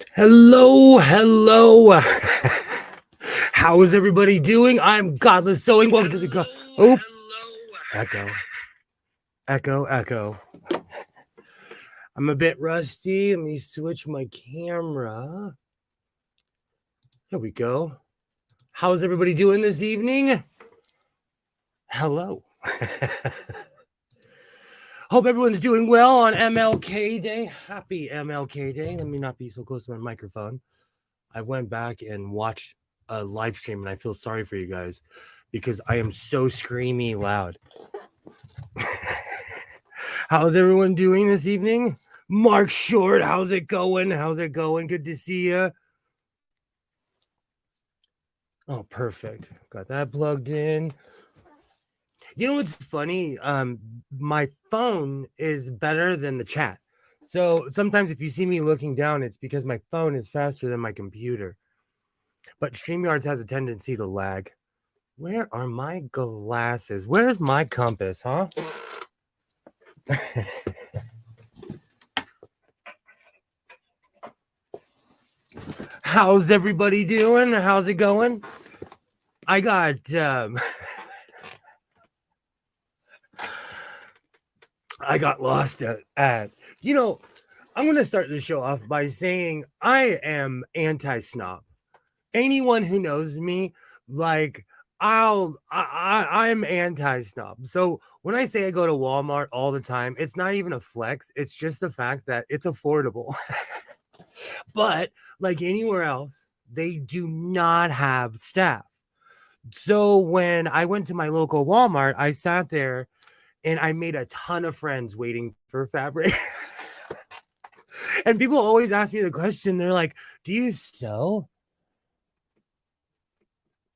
Hello. How is everybody doing? I'm Godless Sewing. Welcome to the echo, echo. I'm a bit rusty. Let me switch my camera. There we go. How's everybody doing this evening? Hello. Hope everyone's doing well on MLK Day. Happy MLK Day. Let me not be so close to my microphone. I went back and watched a live stream and I feel sorry for you guys because I am so screamy loud. How's everyone doing this evening? Mark Short, how's it going? Good to see you. Oh, perfect. Got that plugged in. You know what's funny? My phone is better than the chat. So sometimes if you see me looking down, it's because my phone is faster than my computer. But StreamYards has a tendency to lag. Where are my glasses? Where's my compass, huh? How's everybody doing? How's it going? I got I got lost at you know, I'm gonna start the show off by saying I am anti-snob. Anyone who knows me, like I'm anti-snob. So when I say I go to Walmart all the time, it's not even a flex. It's just the fact that it's affordable. But like anywhere else, they do not have staff. So when I went to my local Walmart, I sat there and I made a ton of friends waiting for fabric. And people always ask me the question, they're like, "Do you sew?"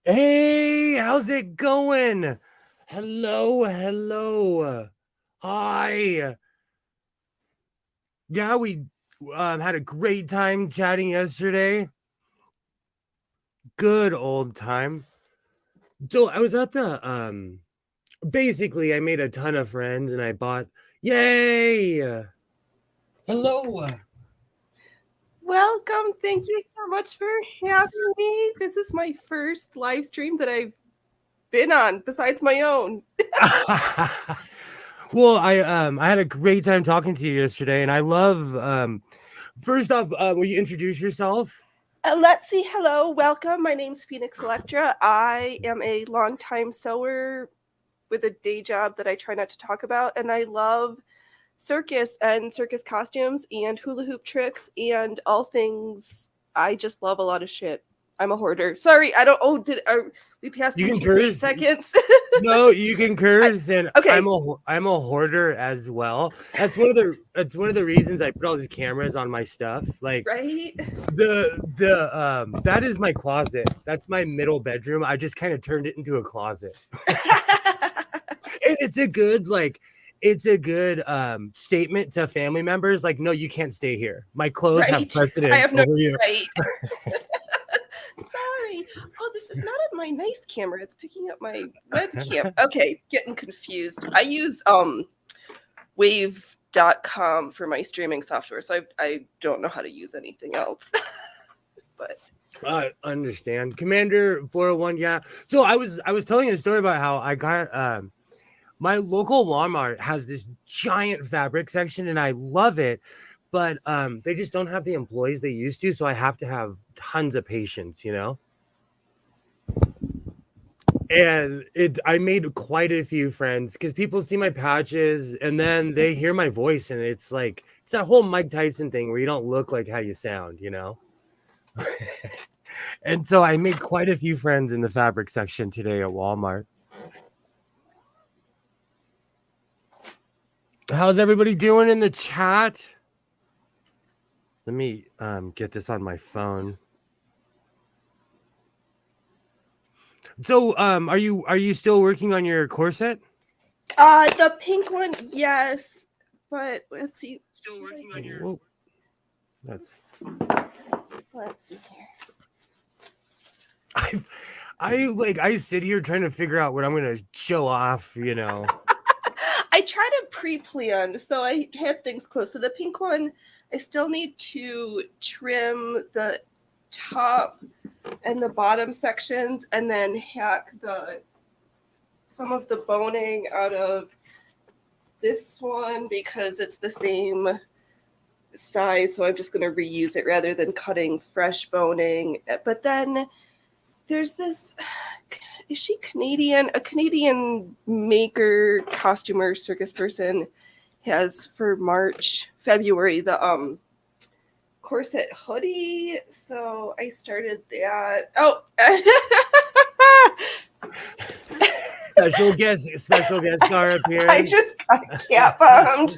Hey, how's it going? Hello. Hi. Yeah, we had a great time chatting yesterday. Good old time. So I was at the basically I made a ton of friends and I bought yay. Hello. Welcome. Thank you so much for having me. This is my first live stream that I've been on besides my own. Well, I had a great time talking to you yesterday and I love first off, will you introduce yourself? Let's see. Hello. Welcome. My name's Phoenix Electra. I am a longtime sewer with a day job that I try not to talk about, and I love circus and circus costumes and hula hoop tricks and all things. I just love a lot of shit. I'm a hoarder. Sorry, I don't. Oh, are we passed You can YouTube's 8 curse. seconds? No, you can curse, and Okay. I'm a hoarder as well. That's one of the reasons I put all these cameras on my stuff. Like Right. that is my closet. That's my middle bedroom. I just kind of turned it into a closet. And it's a good statement to family members. Like, no, you can't stay here. My clothes have precedence I have no over you. right. Sorry. Oh, this is not my nice camera. It's picking up my webcam. Okay, getting confused. I use wave.com for my streaming software, so I don't know how to use anything else. But I understand. Commander 401, yeah. So I was telling a story about how I got my local Walmart has this giant fabric section and I love it, but they just don't have the employees they used to, so I have to have tons of patience, you know? And I made quite a few friends because people see my patches and then they hear my voice and it's like it's that whole Mike Tyson thing where you don't look like how you sound, you know? And so I made quite a few friends in the fabric section today at Walmart. How's everybody doing in the chat? Let me get this on my phone. So are you still working on your corset? the pink one, yes. But let's see. Still working on your Whoa. Let's see here. I sit here trying to figure out what I'm gonna show off, you know. I try to pre-plan, so I had things close. So the pink one I still need to trim the top and the bottom sections and then hack some of the boning out of this one because it's the same size, so I'm just going to reuse it rather than cutting fresh boning. But then there's this, is she Canadian? A Canadian maker, costumer, circus person has for February, the corset hoodie. So I started that. Oh, Special guest star appearance. I just got cat bombed.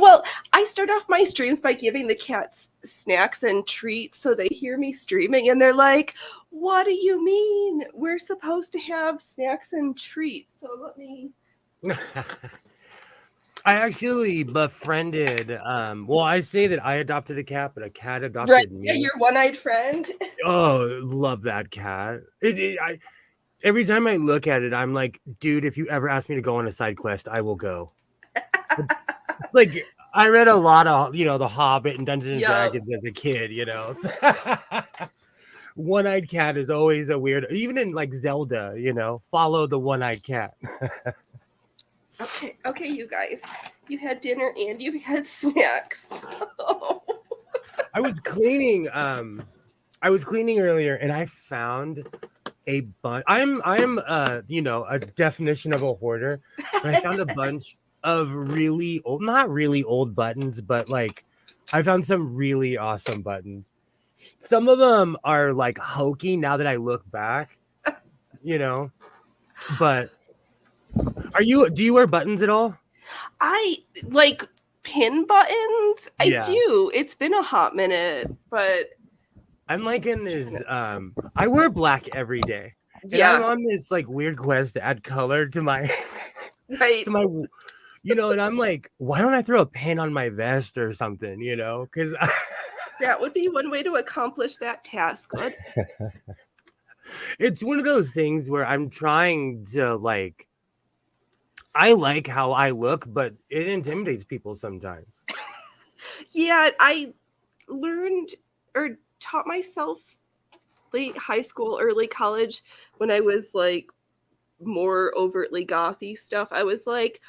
Well, I start off my streams by giving the cats snacks and treats so they hear me streaming and they're like, what do you mean? We're supposed to have snacks and treats. So let me. I actually befriended, well, I say that I adopted a cat, but a cat adopted me. Yeah, your one-eyed friend. Oh, love that cat. Every time I look at it, I'm like, dude, if you ever ask me to go on a side quest, I will go. Like, I read a lot of, The Hobbit and Dungeons and Dragons as a kid, One-eyed cat is always a weird, even in like Zelda, follow the one-eyed cat. Okay, you guys, you had dinner and you had snacks. I was cleaning earlier and I found a bunch. I'm a definition of a hoarder. But I found a bunch of really old, not really old buttons, but like I found some really awesome buttons. Some of them are like hokey now that I look back, but do you wear buttons at all? I like pin buttons. I do. It's been a hot minute, but I'm like in this, I wear black every day. And I'm on this like weird quest to add color to my, to my, and I'm like, why don't I throw a pin on my vest or something, because that would be one way to accomplish that task. It's one of those things where I'm trying to like, I like how I look, but it intimidates people sometimes. Yeah, I learned or taught myself late high school, early college when I was like more overtly gothy stuff. I was like,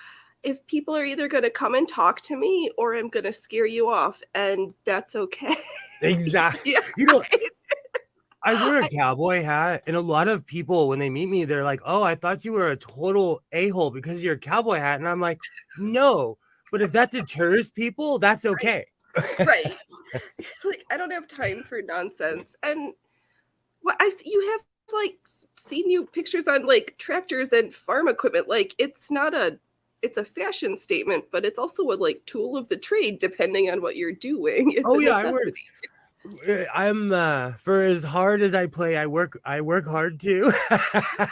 if people are either going to come and talk to me or I'm going to scare you off, and that's okay. Exactly. I wear a cowboy hat, and a lot of people, when they meet me, they're like, oh, I thought you were a total a-hole because of your cowboy hat. And I'm like, no, but if that deters people, that's okay. Right. Like, I don't have time for nonsense. And you have like seen you pictures on like tractors and farm equipment. Like, it's a fashion statement, but it's also a like tool of the trade, depending on what you're doing. It's a necessity. I'm for as hard as I play, I work hard too. Right.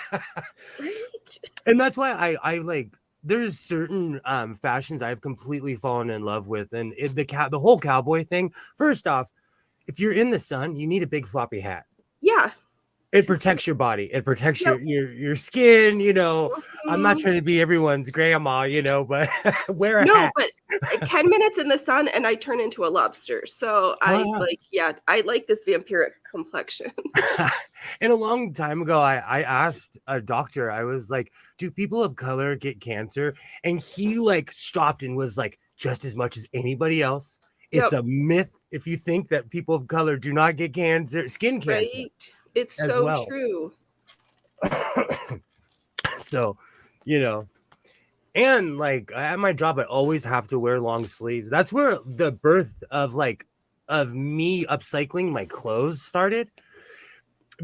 And that's why I like there's certain fashions I've completely fallen in love with, and the whole cowboy thing. First off, if you're in the sun, you need a big floppy hat. Yeah. It protects your body. It protects your skin, I'm not trying to be everyone's grandma, but wear a hat. No, but 10 minutes in the sun and I turn into a lobster. So I like this vampiric complexion. And a long time ago, I asked a doctor, I was like, do people of color get cancer? And he like stopped and was like, just as much as anybody else. It's a myth if you think that people of color do not get cancer, skin cancer. Right. It's so true. So, and like at my job, I always have to wear long sleeves. That's where the birth of me upcycling my clothes started,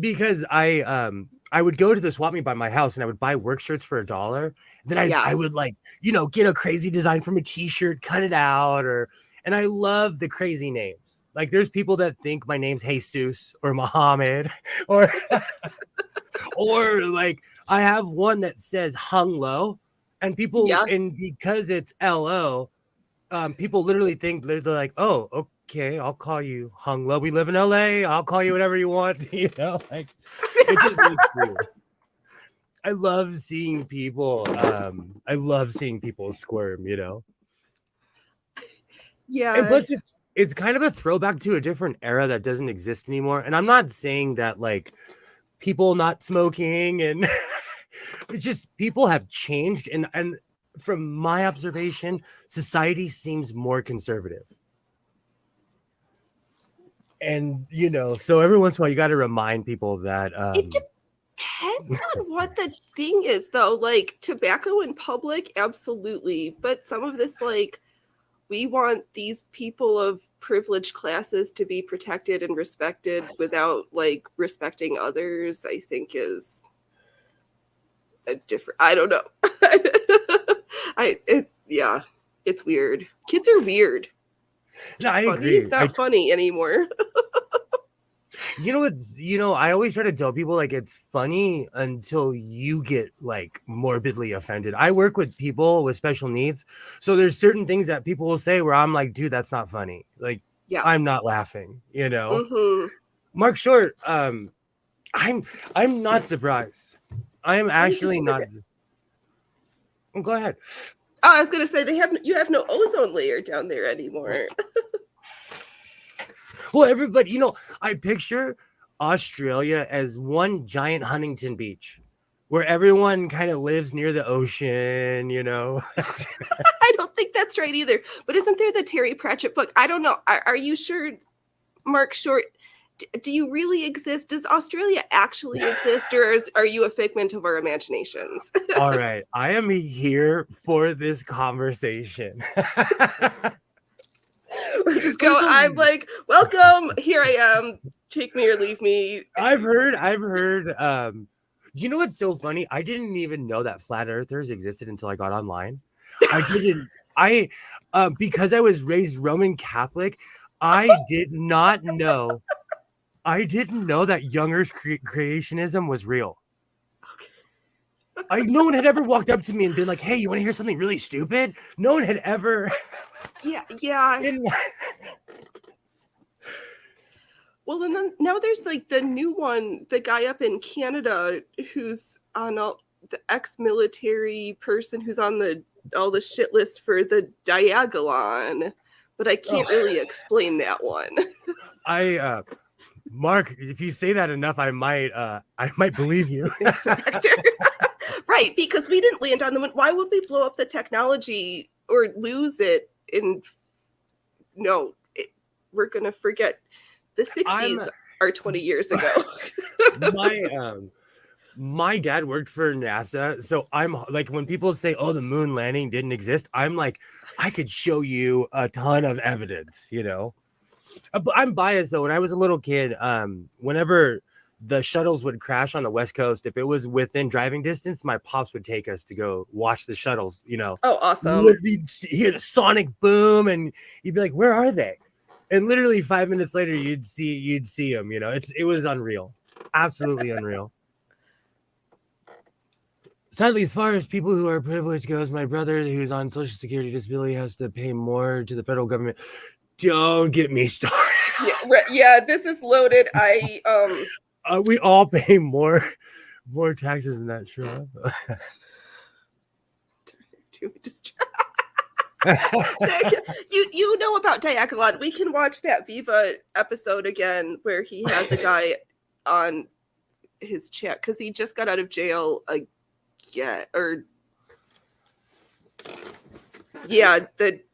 because I would go to the swap meet by my house and I would buy work shirts for $1. Then I would like, get a crazy design from a t-shirt, cut it out, and I love the crazy names. Like there's people that think my name's Jesus or Muhammad or like I have one that says hung low, and people and because it's LO, people literally think they're like, oh, okay, I'll call you hung low. We live in LA. I'll call you whatever you want. Like it just looks weird. I love seeing people. I love seeing people squirm. And Yeah. plus it's kind of a throwback to a different era that doesn't exist anymore. And I'm not saying that like people not smoking and it's just people have changed and from my observation, society seems more conservative. And so every once in a while you got to remind people that It depends on what the thing is, though. Like tobacco in public, absolutely. But some of this, like, we want these people of privileged classes to be protected and respected without like respecting others, I think is a different, I don't know. Yeah, it's weird. Kids are weird. no, I Funny is agree. not funny anymore. I always try to tell people like it's funny until you get like morbidly offended. I work with people with special needs, so there's certain things that people will say where I'm like, dude, that's not funny. Like, Yeah. I'm not laughing. Mm-hmm. Mark Short, I'm not surprised. I am actually not. Go ahead. Oh, I was gonna say you have no ozone layer down there anymore. Well, everybody, I picture Australia as one giant Huntington Beach where everyone kind of lives near the ocean, I don't think that's right either. But isn't there the Terry Pratchett book? I don't know. Are you sure, Mark Short? Do you really exist? Does Australia actually exist, or are you a figment of our imaginations? All right. I am here for this conversation. Just go. I'm like, welcome. Here I am. Take me or leave me. I've heard. Do you know what's so funny? I didn't even know that flat earthers existed until I got online. I didn't. Because I was raised Roman Catholic, I did not know. I didn't know that young Earth creationism was real. Okay. No one had ever walked up to me and been like, "Hey, you want to hear something really stupid?" No one had ever. Yeah. Well, and then now there's like the new one, the guy up in Canada who's on the ex-military person who's on all the shit list for the Diagolon, but I can't really explain that one. Mark, if you say that enough, I might believe you. Right, because we didn't land on the moon. Why would we blow up the technology or lose it? We're gonna forget. The 60s are 20 years ago. My dad worked for NASA, so I'm like, when people say, "Oh, the moon landing didn't exist," I'm like, I could show you a ton of evidence, But I'm biased though. When I was a little kid, whenever the shuttles would crash on the West Coast, if it was within driving distance, my pops would take us to go watch the shuttles. Oh, awesome! You'd hear the sonic boom, and you'd be like, "Where are they?" And literally 5 minutes later, you'd see them. It was unreal, absolutely unreal. Sadly, as far as people who are privileged goes, my brother who's on Social Security disability has to pay more to the federal government. Don't get me started. Yeah, this is loaded. We all pay more taxes than that, sure. You know about Diagolon. We can watch that Viva episode again where he had the guy on his chat because he just got out of jail again.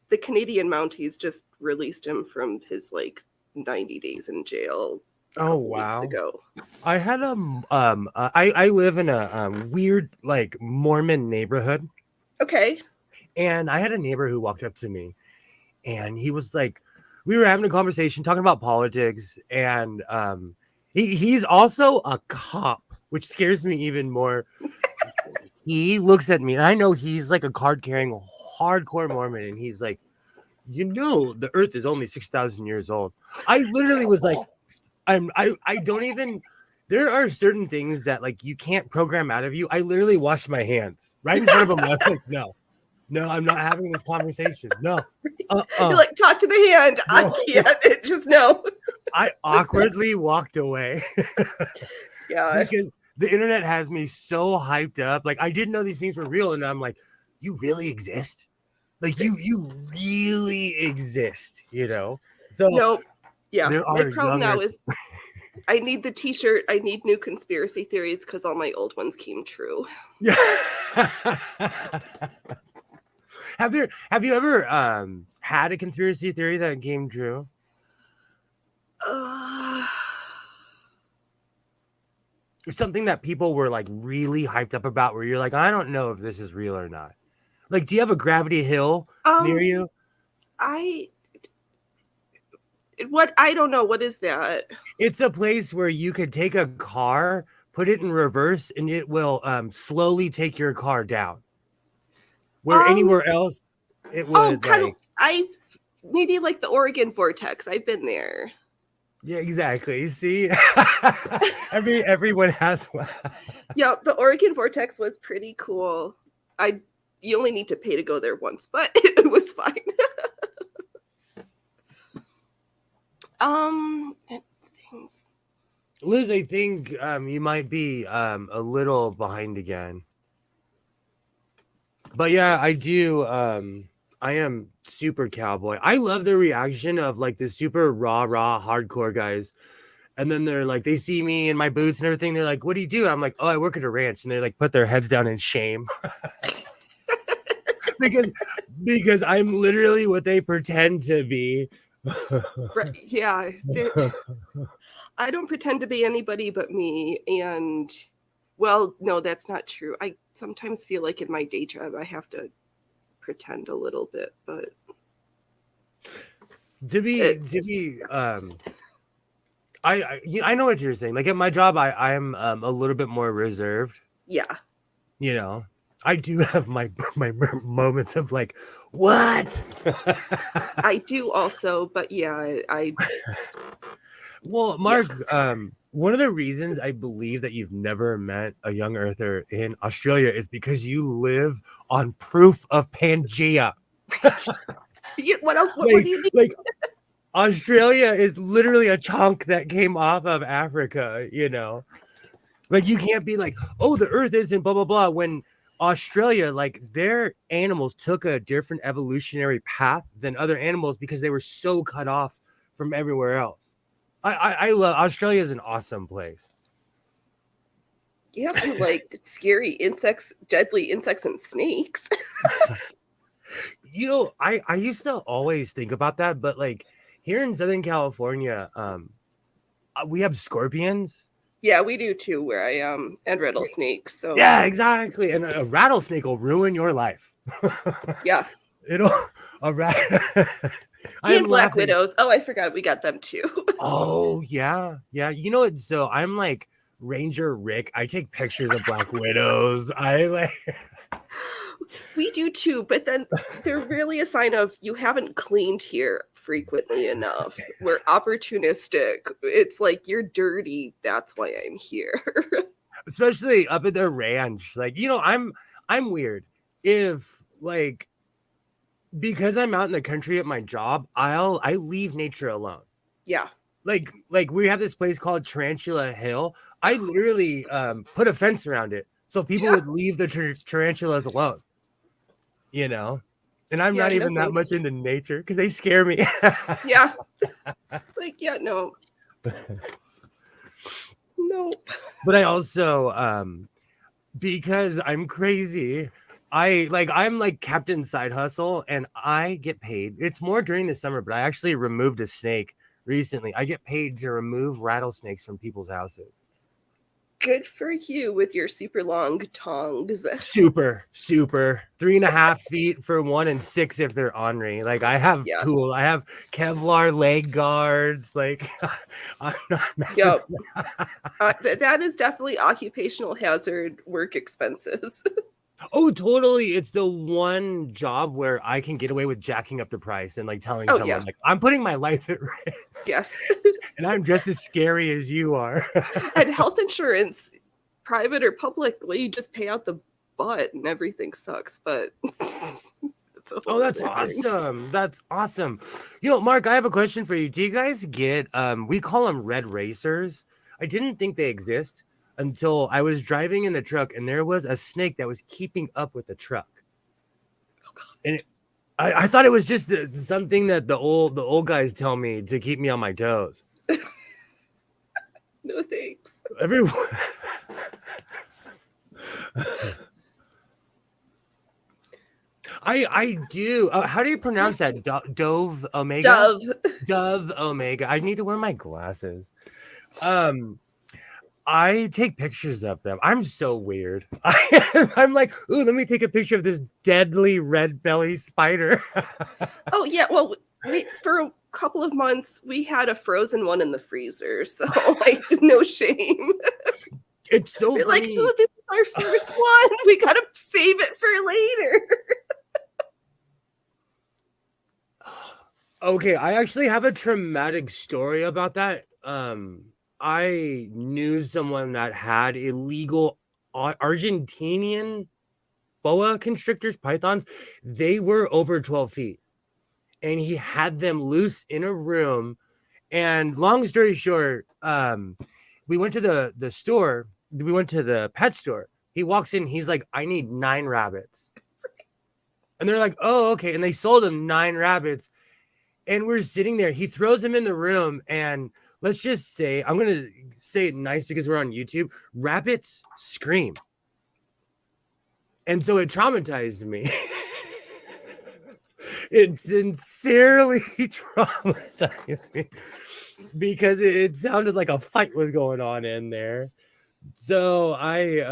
The Canadian Mounties just released him from his like 90 days in jail. Oh wow! Weeks ago. I had I live in a weird like Mormon neighborhood. Okay. And I had a neighbor who walked up to me, and he was like, we were having a conversation talking about politics, and he's also a cop, which scares me even more. He looks at me, and I know he's like a card-carrying, hardcore Mormon, and he's like, the Earth is only 6,000 years old. I literally was like, I don't even. There are certain things that like you can't program out of you. I literally washed my hands right in front of him. I was like, no, I'm not having this conversation. No. You're like, talk to the hand. No. I can't. Just no. I awkwardly walked away. Yeah. Because the internet has me so hyped up. Like, I didn't know these things were real. And I'm like, you really exist? Like you really exist, you know. So No, yeah. there My are problem younger. now is I need the T-shirt. I need new conspiracy theories because all my old ones came true. Yeah. Have you ever had a conspiracy theory that came true? Uh, Something that people were like really hyped up about where you're like, I don't know if this is real or not. Like, do you have a gravity hill near you? I don't know. What is that? It's a place where you could take a car, put it in reverse, and it will slowly take your car down. Where Um, anywhere else, it oh, would kind of. like, Maybe like the Oregon vortex. I've been there. yeah, exactly. See, everyone has one. Yeah, the Oregon vortex was pretty cool. You only need to pay to go there once, but it was fine. And things. Liz, I think you might be a little behind again. But yeah, I do. I am super cowboy. I love the reaction of like the super raw, hardcore guys. And then they're like, they see me in my boots and everything. They're like, what do you do? I'm like, oh, I work at a ranch. And they like put their heads down in shame. because I'm literally what they pretend to be. Right, yeah. I don't pretend to be anybody but me. And, well, no, that's not true. I sometimes feel like in my day job, I have to pretend a little bit, but to be I know what you're saying. Like at my job, I'm a little bit more reserved. yeah. You know, I do have my moments of like, what? I do also, but yeah, I Well, yeah. Mark, one of the reasons I believe that you've never met a young earther in Australia is because you live on proof of Pangea. What else? What do you need? Like Australia is literally a chunk that came off of Africa, you know. Like you can't be like, oh, the earth isn't blah blah blah when Australia, like their animals took a different evolutionary path than other animals because they were so cut off from everywhere else. I love Australia is an awesome place. Yeah, for like scary insects, deadly insects, and snakes. You know, I used to always think about that, but like here in Southern California, we have scorpions. Yeah, we do too, where I am, and rattlesnakes. So Yeah, exactly. And a rattlesnake will ruin your life. yeah. It'll a rat. And I'm black laughing. widows. Oh, I forgot we got them too. Oh yeah, yeah. You know what? So I'm like Ranger Rick. I take pictures of black widows. I like. We do too, but then they're really a sign of you haven't cleaned here frequently enough. We're opportunistic. It's like you're dirty. That's why I'm here. Especially up at their ranch. Like, you know, I'm weird. If like because I'm out in the country at my job, I leave nature alone. Yeah. Like we have this place called Tarantula Hill. I literally put a fence around it so people would leave the tarantulas alone. You know, and I'm Yeah, not no even that thanks. much into nature because they scare me. Yeah. Like, yeah, no. Nope. But I also because I'm crazy, I'm like Captain Side Hustle and I get paid. It's more during the summer, but I actually removed a snake recently. I get paid to remove rattlesnakes from people's houses. Good for you with your super long tongs. Super 3.5 feet for one and 6 if they're ornery. Like I have Yeah. tools, I have Kevlar leg guards. Like I'm not messing. Yep. That is definitely occupational hazard work expenses. Oh, totally. It's the one job where I can get away with jacking up the price and like telling someone like I'm putting my life at risk. Yes. And I'm just as scary as you are. And health insurance, private or public, you just pay out the butt and everything sucks. But oh, that's awesome. That's awesome. You know, Mark, I have a question for you. Do you guys get we call them red racers? I didn't think they exist until I was driving in the truck and there was a snake that was keeping up with the truck. Oh, God. And I thought it was just something that the old guys tell me to keep me on my toes. No thanks. Everyone. I do. How do you pronounce that? Dove Omega. Dove Omega. I need to wear my glasses. I take pictures of them. I'm so weird. I'm like, ooh, let me take a picture of this deadly red belly spider. Oh yeah, well, for a couple of months we had a frozen one in the freezer, so like no shame. It's so We're funny. like, oh, this is our first one. We gotta save it for later. Okay, I actually have a traumatic story about that. I knew someone that had illegal Argentinian boa constrictors, pythons. They were over 12 feet, and he had them loose in a room. And long story short, we went to the store. We went to the pet store. He walks in. He's like, I need 9 rabbits. And they're like, oh, okay. And they sold him 9 rabbits. And we're sitting there. He throws them in the room. And let's just say, I'm going to say it nice because we're on YouTube. Rabbits scream. And so it traumatized me. It sincerely traumatized me because it sounded like a fight was going on in there. So I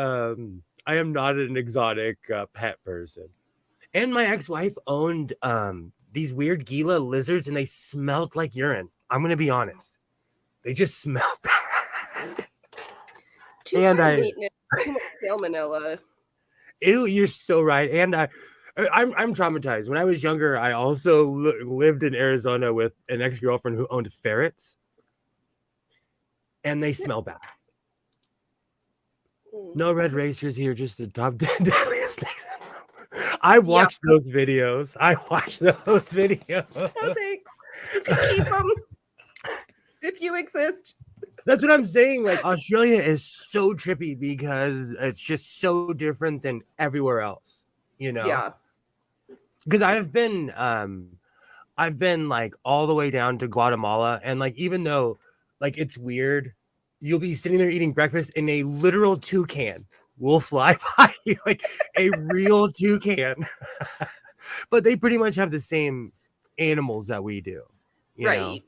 am not an exotic pet person. And my ex-wife owned these weird Gila lizards, and they smelled like urine. I'm gonna be honest; they just smelled bad. Too much salmonella. Ew, you're so right. And I'm traumatized. When I was younger, I also lived in Arizona with an ex-girlfriend who owned ferrets, and they smell bad. No red racers here, just the top 10 deadliest snakes. I watched those videos. No thanks. You can keep them if you exist. That's what I'm saying. Like, Australia is so trippy because it's just so different than everywhere else, you know? Yeah. Because I've been like all the way down to Guatemala, and like even though like it's weird, you'll be sitting there eating breakfast and a literal toucan will fly by you, like a real toucan. But they pretty much have the same animals that we do, you know?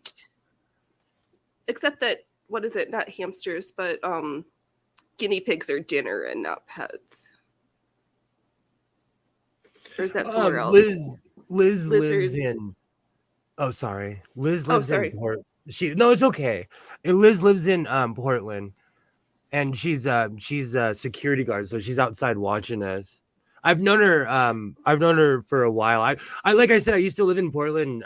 Except that, what is it? Not hamsters, but guinea pigs are dinner and not pets. Or is that somewhere else? Liz lives in. Oh, sorry. Liz lives in Portland. No, it's okay. Liz lives in Portland, and she's a security guard, so she's outside watching us. I've known her for a while. I like I said, I used to live in Portland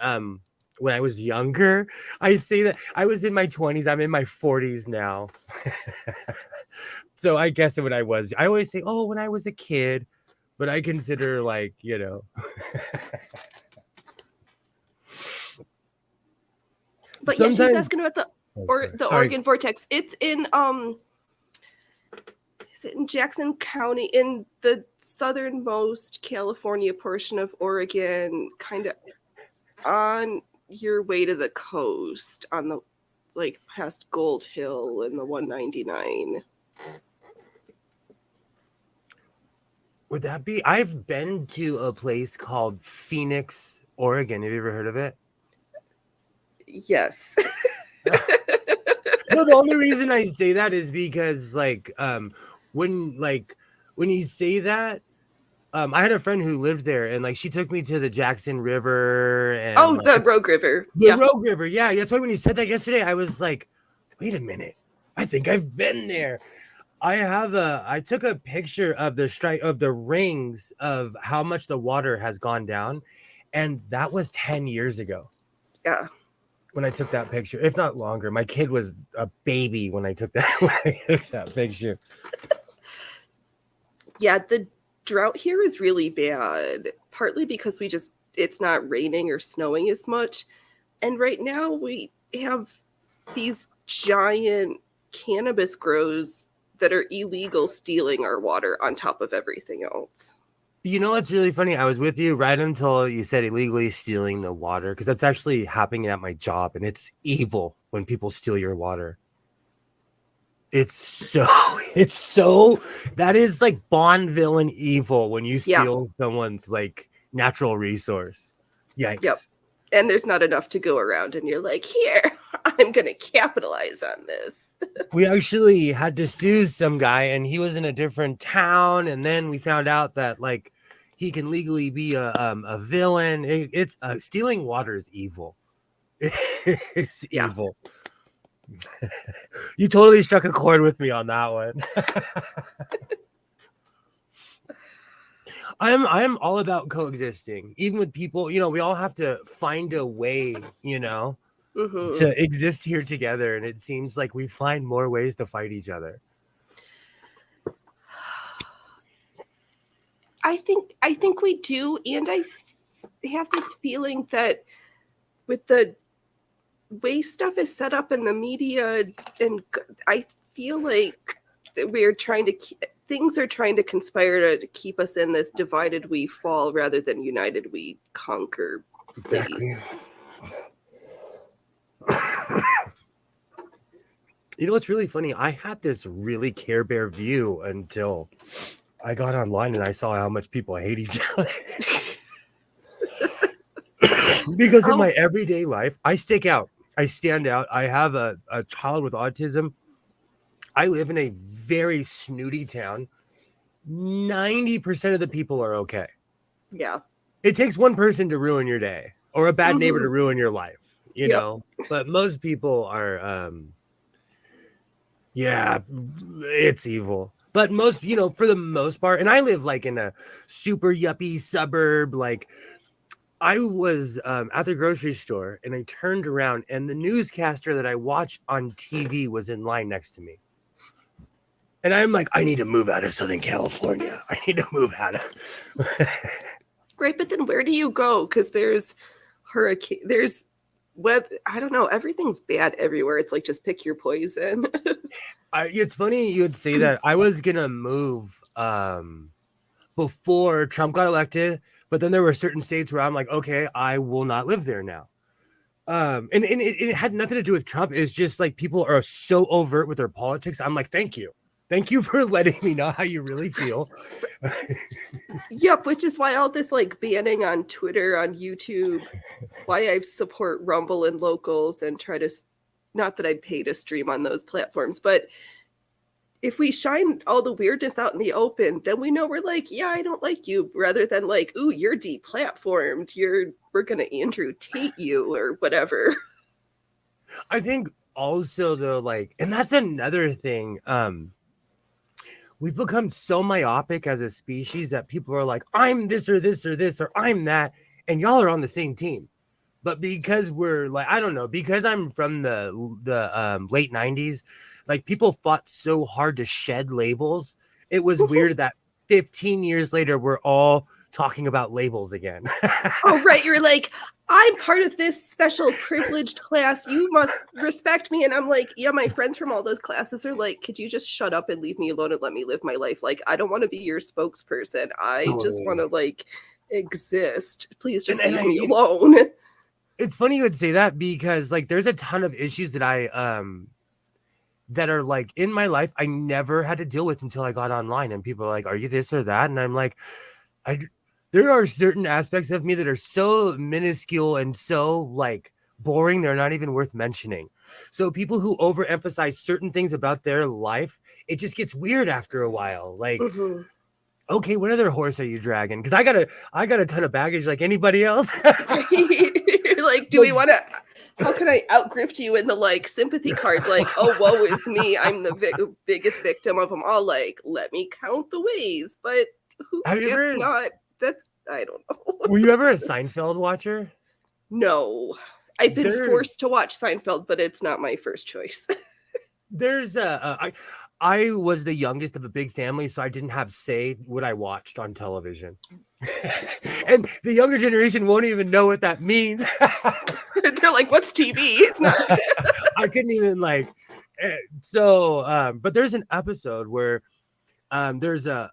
when I was younger. I say that I was in my 20s. I'm in my 40s now. So I guess when I always say, oh, when I was a kid, but I consider like, you know. But yeah, she's asking about the Oregon vortex. It's in is it in Jackson County, in the southernmost California portion of Oregon, kind of on your way to the coast, on the like past Gold Hill and the 199. Would that be? I've been to a place called Phoenix, Oregon. Have you ever heard of it? Yes. No, the only reason I say that is because when you say that, I had a friend who lived there, and like she took me to the Jackson River and the Rogue River. Rogue River. Yeah, that's why when you said that yesterday, I was like, wait a minute, I think I've been there. I took a picture of the rings of how much the water has gone down, and that was 10 years ago. Yeah. When I took that picture, if not longer. My kid was a baby when I took that picture. Yeah, the drought here is really bad, partly because it's not raining or snowing as much. And right now we have these giant cannabis grows that are illegal, stealing our water on top of everything else. You know what's really funny? I was with you right until you said illegally stealing the water, because that's actually happening at my job, and it's evil when people steal your water. It's so, it's so, that is like Bond villain evil when you Yeah. steal someone's like natural resource. Yep. Yikes. And there's not enough to go around, and you're like, here, I'm going to capitalize on this. We actually had to sue some guy, and he was in a different town, and then we found out that like he can legally be a villain. It's stealing water is evil. It's Yeah. evil. You totally struck a chord with me on that one. I'm all about coexisting, even with people. You know, we all have to find a way, you know, to exist here together, and it seems like we find more ways to fight each other. I think we do, and I have this feeling that with the way stuff is set up in the media, and I feel like we're trying to things are trying to conspire to keep us in this divided we fall rather than united we conquer place. Exactly. You know what's really funny? I had this really Care Bear view until I got online and I saw how much people hate each other. Because in my everyday life, I stick out. I stand out. I have a child with autism. I live in a very snooty town. 90% of the people are okay. Yeah. It takes one person to ruin your day, or a bad neighbor to ruin your life, you know? But most people are, yeah, it's evil. But most, you know, for the most part, and I live like in a super yuppie suburb. Like, I was at the grocery store and I turned around and the newscaster that I watched on TV was in line next to me. And I'm like, I need to move out of Southern California. I need to move out of. Right, but then where do you go? Because there's hurricane, there's weather. I don't know. Everything's bad everywhere. It's like just pick your poison. It's funny you would say that. I was gonna move before Trump got elected, but then there were certain states where I'm like, okay, I will not live there now. And it had nothing to do with Trump. It's just like people are so overt with their politics. I'm like, thank you for letting me know how you really feel. Yep, which is why all this like banning on Twitter, on YouTube, why I support Rumble and Locals and try to, not that I'd pay to stream on those platforms, but if we shine all the weirdness out in the open, then we know we're like, yeah, I don't like you, rather than like, ooh, you're deplatformed. We're gonna Andrew Tate you or whatever. I think also though, like, and that's another thing. We've become so myopic as a species that people are like, I'm this or this or this, or I'm that, and y'all are on the same team. But because we're like, I don't know, because I'm from the late 90s, like people fought so hard to shed labels. It was weird that 15 years later, we're all talking about labels again. Oh, right. You're like, I'm part of this special privileged class. You must respect me. And I'm like, yeah, my friends from all those classes are like, could you just shut up and leave me alone and let me live my life? Like, I don't want to be your spokesperson. I just want to like exist. Please just leave me alone. It's funny you would say that because like there's a ton of issues that I that are like in my life I never had to deal with until I got online, and people are like, are you this or that? And I'm like, there are certain aspects of me that are so minuscule and so like boring they're not even worth mentioning. So people who overemphasize certain things about their life, it just gets weird after a while. Like, okay, what other horse are you dragging? Because I got a ton of baggage like anybody else. You're like, do we want to? How can I outgrift you in the like sympathy card? Like, oh, woe is me. I'm the biggest victim of them all. Like, let me count the ways. But I don't know. Were you ever a Seinfeld watcher? No, I've been forced to watch Seinfeld, but it's not my first choice. There's I was the youngest of a big family, so I didn't have say what I watched on television. And the younger generation won't even know what that means. They're like, what's TV? It's not. I couldn't even like. So, but there's an episode where there's an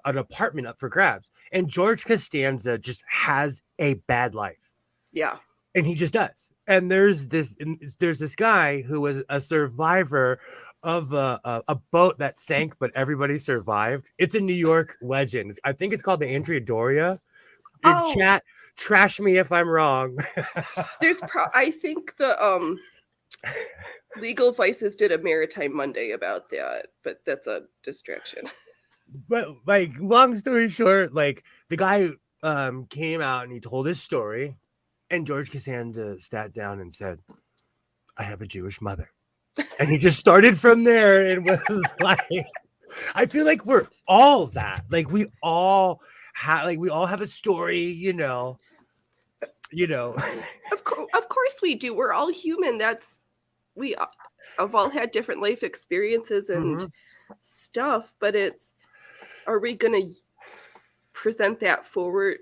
apartment up for grabs, and George Costanza just has a bad life. Yeah. And he just does. And there's this guy who was a survivor of a boat that sank, but everybody survived. It's a New York legend. I think it's called the Andrea Doria. In chat, trash me if I'm wrong. I think the Legal Vices did a Maritime Monday about that, but that's a distraction. But like, long story short, like the guy came out and he told his story, and George Costanza sat down and said, "I have a Jewish mother," and he just started from there and was like, I feel like we're all that. Like we all have a story, you know. Of course we do. We're all human. We have all had different life experiences and stuff, but are we going to present that forward?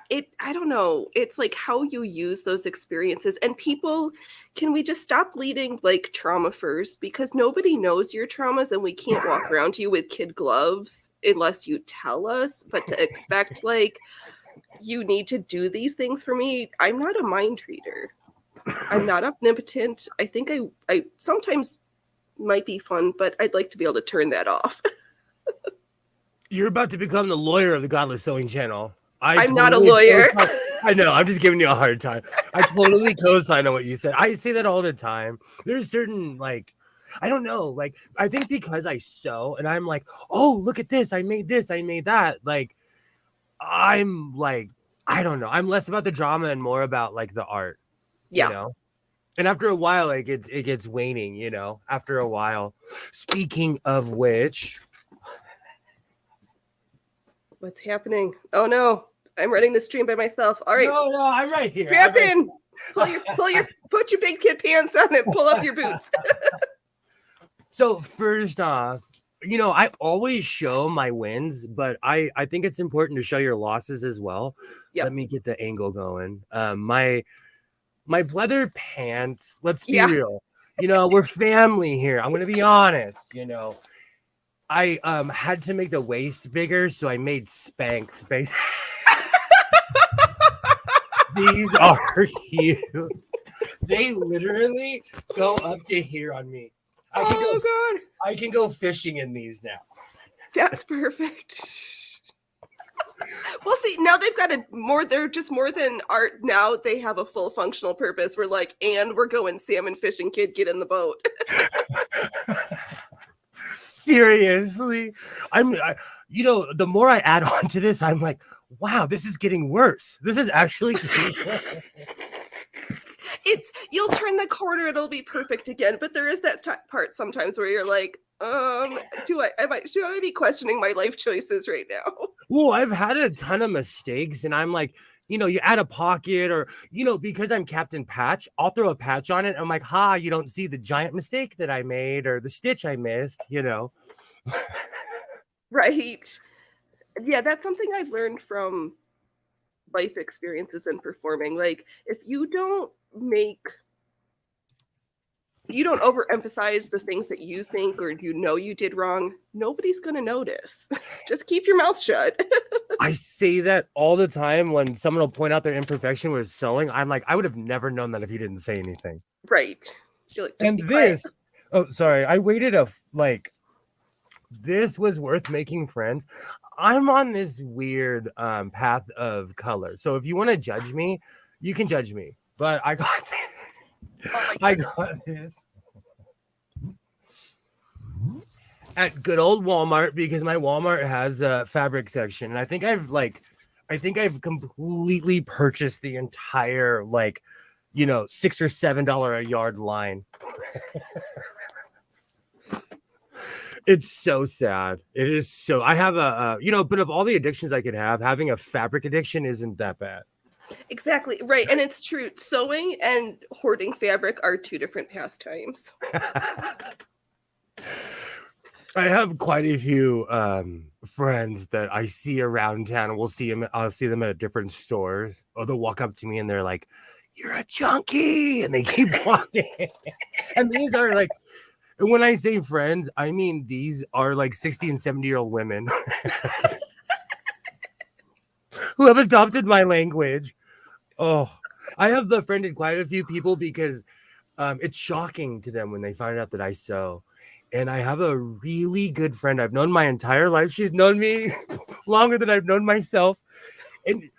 I don't know. It's like how you use those experiences, and people, can we just stop leading like trauma first? Because nobody knows your traumas, and we can't walk around you with kid gloves unless you tell us. But to expect like you need to do these things for me, I'm not a mind reader. I'm not omnipotent. I think I sometimes might be fun, but I'd like to be able to turn that off. You're about to become the lawyer of the Godless Sewing Channel. I'm not a lawyer. I know. I'm just giving you a hard time. I totally co-sign on what you said. I say that all the time. There's certain, like, I don't know. Like, I think because I sew and I'm like, oh, look at this. I made this. I made that. Like, I'm like, I don't know. I'm less about the drama and more about like the art. Yeah. You know? And after a while, like it gets waning, you know, after a while. Speaking of which. What's happening? Oh no. I'm running the stream by myself. All right. No, I'm right here. Strap in. Put your big kid pants on and pull up your boots. So first off, you know, I always show my wins, but I think it's important to show your losses as well. Yep. Let me get the angle going. My pleather pants, let's be real. You know, we're family here. I'm going to be honest, you know. I had to make the waist bigger, so I made Spanx basically. These are huge. They literally go up to here on me. God. I can go fishing in these now. That's perfect. Well, see, now they've got they're just more than art. Now they have a full functional purpose. We're like, and we're going salmon fishing, kid, get in the boat. Seriously. You know, the more I add on to this, I'm like, wow, this is getting worse. This is actually getting worse. You'll turn the corner, it'll be perfect again. But there is that part sometimes where you're like, should I be questioning my life choices right now? Well, I've had a ton of mistakes, and I'm like, you know, you add a pocket, or, you know, because I'm Captain Patch, I'll throw a patch on it. I'm like, you don't see the giant mistake that I made or the stitch I missed, you know. Right. Yeah, that's something I've learned from life experiences and performing. Like, if you don't overemphasize the things that you think or you know you did wrong, nobody's going to notice. Just keep your mouth shut. I say that all the time when someone will point out their imperfection with sewing. I'm like, I would have never known that if you didn't say anything. Right. Like, and this, I waited this was worth making friends. I'm on this weird path of color. So if you want to judge me, you can judge me. But I got this. I got this at good old Walmart, because my Walmart has a fabric section. And I think I've completely purchased the entire, like, you know, $6 or $7 a yard line. It's so sad. It is so. I have but of all the addictions I could have, having a fabric addiction isn't that bad. Exactly. Right. And it's true. Sewing and hoarding fabric are two different pastimes. I have quite a few friends that I see around town. I'll see them at different stores. Or they'll walk up to me and they're like, "You're a junkie," and they keep walking. And these are like, And when I say friends, I mean these are like 60 and 70-year-old women who have adopted my language. Oh, I have befriended quite a few people because it's shocking to them when they find out that I sew. And I have a really good friend I've known my entire life. She's known me longer than I've known myself. And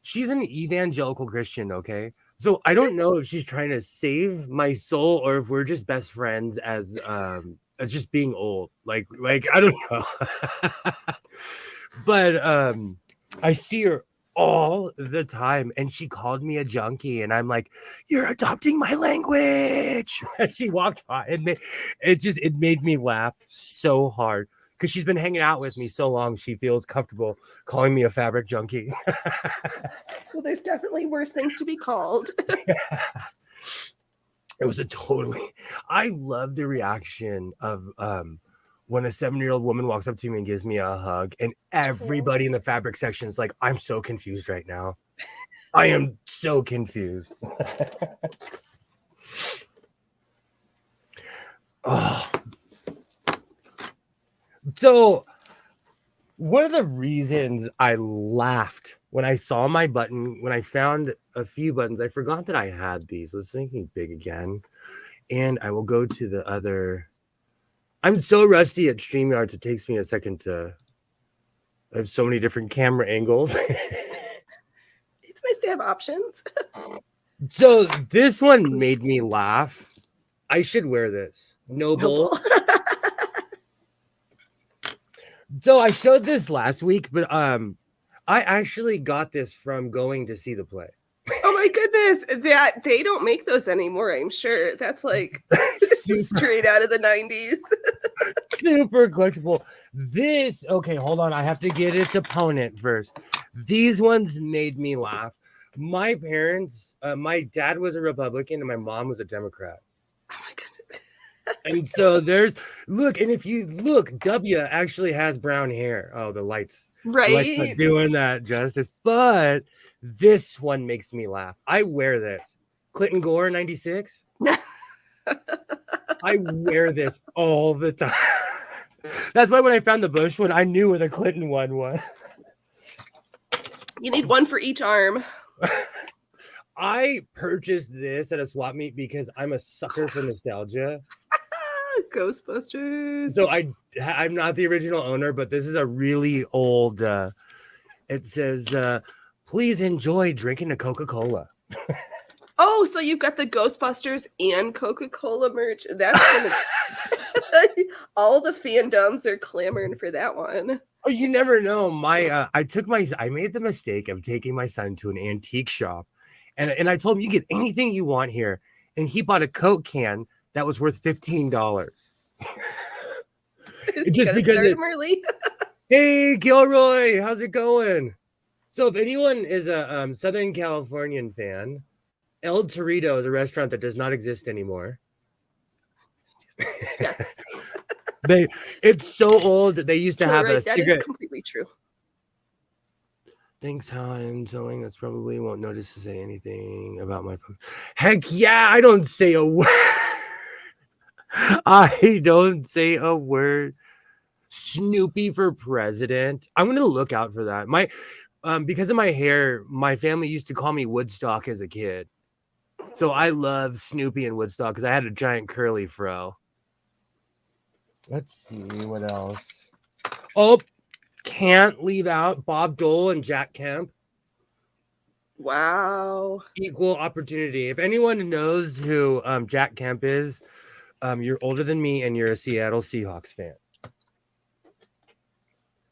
she's an evangelical Christian, okay? So I don't know if she's trying to save my soul or if we're just best friends as just being old. Like I don't know. But I see her all the time and she called me a junkie and I'm like, you're adopting my language. She walked by and it made me laugh so hard because she's been hanging out with me so long she feels comfortable calling me a fabric junkie. Well, there's definitely worse things to be called. It was I love the reaction of when a 7-year-old woman walks up to me and gives me a hug, and everybody in the fabric section is like, I'm so confused right now. I am so confused. Oh. So one of the reasons I laughed when I saw my button, when I found a few buttons, I forgot that I had these. Let's make me big again. And I will go to the other. I'm so rusty at StreamYards, it takes me a second to. I have so many different camera angles. It's nice to have options. So this one made me laugh. I should wear this. Noble. So I showed this last week, but I actually got this from going to see the play. Oh my goodness, that they don't make those anymore, I'm sure. That's like straight out of the 90s. Super collectible. This, okay, hold on. I have to get its opponent first. These ones made me laugh. My parents, my dad was a Republican and my mom was a Democrat. Oh my goodness. And so look, and if you look, W actually has brown hair. Oh, the lights. Right. The lights not doing that justice. But this one makes me laugh. I wear this. Clinton Gore 96. I wear this all the time. That's why when I found the Bush one, I knew where the Clinton one was. You need one for each arm. I purchased this at a swap meet because I'm a sucker for nostalgia. Ghostbusters. So I'm not the original owner, but this is a really old. It says, "Please enjoy drinking a Coca-Cola." Oh, so you've got the Ghostbusters and Coca-Cola merch. That's gonna... all the fandoms are clamoring for that one. Oh, you never know. I made the mistake of taking my son to an antique shop, and I told him you get anything you want here, and he bought a Coke can that was worth $15. Just because early. Hey, Gilroy, how's it going? So if anyone is a Southern Californian fan, El Torito is a restaurant that does not exist anymore. Yes. It's so old that they used to have a cigarette. That is completely true. Thanks how I'm sewing. That's probably won't notice to say anything about my heck yeah, I don't say a word. I don't say a word. Snoopy for president. I'm gonna look out for that. Because of my hair, my family used to call me Woodstock as a kid. So I love Snoopy and Woodstock because I had a giant curly fro. Let's see what else. Oh, can't leave out Bob Dole and Jack Kemp. Wow. Equal opportunity. If anyone knows who Jack Kemp is, you're older than me and you're a Seattle Seahawks fan.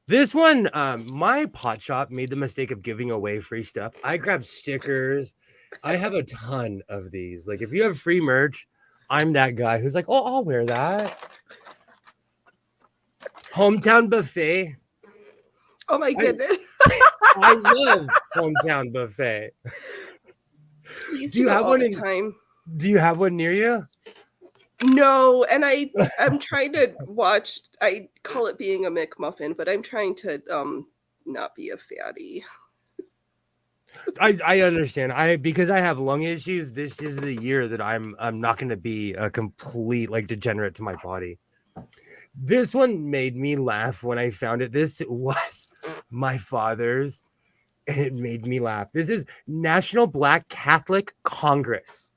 This one, my pot shop made the mistake of giving away free stuff. I grabbed stickers. I have a ton of these. Like, if you have free merch, I'm that guy who's like, oh, I'll wear that. Hometown Buffet. Oh my goodness. I love Hometown Buffet. Do you have one in time? Do you have one near you? No, and I'm trying to watch. I call it being a McMuffin, but I'm trying to not be a fatty. I understand. Because I have lung issues, this is the year that I'm not going to be a complete like degenerate to my body. This one made me laugh when I found it. This was my father's, and it made me laugh. This is National Black Catholic Congress.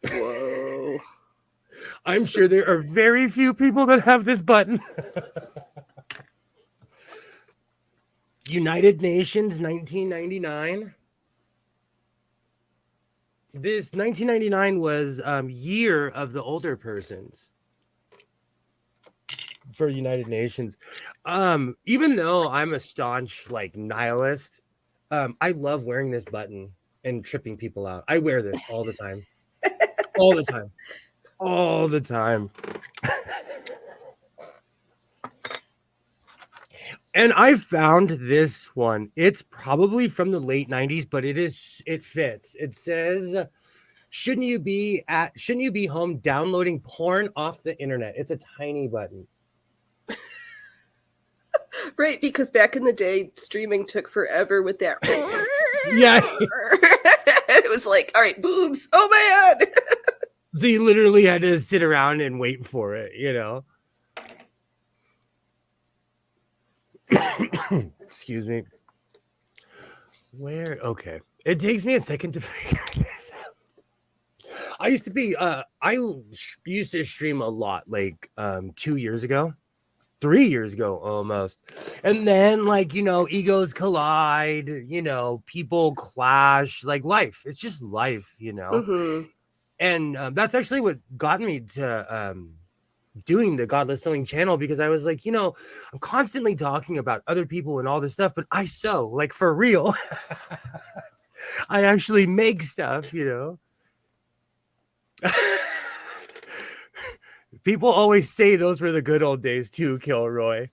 Whoa. I'm sure there are very few people that have this button. United Nations 1999. This 1999 was year of the older persons for United Nations. Even though I'm a staunch like nihilist, I love wearing this button and tripping people out. I wear this all the time. All the time. All the time. And I found this one. It's probably from the late 90s, but it fits. It says, shouldn't you be home downloading porn off the internet? It's a tiny button. Right, because back in the day, streaming took forever with that. Yeah. It was like, all right, boobs. Oh man. So you literally had to sit around and wait for it, you know? Excuse me. Where? Okay. It takes me a second to figure this out. I used to stream a lot like 2 years ago, 3 years ago almost. And then like, you know, egos collide, you know, people clash, like life. It's just life, you know? Mm-hmm. And that's actually what got me to doing the Godless Sewing channel, because I was like, you know, I'm constantly talking about other people and all this stuff, but I sew like for real. I actually make stuff, you know. People always say those were the good old days too, Kilroy.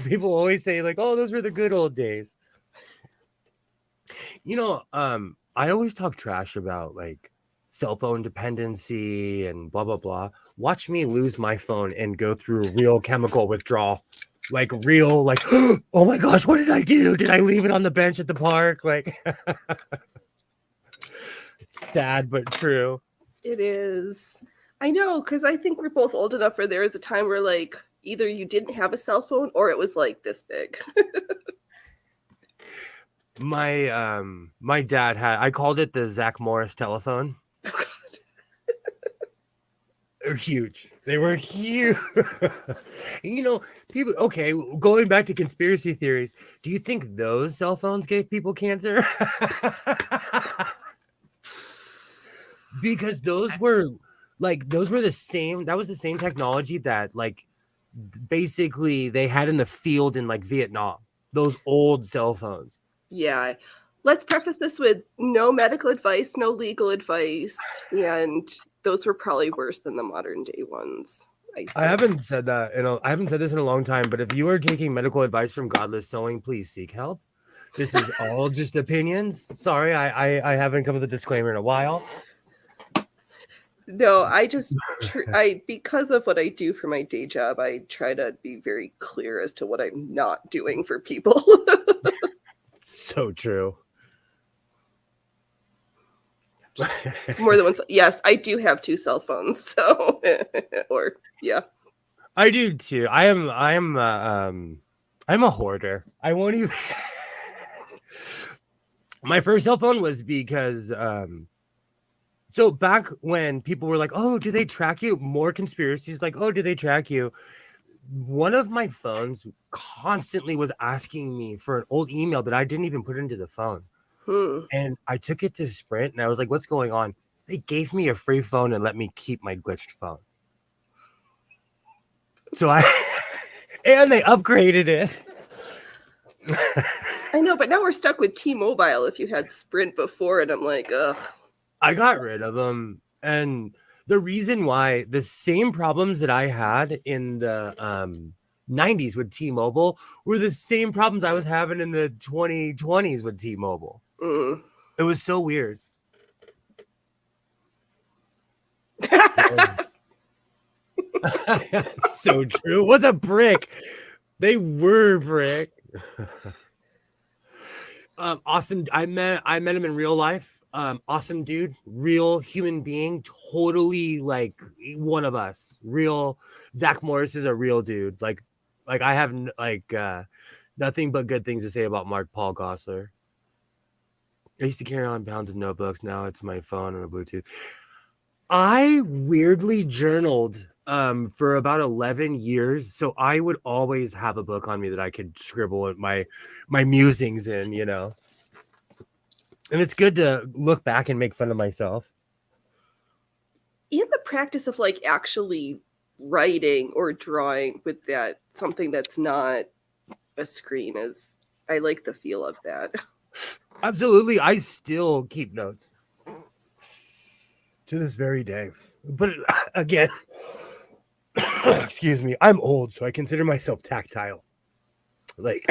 People always say like, oh, those were the good old days. You know, I always talk trash about like cell phone dependency and blah, blah, blah. Watch me lose my phone and go through real chemical withdrawal. Like real, like, oh my gosh, what did I do? Did I leave it on the bench at the park? Like, sad but true. It is. I know, because I think we're both old enough where there was a time where like either you didn't have a cell phone or it was like this big. My dad had, I called it the Zach Morris telephone. Oh, God. They're huge. They were huge. You know, people, okay, going back to conspiracy theories, do you think those cell phones gave people cancer? Because those were the same, that was the same technology that like basically they had in the field in like Vietnam, those old cell phones. Yeah. Let's preface this with no medical advice, no legal advice, and those were probably worse than the modern day ones. I haven't said that I haven't said this in a long time, but if you are taking medical advice from Godless Sewing, please seek help. This is all just opinions. Sorry, I haven't come with a disclaimer in a while. No, I just because of what I do for my day job, I try to be very clear as to what I'm not doing for people. So true. More than once. Yes, I do have 2 cell phones. So, or yeah, I do too. I'm a hoarder. I won't even. My first cell phone was because so back when people were like, oh, do they track you? More conspiracies like, oh, do they track you? One of my phones constantly was asking me for an old email that I didn't even put into the phone. And I took it to Sprint and I was like, what's going on? They gave me a free phone and let me keep my glitched phone. So and they upgraded it. I know, but now we're stuck with T-Mobile if you had Sprint before, and I'm like, ugh. I got rid of them. And the reason why, the same problems that I had in the 90s with T-Mobile were the same problems I was having in the 2020s with T-Mobile. It was so weird. So true. What's a brick? They were brick. Awesome. I met him in real life. Awesome dude, real human being, totally like one of us. Real Zach Morris is a real dude. Like I have nothing but good things to say about Mark Paul Gosselaar. I used to carry on pounds of notebooks. Now it's my phone and a Bluetooth. I weirdly journaled for about 11 years, so I would always have a book on me that I could scribble my musings in, you know. And it's good to look back and make fun of myself. In the practice of like actually writing or drawing with that something that's not a screen is I like the feel of that. Absolutely, I still keep notes to this very day. But again, excuse me, I'm old, so I consider myself tactile. Like,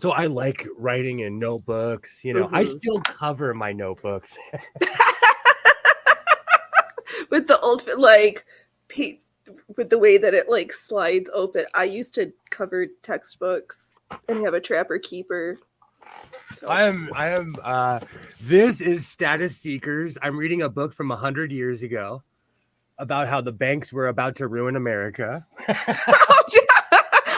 so I like writing in notebooks. You know, I still cover my notebooks with the old like with the way that it like slides open. I used to cover textbooks and have a trapper keeper. So. I am this is Status Seekers. I'm reading a book from 100 years ago about how the banks were about to ruin America.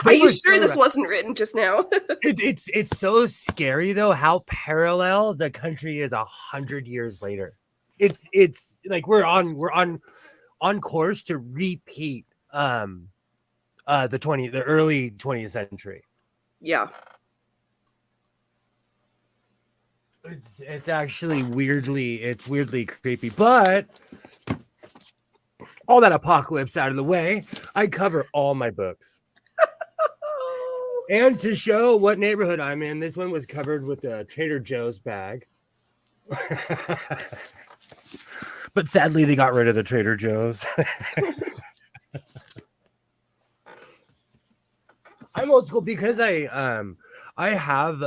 Are you sure this wasn't written just now? It's so scary though how parallel the country is 100 years later. It's like we're on course to repeat the early 20th century. Yeah. It's actually weirdly creepy, but all that apocalypse out of the way, I cover all my books. And to show what neighborhood I'm in, this one was covered with a Trader Joe's bag. But sadly, they got rid of the Trader Joe's. I'm old school because I have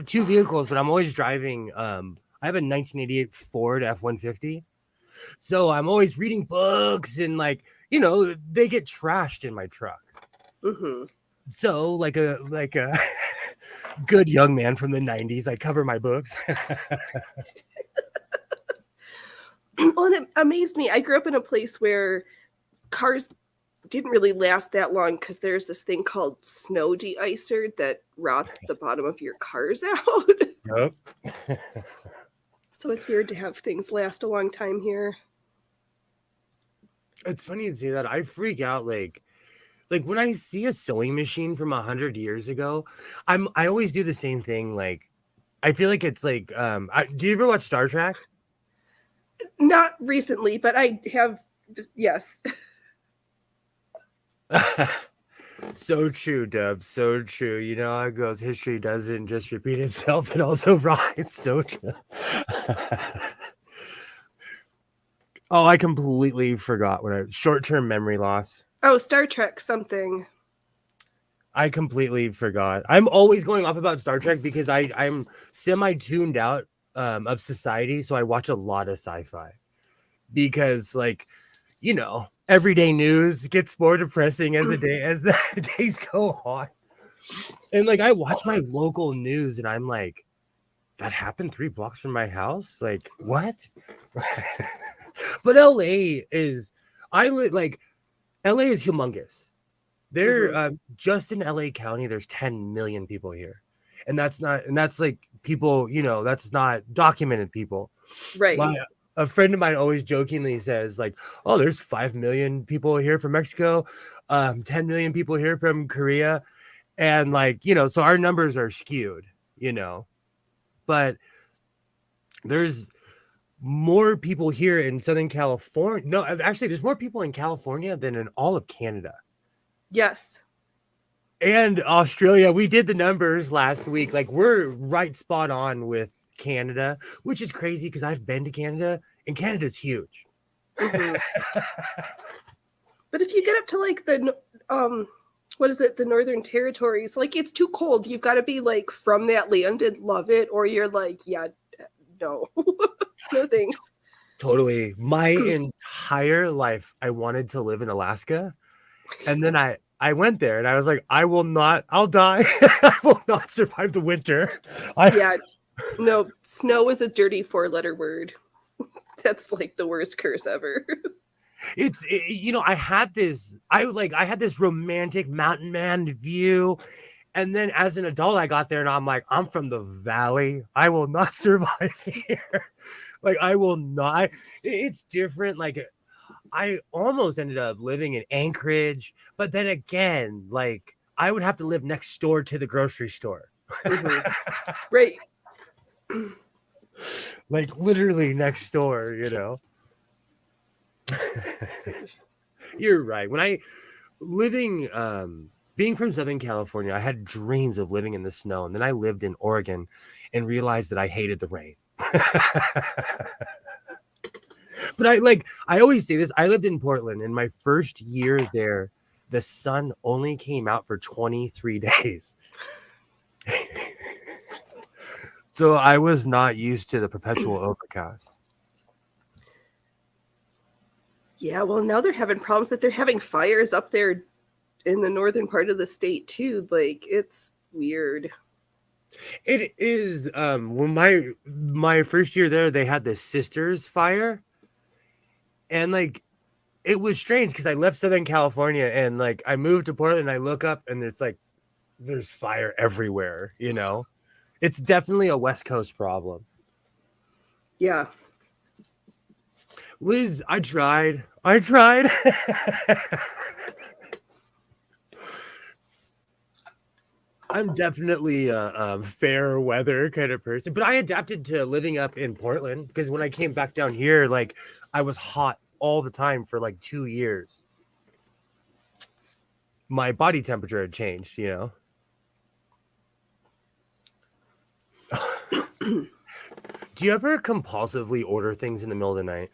two vehicles, but I'm always driving. I have a 1988 Ford F-150, so I'm always reading books and like they get trashed in my truck. Mm-hmm. So like a good young man from the 90s, I cover my books. Well, it amazed me. I grew up in a place where cars didn't really last that long because there's this thing called snow de-icer that rots the bottom of your cars out. Yep. So it's weird to have things last a long time here. It's funny to say that. I freak out like when I see a sewing machine from 100 years ago, I always do the same thing. Like, I feel like it's like, do you ever watch Star Trek? Not recently, but I have, yes. So true, Dub. So true. You know how it goes. History doesn't just repeat itself; it also rise. So true. Oh, I completely forgot short-term memory loss. Oh, Star Trek something. I completely forgot. I'm always going off about Star Trek because I'm semi-tuned out of society, so I watch a lot of sci-fi because, like, everyday news gets more depressing as the days go on. And like I watch my local news and I'm like, that happened 3 blocks from my house? Like, what? But LA is humongous. There just in LA County, there's 10 million people here. And that's like people, that's not documented people. Right. A friend of mine always jokingly says, like, oh, there's 5 million people here from Mexico, 10 million people here from Korea. And like, so our numbers are skewed, but there's more people here in Southern California. No, actually, there's more people in California than in all of Canada. Yes. And Australia. We did the numbers last week. Like, we're right spot on with Canada, which is crazy because I've been to Canada and Canada's huge. Mm-hmm. But if you get up to like the the Northern Territories, like it's too cold. You've got to be like from that land and love it, or you're like, yeah, no. No thanks. Totally. My entire life I wanted to live in Alaska, and then I went there and I was like, I'll die. I will not survive the winter. Yeah, no, snow is a dirty 4-letter word. That's like the worst curse ever. I had this romantic mountain man view. And then as an adult, I got there and I'm like, I'm from the valley. I will not survive here. Like, I will not. It's different. Like, I almost ended up living in Anchorage, but then again, like, I would have to live next door to the grocery store. Mhm. Right. Like, literally next door, You're right. Being from Southern California, I had dreams of living in the snow, and then I lived in Oregon and realized that I hated the rain. But I always say this, I lived in Portland. In my first year there, the sun only came out for 23 days. So I was not used to the perpetual overcast. Yeah, well, now they're having problems that they're having fires up there in the northern part of the state too. Like, it's weird. It is when my first year there, they had the Sisters fire. And like it was strange because I left Southern California and like I moved to Portland and I look up and it's like there's fire everywhere, It's definitely a West Coast problem. Yeah. Liz, I tried. I'm definitely a fair weather kind of person, but I adapted to living up in Portland because when I came back down here, like I was hot all the time for like 2 years. My body temperature had changed, Do you ever compulsively order things in the middle of the night?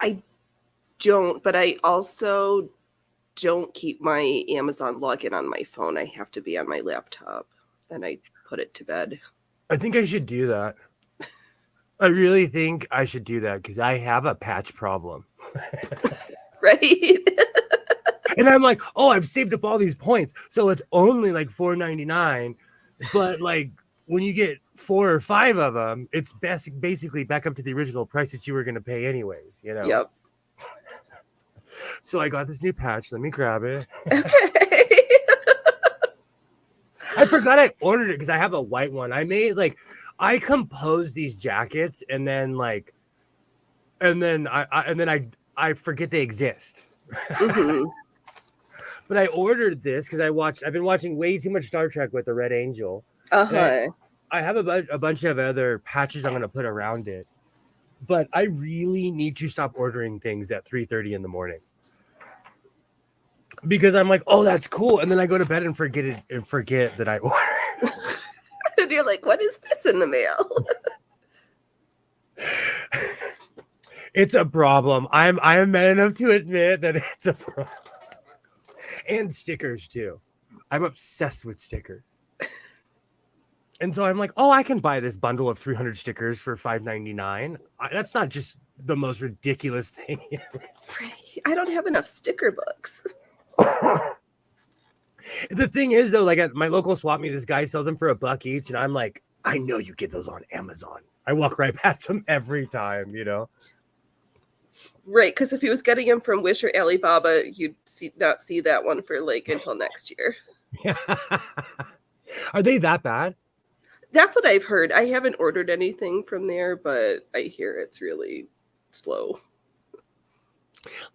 I don't, but I also don't keep my Amazon login on my phone. I have to be on my laptop, and I put it to bed. I think I should do that. I really think I should do that because I have a patch problem. Right? And I'm like, oh, I've saved up all these points. So it's only like $4.99. But like when you get 4 or 5 of them, it's basically back up to the original price that you were going to pay anyways, Yep. So I got this new patch. Let me grab it. Okay. I forgot I ordered it because I have a white one. I composed these jackets and then I forget they exist. Mm-hmm. But I ordered this because I've been watching way too much Star Trek with the Red Angel. Uh-huh. I have a bunch of other patches I'm going to put around it. But I really need to stop ordering things at 3:30 in the morning. Because I'm like, oh, that's cool. And then I go to bed and forget that I ordered. And you're like, what is this in the mail? It's a problem. I am man enough to admit that it's a problem. And stickers too. I'm obsessed with stickers. And so I'm like, oh, I can buy this bundle of 300 stickers for $5.99. That's not just the most ridiculous thing. I don't have enough sticker books. The thing is, though, like at my local swap meet, this guy sells them for $1 each. And I'm like, I know you get those on Amazon. I walk right past them every time, Right, because if he was getting them from Wish or Alibaba, you'd not see that one for like until next year. Yeah. Are they that bad? That's what I've heard. I haven't ordered anything from there, but I hear it's really slow.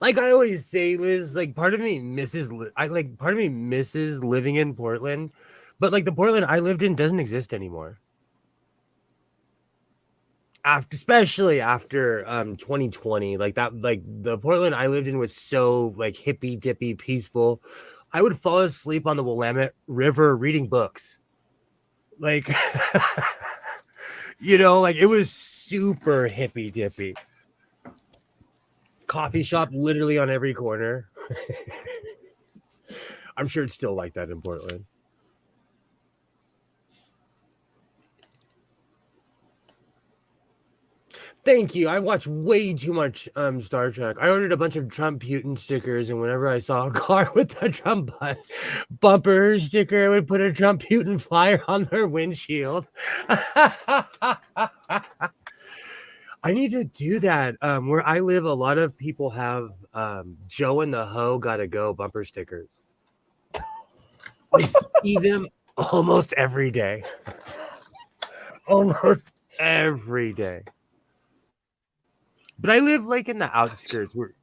Like I always say, Liz, like part of me misses living in Portland, but like the Portland I lived in doesn't exist anymore. Especially after 2020, like the Portland I lived in was so like hippy dippy peaceful. I would fall asleep on the Willamette River reading books. Like like it was super hippy dippy. Coffee shop literally on every corner. I'm sure it's still like that in Portland. Thank you. I watch way too much Star Trek. I ordered a bunch of Trump Putin stickers, and whenever I saw a car with a Trump bumper sticker, I would put a Trump Putin flyer on their windshield. I need to do that. Where I live, a lot of people have Joe and the Ho Gotta Go bumper stickers. I see them almost every day. Almost every day. But I live like in the outskirts where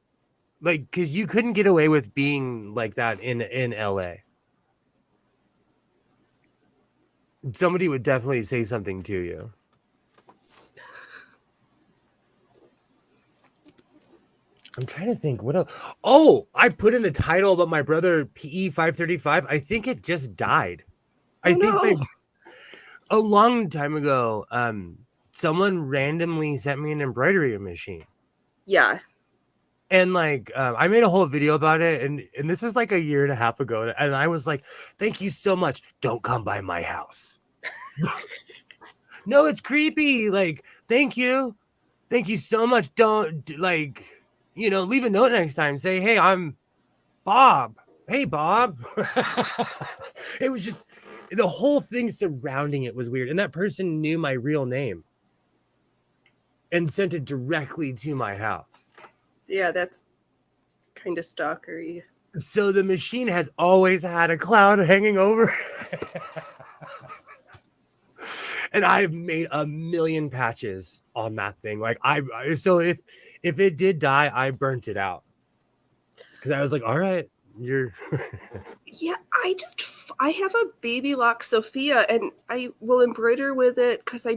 like because you couldn't get away with being like that in LA. Somebody would definitely say something to you. I'm trying to think what else. Oh, I put in the title about my brother PE 535. I think it just died. Oh, I think no. a long time ago, someone randomly sent me an embroidery machine. Yeah. And like I made a whole video about it, and this was like a year and a half ago, and I was like, thank you so much. Don't come by my house. No, it's creepy. Like, thank you so much. Don't like, leave a note next time. Say, hey, I'm Bob. Hey, Bob. It was just the whole thing surrounding it was weird, and that person knew my real name and sent it directly to my house. Yeah, that's kind of stalkery. So the machine has always had a cloud hanging over. And I've made a million patches on that thing. Like so if it did die, I burnt it out. Because I was like, all right, you're Yeah, I have a baby lock Sophia, and I will embroider with it because I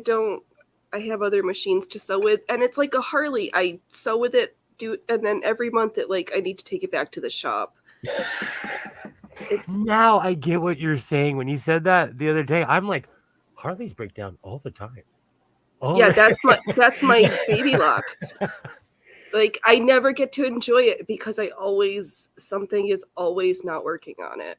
have other machines to sew with, and it's like a Harley. I sew with it, and then every month I need to take it back to the shop. Now I get what you're saying. When you said that the other day, I'm like, Harleys break down all the time. That's my baby lock. Like, I never get to enjoy it because something is always not working on it.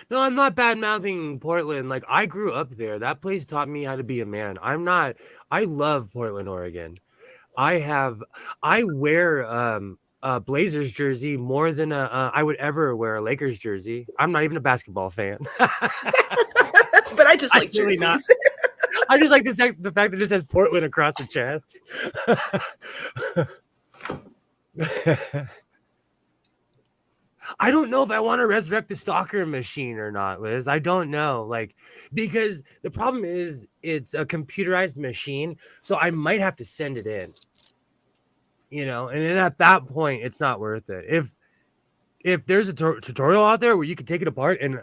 No, I'm not bad mouthing Portland. Like, I grew up there. That place taught me how to be a man. I love Portland, Oregon. I wear a Blazers jersey more than I would ever wear a Lakers jersey. I'm not even a basketball fan. But I just like jerseys. Not. I just like the fact that it says Portland across the chest. I don't know if I want to resurrect the stalker machine or not, Liz. I don't know. Like, because the problem is it's a computerized machine, so I might have to send it in. And then at that point, it's not worth it. If there's a tutorial out there where you can take it apart, and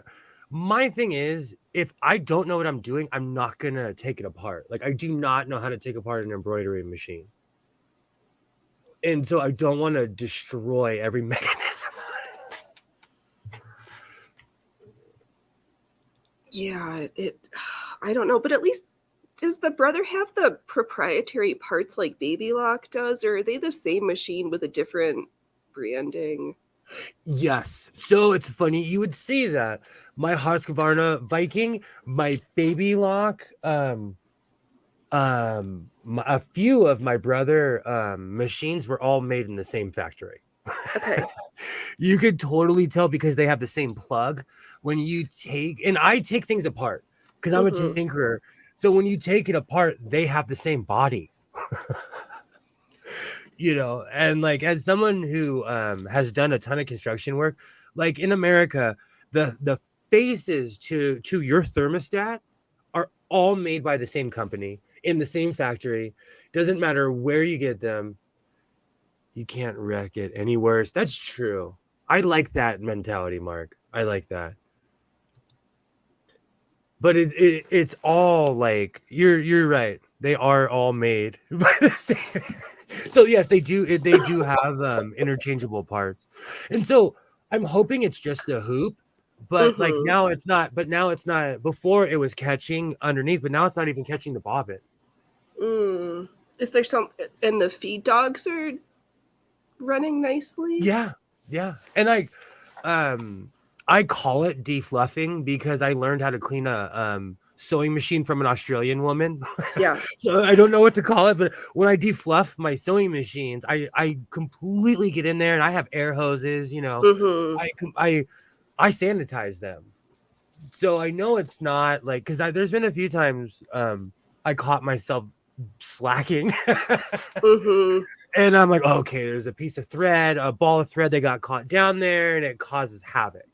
my thing is, if I don't know what I'm doing, I'm not gonna take it apart. Like, I do not know how to take apart an embroidery machine, and so I don't want to destroy every mechanism on it. Yeah, I don't know, but at least does the brother have the proprietary parts like Baby Lock does, or are they the same machine with a different branding? Yes. So it's funny you would see that. My Husqvarna Viking, my Baby Lock, a few of my brother machines were all made in the same factory. Okay. You could totally tell because they have the same plug. When you and I take things apart because I'm a tinkerer. So when you take it apart, they have the same body. And like, as someone who has done a ton of construction work, like in America, the faces to your thermostat are all made by the same company in the same factory. Doesn't matter where you get them. You can't wreck it any worse. That's true. I like that mentality, Mark. I like that. But it's all like you're right. They are all made by the same. So yes, they do have interchangeable parts. And so I'm hoping it's just the hoop, but like now it's not. But now it's not. Before it was catching underneath, but now it's not even catching the bobbin. Is there and the feed dogs are running nicely? Yeah. And like I call it defluffing because I learned how to clean a sewing machine from an Australian woman. Yeah. So I don't know what to call it, but when I defluff my sewing machines, I completely get in there and I have air hoses, Mm-hmm. I sanitize them. So I know it's not like, because there's been a few times I caught myself slacking. Mm-hmm. And I'm like, okay, there's a piece of thread, a ball of thread that got caught down there, and it causes havoc.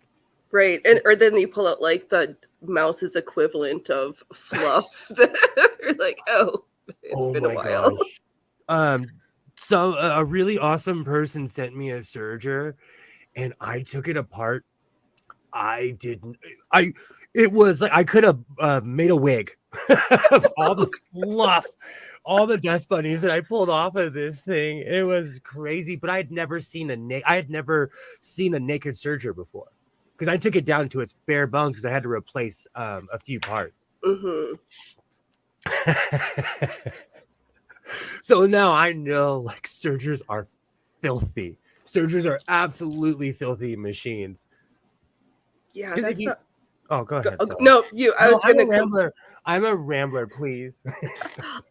Right. Or then you pull out like the mouse's equivalent of fluff. You're like, oh, it's been a while. Gosh. So a really awesome person sent me a serger, and I took it apart. It was like I could have made a wig of all the fluff, all the dust bunnies that I pulled off of this thing. It was crazy, but I had never seen a naked serger before, because I took it down to its bare bones because I had to replace a few parts. Mm-hmm. So now I know, like, sergers are filthy. Sergers are absolutely filthy machines. Yeah, that's not. Oh, go ahead. No, you. I'm a rambler. I'm a rambler, please.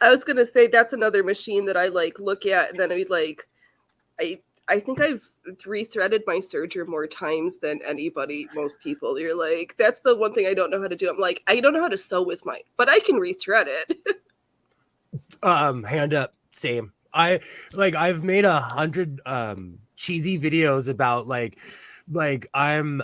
I was gonna say that's another machine that I like look at, and then I like, I think I've rethreaded my serger more times than most people. You're like, that's the one thing I don't know how to do. I'm like, I don't know how to sew with mine, but I can rethread it. Hand up, same. I've made 100 cheesy videos about like I'm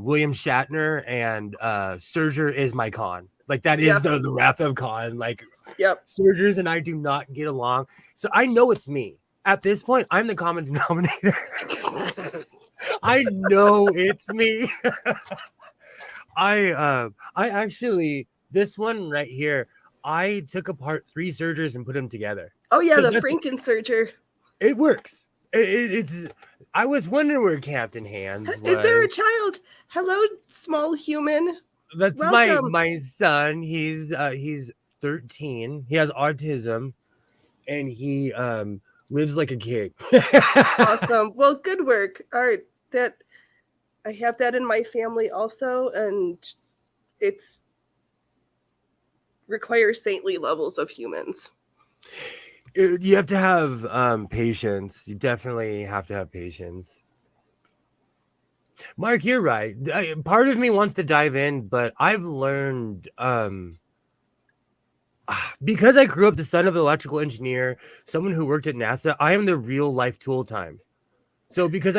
William Shatner, and serger is my Khan. Like, that is the Wrath of Khan. Like, yep. Sergers and I do not get along. So I know it's me. At this point, I'm the common denominator. I know it's me. I actually, this one right here, I took apart 3 sergers and put them together. Oh yeah, the Franken serger. It works. It's. I was wondering where Captain Hands was. Is there a child? Hello, small human. That's my son. He's 13. He has autism, and he lives like a king. Awesome. Well, good work. All right, that I have that in my family also, and it's requires saintly levels of humans. You have to have patience. You definitely have to have patience. Mark, you're right. Part of me wants to dive in, but I've learned because I grew up the son of an electrical engineer, someone who worked at NASA, I am the real life tool time. So because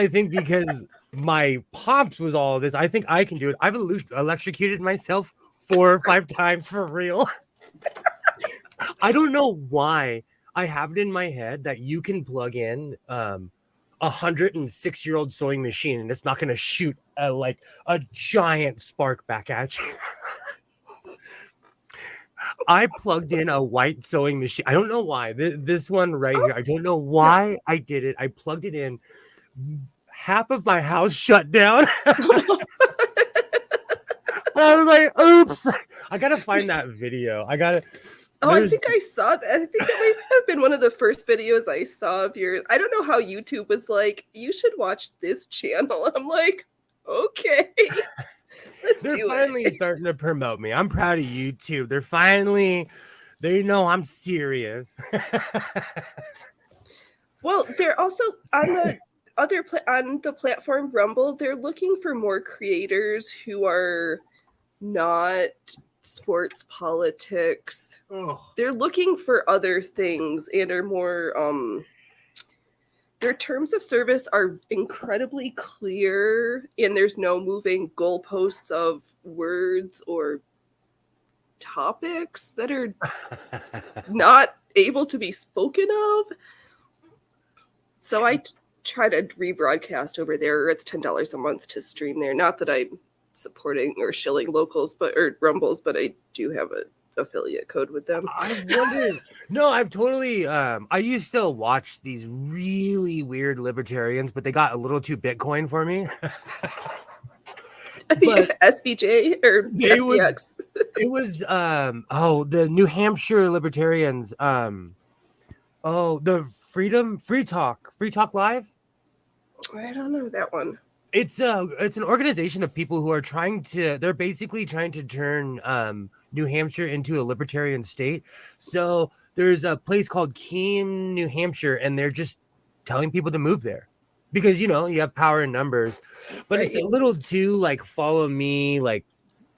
my pops was all of this, I think I can do it. I've electrocuted myself 4 or 5 times for real. I don't know why. I have it in my head that you can plug in a 106-year-old sewing machine and it's not going to shoot a giant spark back at you. I plugged in a white sewing machine. I don't know why. This one right here. I don't know why I did it. I plugged it in. Half of my house shut down. I was like, oops. I got to find that video. I think I saw that. I think that might have been one of the first videos I saw of yours. I don't know how YouTube was like, you should watch this channel. I'm like, okay. They're finally starting to promote me. I'm proud of YouTube. They know I'm serious. Well, they're also on the platform Rumble. They're looking for more creators who are not sports politics. They're looking for other things and are more their terms of service are incredibly clear, and there's no moving goalposts of words or topics that are not able to be spoken of. So I try to rebroadcast over there. It's $10 a month to stream there. Not that I'm supporting or shilling locals or Rumbles, but I do have an affiliate code with them. I wondered. No, I've totally I used to watch these really weird libertarians, but they got a little too Bitcoin for me. But SBJ or FTX. It was the New Hampshire libertarians. The Free Talk Live. I don't know that one. It's an organization of people who are they're basically trying to turn New Hampshire into a libertarian state. So there's a place called Keene, New Hampshire, and they're just telling people to move there because you have power in numbers. But it's a little too like follow me, like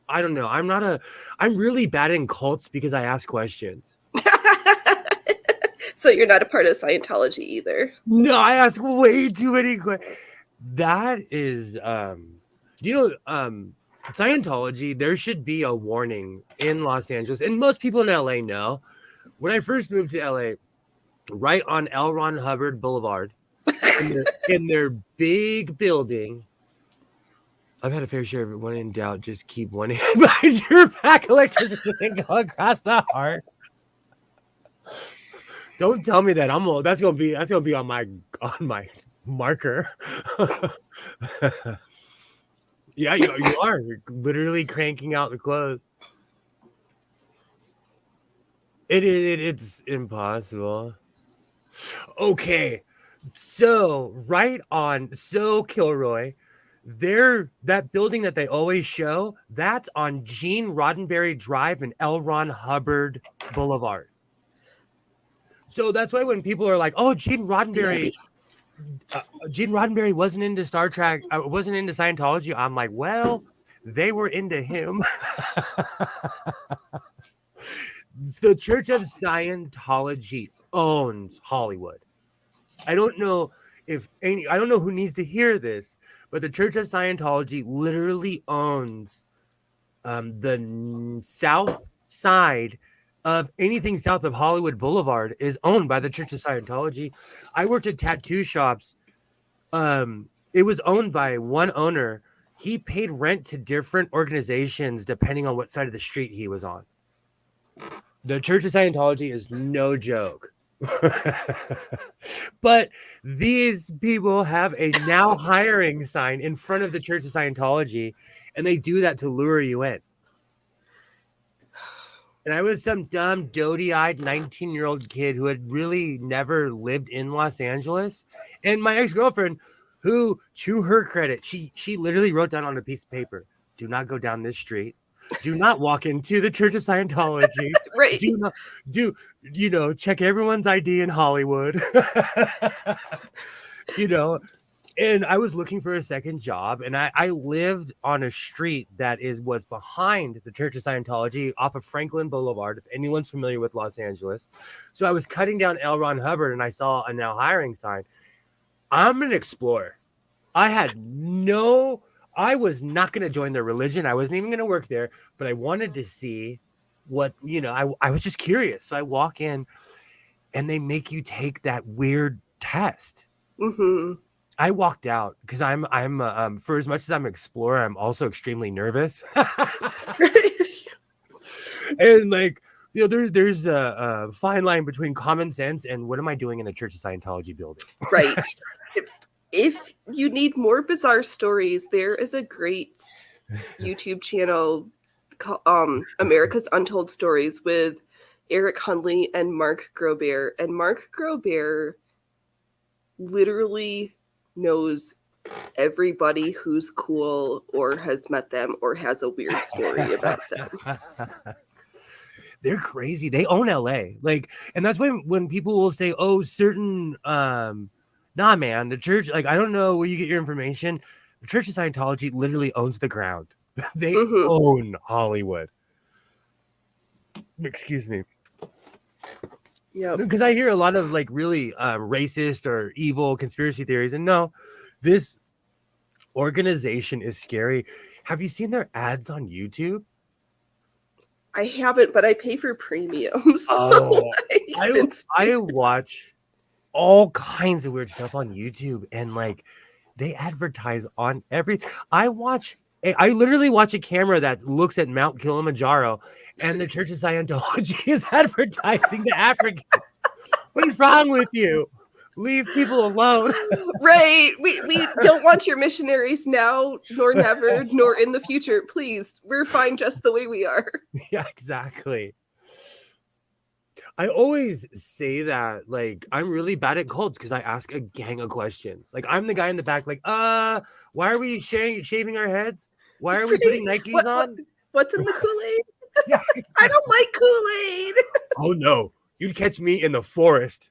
I don't know. I'm really bad in cults because I ask questions. So you're not a part of Scientology either. No, I ask way too many questions. That is Scientology, there should be a warning in Los Angeles, and most people in LA know. When I first moved to LA, right on L. Ron Hubbard Boulevard, in their big building, I've had a fair share of it. When in doubt, just keep one hand behind your back, electricity and go across the heart. Don't tell me that that's gonna be on my marker. Yeah, you are. You're literally cranking out the clothes. It's impossible. Okay, so Kilroy, that building that they always show, that's on Gene Roddenberry Drive and L. Ron Hubbard Boulevard. So that's why when people are like, "Oh, Gene Roddenberry wasn't into Star Trek, wasn't into Scientology," I'm like, well, they were into him. The Church of Scientology owns Hollywood. I don't know who needs to hear this, but the Church of Scientology literally owns the south side of anything south of Hollywood Boulevard is owned by the Church of Scientology. I worked at tattoo shops. It was owned by one owner. He paid rent to different organizations depending on what side of the street he was on. The Church of Scientology is no joke. But these people have a now hiring sign in front of the Church of Scientology, and they do that to lure you in. And I was some dumb, doty-eyed 19-year-old kid who had really never lived in Los Angeles. And my ex-girlfriend, who, to her credit, she literally wrote down on a piece of paper, "Do not go down this street. Do not walk into the Church of Scientology. Right. Check everyone's ID in Hollywood." And I was looking for a second job, and I lived on a street that was behind the Church of Scientology off of Franklin Boulevard, if anyone's familiar with Los Angeles. So I was cutting down L. Ron Hubbard, and I saw a now hiring sign. I'm an explorer. I was not going to join their religion. I wasn't even going to work there, but I wanted to see what, I was just curious. So I walk in, and they make you take that weird test. Mm-hmm. I walked out because I'm for as much as I'm an explorer, I'm also extremely nervous. And there's a fine line between common sense and what am I doing in a Church of Scientology building? Right. If you need more bizarre stories, there is a great YouTube channel called America's Untold Stories with Eric Hundley and Mark Grobert. And Mark Grobert literally knows everybody who's cool or has met them or has a weird story about them. They're crazy. They own LA. And that's when people will say, "Oh, certain nah, man, the church, I don't know where you get your information." The Church of Scientology literally owns the ground. They own Hollywood. Excuse me. Yeah, because I hear a lot of really racist or evil conspiracy theories, and no, this organization is scary. Have you seen their ads on YouTube? I haven't, but I pay for premium. So I watch all kinds of weird stuff on YouTube, and they advertise on everything. I literally watch a camera that looks at Mount Kilimanjaro, and the Church of Scientology is advertising to Africans. What is wrong with you? Leave people alone. Right. We don't want your missionaries now, nor never, nor in the future. Please, we're fine just the way we are. Yeah, exactly. I always say that, like, I'm really bad at cults because I ask a gang of questions. Like, I'm the guy in the back, like, why are we shaving our heads? Why are we putting Nikes what on? what's in the Kool-Aid? Yeah. I don't like Kool-Aid. Oh no, you'd catch me in the forest.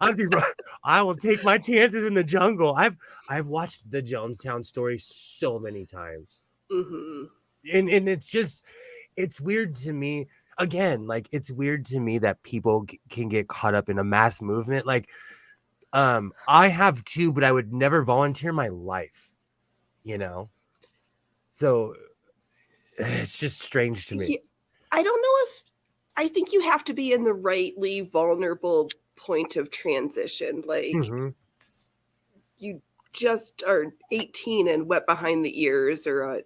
I will take my chances in the jungle. I've watched the Jonestown story so many times. Mm-hmm. And it's weird to me. Again, like, it's weird to me that people can get caught up in a mass movement. Like, I have too, but I would never volunteer my life, you know? So it's just strange to me. Yeah, I don't know if I think you have to be in the rightly vulnerable point of transition. Like, Mhm. you just are 18 and wet behind the ears, or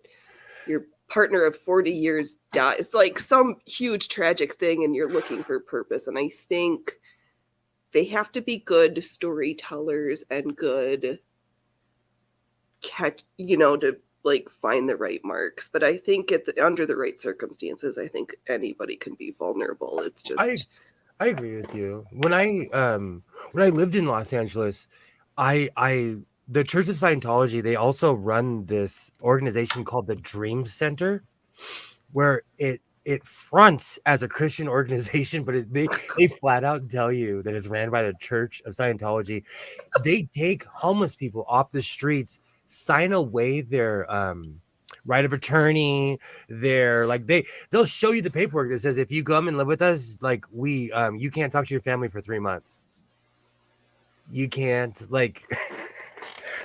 your partner of 40 years dies, like some huge tragic thing, and you're looking for purpose. And I think they have to be good storytellers and good to like find the right marks. But I think under the right circumstances, I think anybody can be vulnerable. It's just I agree with you. When I lived in Los Angeles, I the Church of Scientology, they also run this organization called the Dream Center, where it fronts as a Christian organization, but they flat out tell you that it's ran by the Church of Scientology. They take homeless people off the streets, sign away their right of attorney. They're like they'll show you the paperwork that says if you come and live with us, like we you can't talk to your family for 3 months. You can't, like,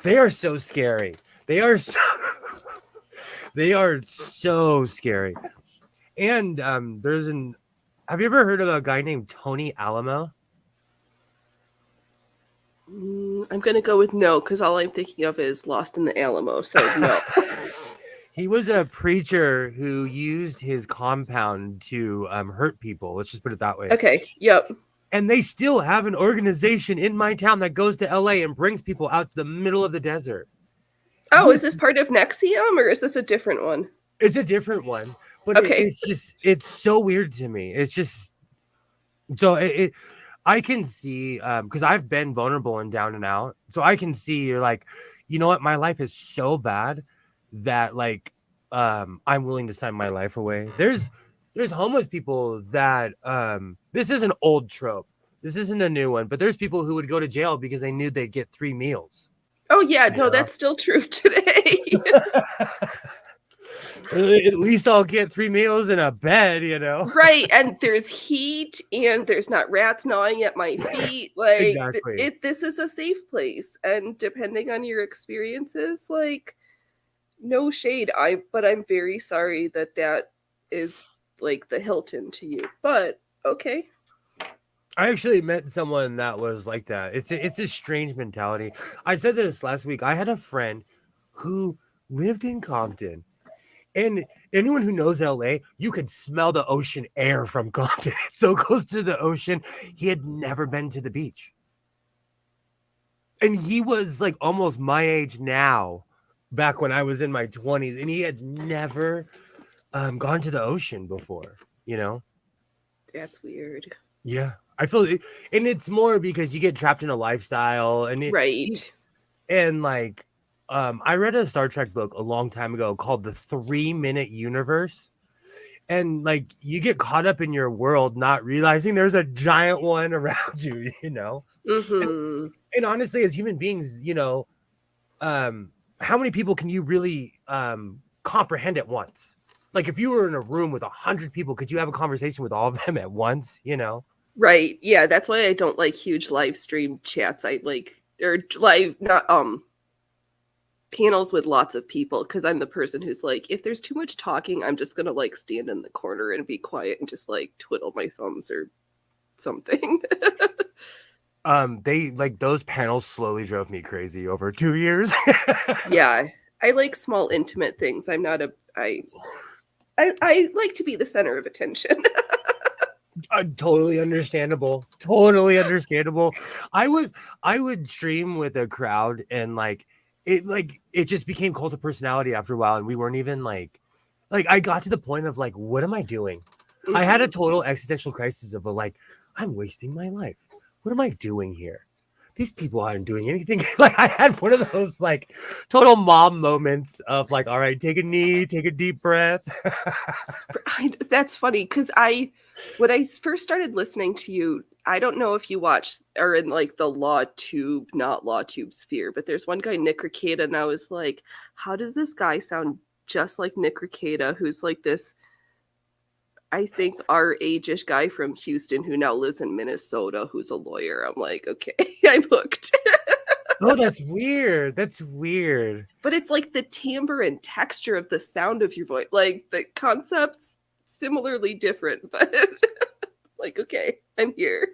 they are so scary. They are so scary. And have you ever heard of a guy named Tony Alamo? I'm gonna go with no, because all I'm thinking of is Lost in the Alamo. So no. He was a preacher who used his compound to hurt people. Let's just put it that way. Okay. Yep. And they still have an organization in my town that goes to LA and brings people out to the middle of the desert. Oh, is this part of Nexium, or is this a different one? It's a different one, but okay. it's so weird to me. It's just so I can see because I've been vulnerable and down and out, so I can see you're like, you know what, my life is so bad that like I'm willing to sign my life away. There's homeless people that this is an old trope. This isn't a new one, but there's people who would go to jail because they knew they'd get 3 meals. Oh yeah, no, that's still true today. At least I'll get 3 meals in a bed, Right, and there's heat, and there's not rats gnawing at my feet. Like, exactly. This is a safe place, and depending on your experiences, like, no shade, but I'm very sorry that is like the Hilton to you. But okay. I actually met someone that was like that. It's a strange mentality. I said this last week. I had a friend who lived in Compton. And anyone who knows LA, you could smell the ocean air from Compton. It's so close to the ocean. He had never been to the beach. And he was like almost my age now, back when I was in my 20s. And he had never gone to the ocean before, That's weird. Yeah. I feel it, and it's more because you get trapped in a lifestyle. And right. And like, I read a Star Trek book a long time ago called The 3-Minute Universe. And like, you get caught up in your world, not realizing there's a giant one around you, Mm-hmm. And honestly, as human beings, how many people can you really comprehend at once? Like, if you were in a room with 100 people, could you have a conversation with all of them at once, Right. Yeah, that's why I don't like huge live stream chats. I like, or live, not panels with lots of people, because I'm the person who's like, if there's too much talking, I'm just gonna like stand in the corner and be quiet and just like twiddle my thumbs or something. They like, those panels slowly drove me crazy over 2 years. Yeah, I like small intimate things. I'm not I like to be the center of attention. Totally understandable. I would stream with a crowd, and it just became cult of personality after a while, and we weren't even like I got to the point of like, what am I doing? Mm-hmm. I had a total existential crisis of like, I'm wasting my life. What am I doing here? These people aren't doing anything. Like I had one of those like total mom moments of like, all right, take a knee, take a deep breath. That's funny because when I first started listening to you, I don't know if you watch or in like the not law tube sphere, but there's one guy, Nick Ricada, and I was like, how does this guy sound just like Nick Ricada, who's like this, I think, our age-ish guy from Houston who now lives in Minnesota, who's a lawyer. I'm like, okay, I'm hooked. Oh, that's weird. That's weird. But it's like the timbre and texture of the sound of your voice, like the concepts similarly different, but like, okay, I'm here.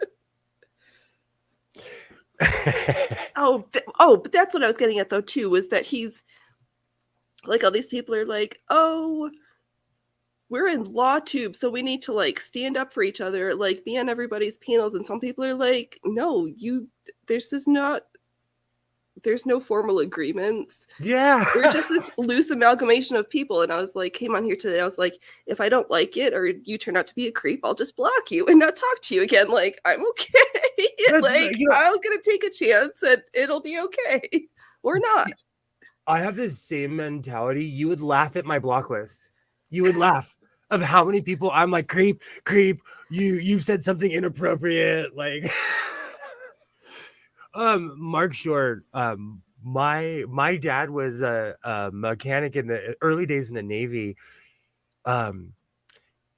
But that's what I was getting at though too, was that he's like, all these people are like, oh, we're in law tube, so we need to like stand up for each other, like be on everybody's panels. And some people are like, no, there's no formal agreements. Yeah. We're just this loose amalgamation of people. And I was like, came on here today, I was like, if I don't like it or you turn out to be a creep, I'll just block you and not talk to you again. Like, I'm okay. Like, I'm gonna take a chance and it'll be okay. Or not. I have this same mentality. You would laugh at my block list. You would laugh of how many people I'm like, creep. You said something inappropriate. Like Mark Short, my dad was a mechanic in the early days in the Navy.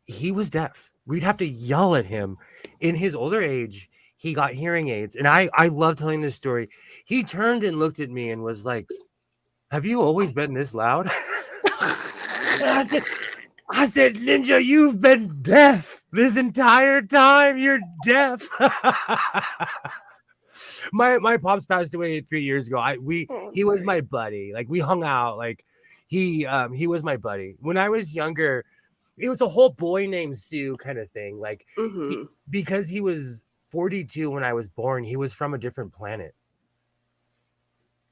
He was deaf. We'd have to yell at him. In his older age, he got hearing aids. And I love telling this story. He turned and looked at me and was like, have you always been this loud? I said, Ninja, you've been deaf this entire time. You're deaf. My pops passed away 3 years ago. He was my buddy. Like we hung out. Like he was my buddy. When I was younger, it was a whole boy named Sue kind of thing. Like because he was 42 when I was born, he was from a different planet.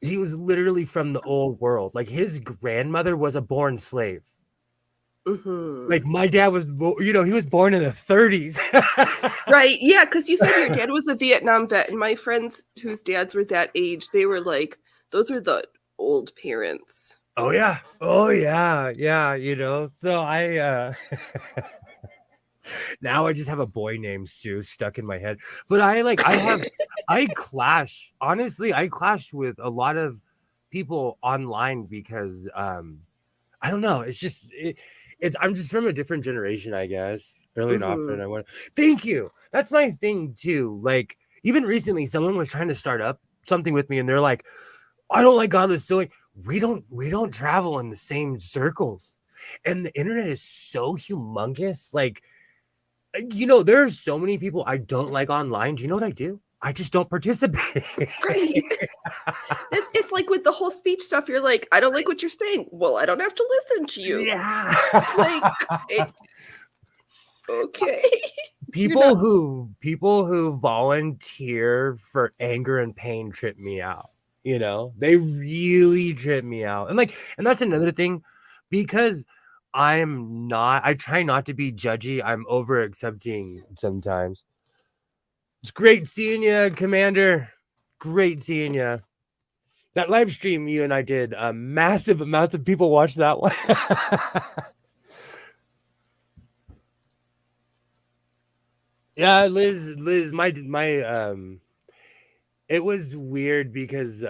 He was literally from the old world. Like his grandmother was a born slave. Like my dad was, he was born in the 30s. Right. Yeah. Because you said your dad was a Vietnam vet, and my friends whose dads were that age, they were like, those were the old parents. Oh yeah. Yeah. So I now I just have a boy named Sue stuck in my head. But I clash. Honestly, I clash with a lot of people online because I don't know. It's just I'm just from a different generation, I guess. Early and often. Thank you. That's my thing too. Like even recently, someone was trying to start up something with me, and they're like, "I don't like godless sewing." We don't travel in the same circles, and the internet is so humongous. Like, there are so many people I don't like online. Do you know what I do? I just don't participate. Right. It's like with the whole speech stuff. You're like, I don't like what you're saying. Well, I don't have to listen to you. Yeah. Okay. People who volunteer for anger and pain trip me out. They really trip me out. And that's another thing, because I try not to be judgy. I'm over accepting sometimes. It's great seeing you, Commander. Great seeing you. That live stream you and I did, massive amounts of people watched that one. Yeah, Liz, my it was weird because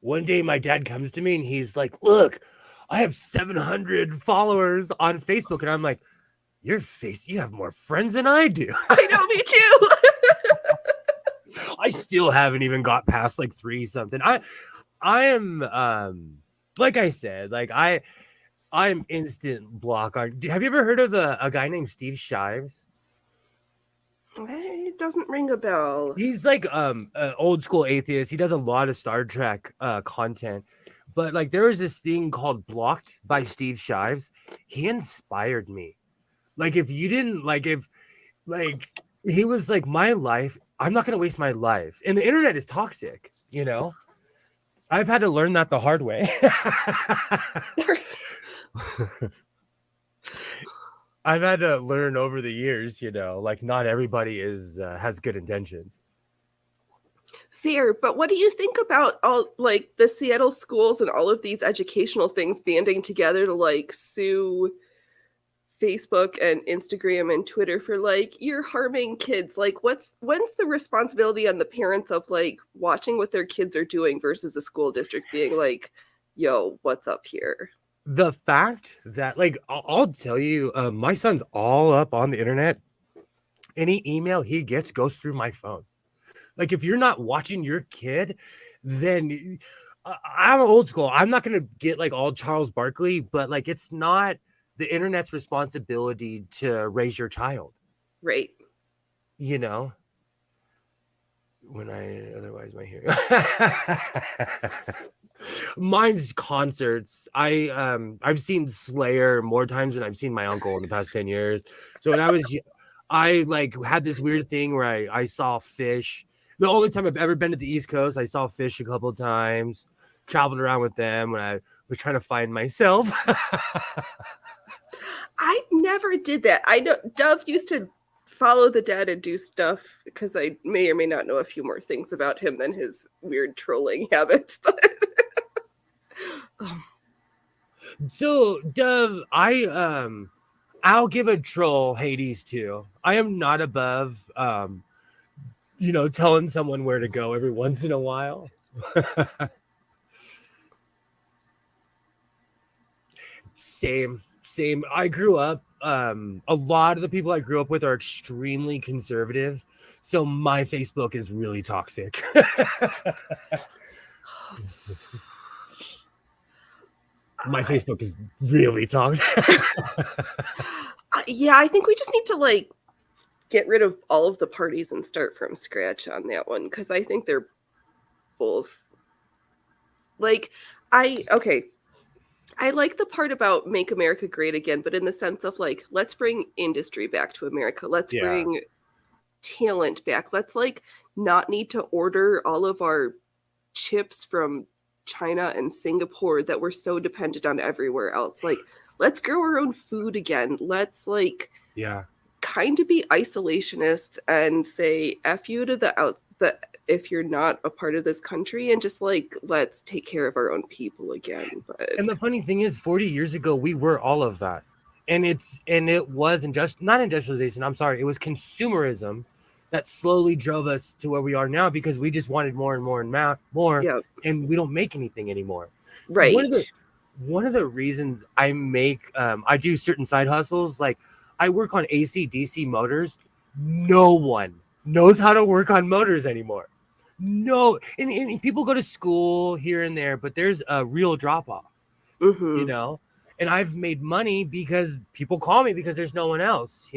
one day my dad comes to me and he's like, "Look, I have 700 followers on Facebook," and I'm like, you have more friends than I do. I know, me too. I still haven't even got past like 3 something. I am like I said, like I'm instant block on. Have you ever heard of a guy named Steve Shives? It doesn't ring a bell. He's like an old school atheist. He does a lot of Star Trek content. But like there was this thing called Blocked by Steve Shives. He inspired me. Like if you didn't he was like, my life, I'm not gonna waste my life. And the internet is toxic, I've had to learn that the hard way. I've had to learn over the years, like not everybody has good intentions. Fair, but what do you think about all like the Seattle schools and all of these educational things banding together to like sue Facebook and Instagram and Twitter for like you're harming kids? Like when's the responsibility on the parents of like watching what their kids are doing versus a school district being like, yo, what's up here? The fact that, like, I'll tell you, my son's all up on the internet. Any email he gets goes through my phone. Like, if you're not watching your kid, then I'm old school. I'm not going to get like all Charles Barkley, but like, it's not the internet's responsibility to raise your child. Right. When I otherwise my hearing. Mine's concerts. I've seen Slayer more times than I've seen my uncle in the past 10 years. So when I like had this weird thing where I saw Fish. The only time I've ever been to the East Coast, I saw Fish a couple of times, traveled around with them when I was trying to find myself. I never did that. I know Dove used to follow the Dead and do stuff because I may or may not know a few more things about him than his weird trolling habits. But So, Dove, I'll give a troll Hades too. I am not above telling someone where to go every once in a while. Same. I grew up, a lot of the people I grew up with are extremely conservative, so my Facebook is really toxic. My Facebook is really toxic. Yeah, I think we just need to like get rid of all of the parties and start from scratch on that one because I think they're both like I like the part about Make America Great Again, but in the sense of like, let's bring industry back to America. Let's bring talent back. Let's like not need to order all of our chips from China and Singapore that we're so dependent on everywhere else. Like, let's grow our own food again. Let's like, kind of be isolationists and say F you to the if you're not a part of this country and just like let's take care of our own people again. And the funny thing is 40 years ago we were all of that, and it was not industrialization, I'm sorry, it was consumerism that slowly drove us to where we are now because we just wanted more and more and more. Yep. And we don't make anything anymore. Right. One of the reasons I make I do certain side hustles, like I work on AC DC motors. No one knows how to work on motors anymore. No, and people go to school here and there, but there's a real drop off, and I've made money because people call me because there's no one else,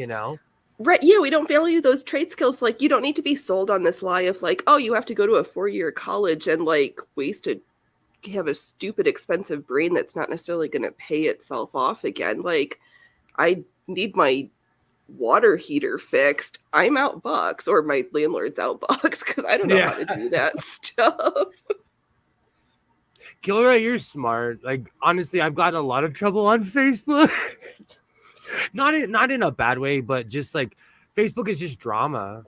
Right. Yeah, we don't value those trade skills. Like, you don't need to be sold on this lie of like, oh, you have to go to a 4-year college and like have a stupid expensive brain that's not necessarily going to pay itself off again. Like, I need my water heater fixed. I'm out bucks, or my landlord's out bucks because I don't know how to do that stuff. Kilroy, you're smart. Like, honestly, I've gotten a lot of trouble on Facebook. not in a bad way, but just like Facebook is just drama.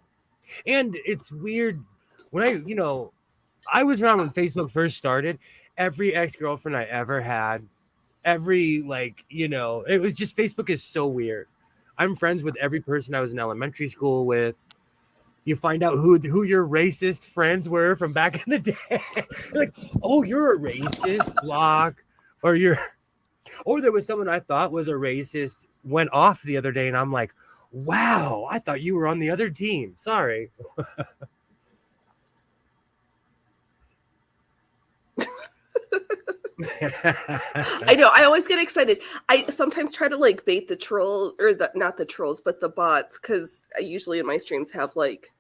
And it's weird when I was around when Facebook first started. Every ex-girlfriend I ever had, it was just, Facebook is so weird. I'm friends with every person I was in elementary school with. You find out who your racist friends were from back in the day. Like, oh, you're a racist, block. Or there was someone I thought was a racist, went off the other day, and I'm like, wow, I thought you were on the other team. Sorry. I know. I always get excited. I sometimes try to like bait the troll, or not the trolls, but the bots, because I usually in my streams have like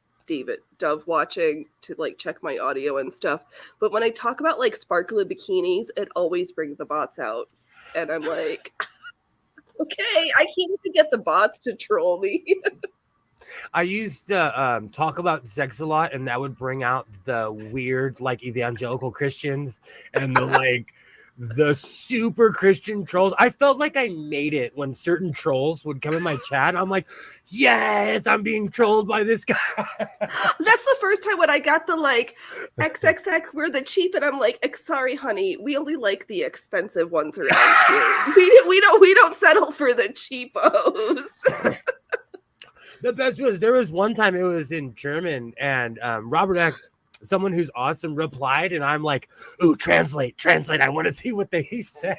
Dove watching to like check my audio and stuff. But when I talk about like sparkly bikinis, it always brings the bots out, and I'm like, okay, I can't even get the bots to troll me. I used to talk about sex a lot, and that would bring out the weird, like, evangelical Christians and the like the super Christian trolls. I felt like I made it when certain trolls would come in my chat. I'm like, yes, I'm being trolled by this guy. That's the first time when I got the like XXX, we're the cheap, and I'm like, sorry, honey, we only like the expensive ones around here. We don't settle for the cheapos. The best was there was one time it was in German, and Robert X, someone who's awesome, replied, and I'm like, ooh, translate. I want to see what they said.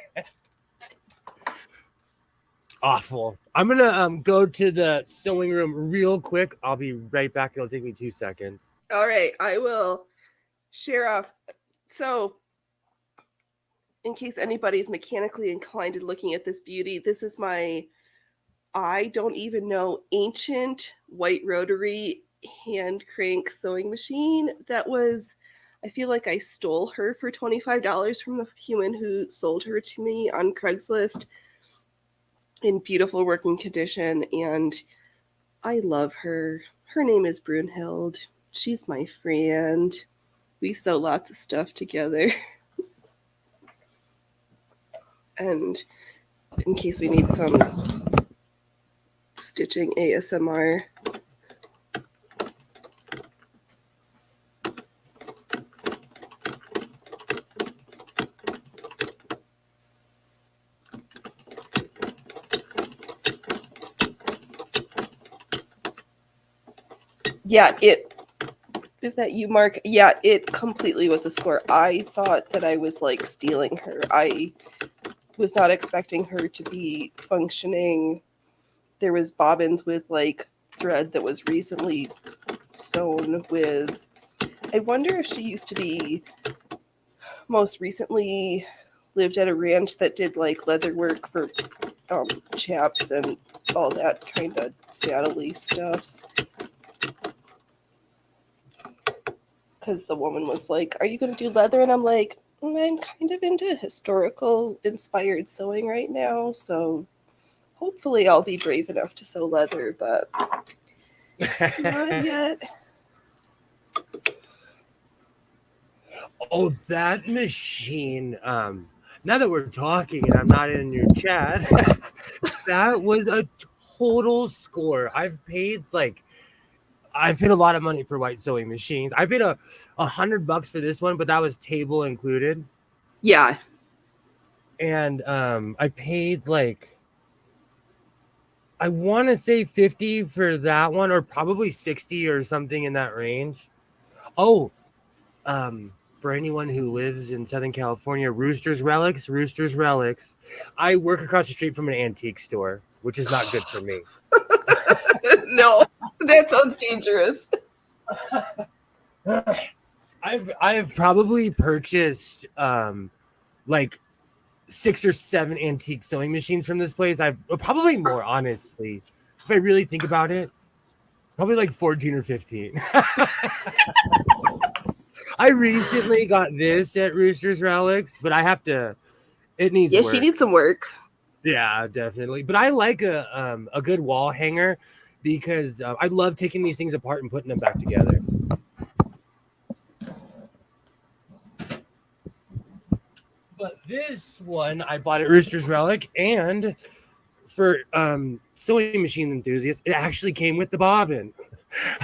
Awful. I'm gonna go to the sewing room real quick. I'll be right back. It'll take me 2 seconds. All right, I will share off. So, in case anybody's mechanically inclined and looking at this beauty, this is my, I don't even know, ancient white rotary hand crank sewing machine that was, I feel like I stole her for $25 from the human who sold her to me on Craigslist, in beautiful working condition, and I love her. Her name is Brunhild. She's my friend. We sew lots of stuff together. And in case we need some stitching ASMR. Yeah, is that you, Mark? Yeah, it completely was a score. I thought that I was like stealing her. I was not expecting her to be functioning. There was bobbins with like thread that was recently sewn with. I wonder if she used to be, most recently lived at a ranch that did like leather work for chaps and all that kind of saddle-y stuffs. Because the woman was like, are you going to do leather? And I'm like, I'm kind of into historical inspired sewing right now, so hopefully I'll be brave enough to sew leather, but not yet. Oh, that machine. Now that we're talking and I'm not in your chat, that was a total score. I've paid a lot of money for white sewing machines. I paid $100 for this one, but that was table included. Yeah. And I paid I want to say 50 for that one, or probably 60 or something in that range. Oh, for anyone who lives in Southern California, Rooster's Relics. I work across the street from an antique store, which is not good for me. No, that sounds dangerous. I've probably purchased like 6 or 7 antique sewing machines from this place. I've probably more, honestly, if I really think about it, probably like 14 or 15. I recently got this at Rooster's Relics, but it needs work. She needs some work. Yeah, definitely. But I like a good wall hanger because I love taking these things apart and putting them back together. But this one I bought at Rooster's Relic, and for sewing machine enthusiasts, it actually came with the bobbin.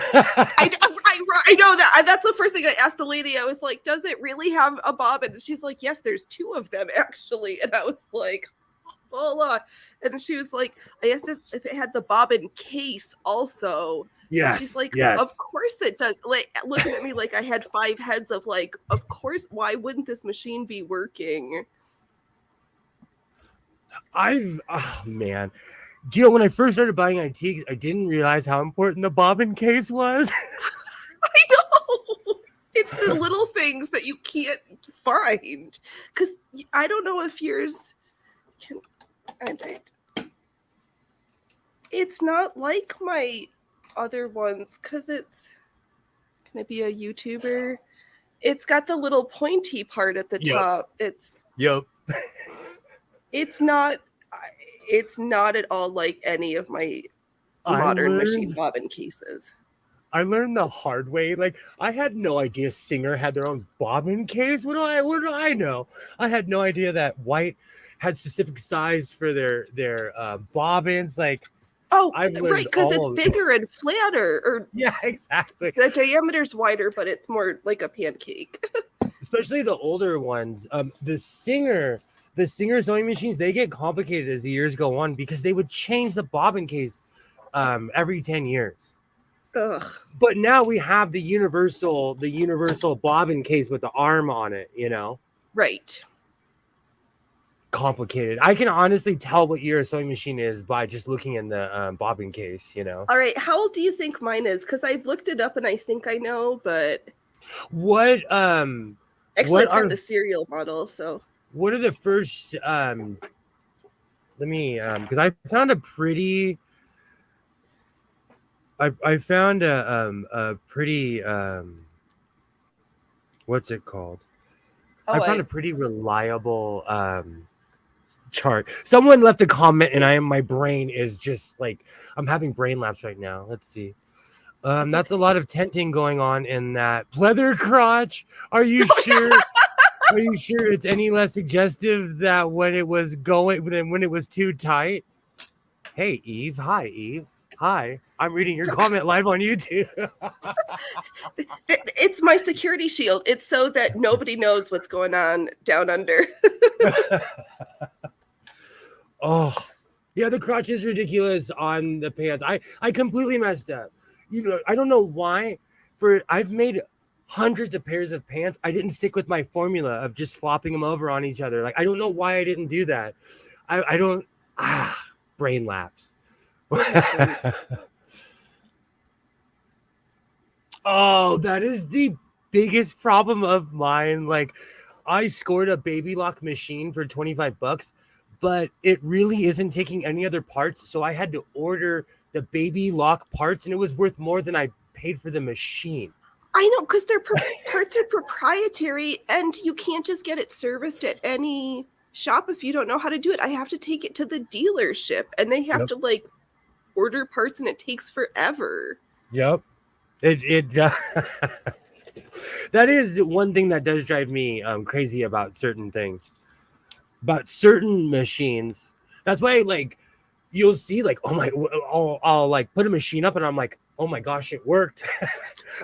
I know that. That's the first thing I asked the lady. I was like, does it really have a bobbin? And she's like, yes, there's 2 of them actually. And I was like, hold on. And she was like, I asked if it had the bobbin case also. Yes. And she's like, yes. Of course it does. Like, looking at me like I had 5 heads of like, of course, why wouldn't this machine be working? Oh man. Do you know, when I first started buying antiques, I didn't realize how important the bobbin case was. I know. It's the little things that you can't find. Because I don't know if yours can. It's not like my other ones, because it's going to be a YouTuber. It's got the little pointy part at the top. Yep. It's not at all like any of my modern machine bobbin cases. I learned the hard way. Like I had no idea Singer had their own bobbin case. What do I know? I had no idea that White had specific size for their bobbins. Like Oh, I've right, learned because it's all of bigger and flatter, or yeah, exactly. the diameter's wider, but it's more like a pancake. Especially the older ones. The Singer sewing machines, they get complicated as the years go on because they would change the bobbin case every 10 years. Ugh. But now we have the universal bobbin case with the arm on it, Right. complicated. I can honestly tell what year a sewing machine is by just looking in the bobbin case. All right. How old do you think mine is? Because I've looked it up and I think I know, but What actually, it's are got the serial model. So what are the first? Let me because I found a pretty. I found a pretty what's it called? I found a pretty reliable chart. Someone left a comment and my brain is just like I'm having brain lapse right now. Let's see. That's a lot of tenting going on in that pleather crotch. Are you sure? Are you sure it's any less suggestive that when it was too tight? Hey Eve. Hi Eve. Hi. I'm reading your comment live on YouTube. it's my security shield. It's so that nobody knows what's going on down under. Oh, yeah, the crotch is ridiculous on the pants. I completely messed up. I don't know why. I've made hundreds of pairs of pants. I didn't stick with my formula of just flopping them over on each other. Like I don't know why I didn't do that. I don't brain lapse. Oh, that is the biggest problem of mine. Like I scored a baby lock machine for $25, but it really isn't taking any other parts. So I had to order the baby lock parts and it was worth more than I paid for the machine. I know, because their parts are proprietary and you can't just get it serviced at any shop if you don't know how to do it. I have to take it to the dealership and they have to order parts and it takes forever. Yep. It that is one thing that does drive me crazy about certain things, about certain machines. That's why you'll see I'll like put a machine up and I'm like, oh my gosh, it worked.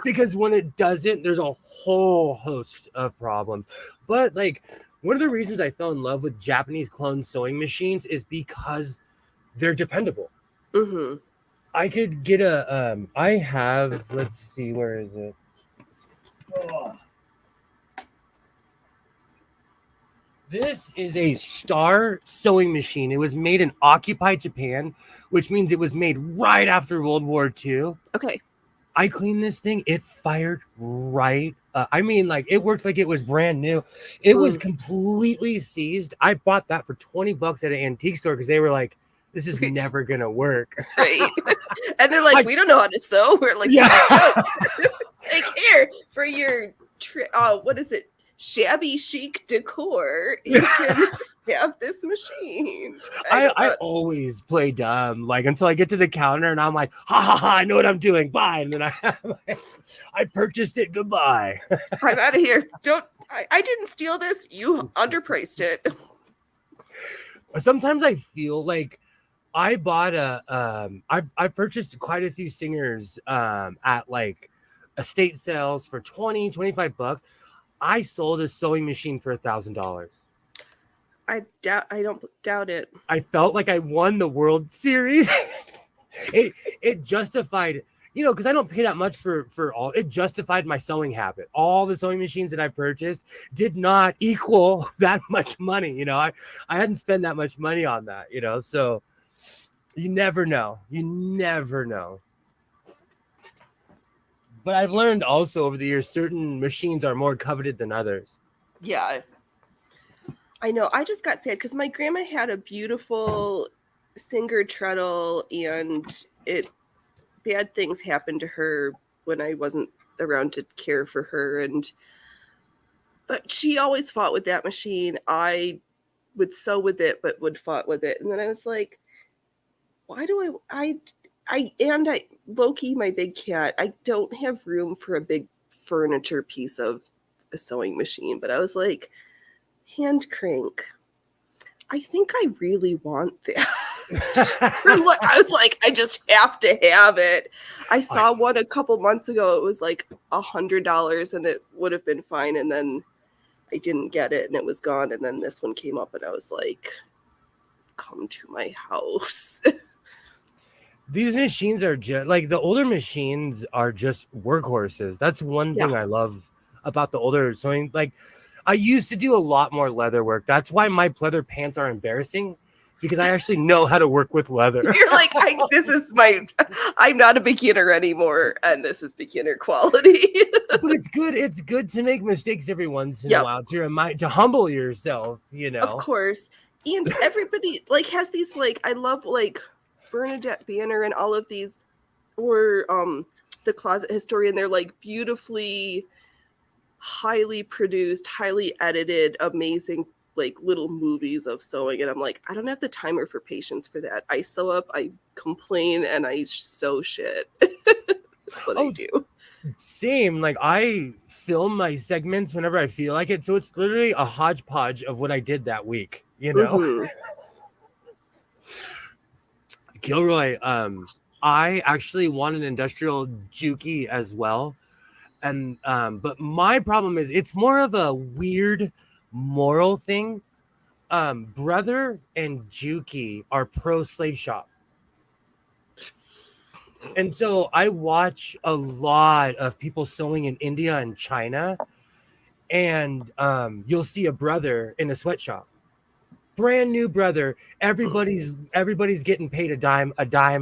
Because when it doesn't, there's a whole host of problems. But one of the reasons I fell in love with Japanese clone sewing machines is because they're dependable. Mm-hmm. I could get let's see, where is it? Oh. This is a Star sewing machine. It was made in occupied Japan, which means it was made right after World War II. Okay. I cleaned this thing. It fired right. It worked like it was brand new. It was completely seized. I bought that for $20 at an antique store because they were like, this is never going to work. Right. And they're like, we don't know how to sew. We're like, yeah. Like, here for your, what is it? Shabby chic decor. You can have this machine. I always play dumb, until I get to the counter and I'm like, ha ha ha, I know what I'm doing. Bye. And then I purchased it. Goodbye. I'm out of here. I didn't steal this. You underpriced it. Sometimes I feel like I bought I purchased quite a few Singers at estate sales for $25. I sold a sewing machine for $1,000. I don't doubt it. I felt like I won the World Series. It justified, because I don't pay that much for all. It justified my sewing habit. All the sewing machines that I purchased did not equal that much money. I hadn't spent that much money on that. So you never know. You never know. But I've learned also over the years, certain machines are more coveted than others. Yeah. I know. I just got sad because my grandma had a beautiful Singer treadle and bad things happened to her when I wasn't around to care for her. But she always fought with that machine. I would sew with it, but would fought with it. And then I was like, why do I I Loki, my big cat, I don't have room for a big furniture piece of a sewing machine, but I was like, hand crank. I think I really want that. I was like, I just have to have it. I saw one a couple months ago. It was like $100 and it would have been fine. And then I didn't get it and it was gone. And then this one came up and I was like, come to my house. These machines are just like the older machines are just workhorses. That's one thing I love about the older sewing. Like I used to do a lot more leather work. That's why my pleather pants are embarrassing, because I actually know how to work with leather. You're like, I'm not a beginner anymore, and this is beginner quality. But it's good. It's good to make mistakes every once in a while to humble yourself, you know. Of course. And everybody like has these like, I love like Bernadette Banner and all of these, or the Closet Historian. They're like beautifully, highly produced, highly edited, amazing like little movies of sewing, and I'm like, I don't have the time or for patience for that. I sew up, I complain, and I sew shit. That's what I do. Same. Like I film my segments whenever I feel like it, so it's literally a hodgepodge of what I did that week, you know. Gilroy, I actually want an industrial Juki as well, and but my problem is it's more of a weird moral thing. Brother and Juki are pro slave shop, and so I watch a lot of people sewing in India and China, and you'll see a brother in a sweatshop, brand new brother. Everybody's getting paid a dime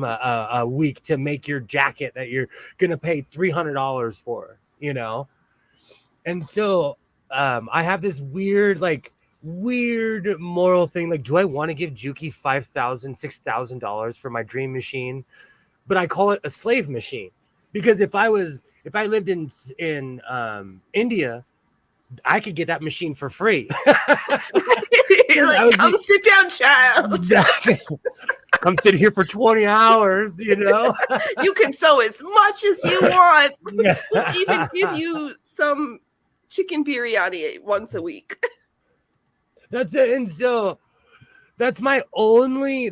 a week to make your jacket that you're gonna pay $300 for, you know. And so I have this weird moral thing. Like, do I want to give Juki $5,000, $6,000 for my dream machine? But I call it a slave machine, because if I lived in India, I could get that machine for free. You're like, come sit down, child. Exactly. Come sit here for 20 hours, you know. You can sew as much as you want. We'll even give you some chicken biryani once a week. That's it. And so that's my only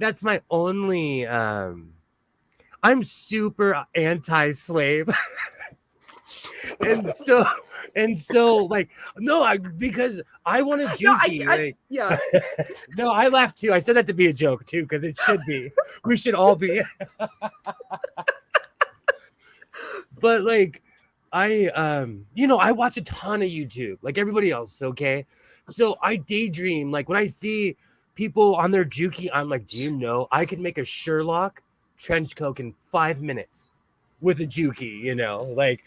I'm super anti-slave. and so like, no, because I want a Juki. No, I laughed too. I said that to be a joke too, because it should be. We should all be. But like, I watch a ton of YouTube, like everybody else. Okay, so I daydream. Like when I see people on their Juki, I'm like, do you know I could make a Sherlock trench coat in 5 minutes with a Juki, you know, like.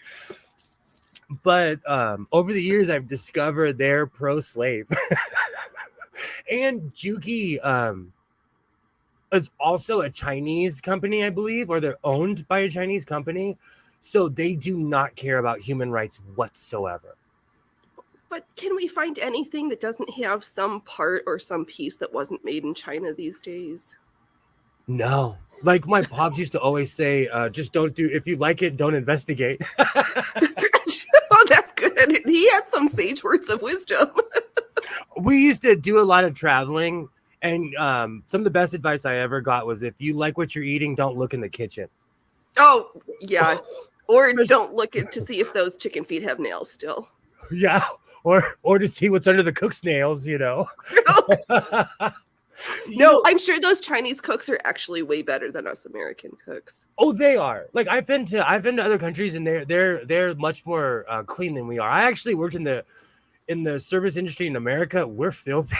But over the years, I've discovered they're pro-slave. And Juki is also a Chinese company, I believe, or they're owned by a Chinese company. So they do not care about human rights whatsoever. But can we find anything that doesn't have some part or some piece that wasn't made in China these days? No. Like my pops used to always say, just don't do, if you like it, don't investigate. Oh, that's good. He had some sage words of wisdom. We used to do a lot of traveling, and some of the best advice I ever got was, if you like what you're eating, don't look in the kitchen. Oh, yeah. Or don't look to see if those chicken feet have nails still. Yeah. Or to see what's under the cook's nails, you know. No, I'm sure those Chinese cooks are actually way better than us American cooks. Oh, they are. Like I've been to other countries, and they're much more clean than we are. I actually worked in the service industry in America. We're filthy.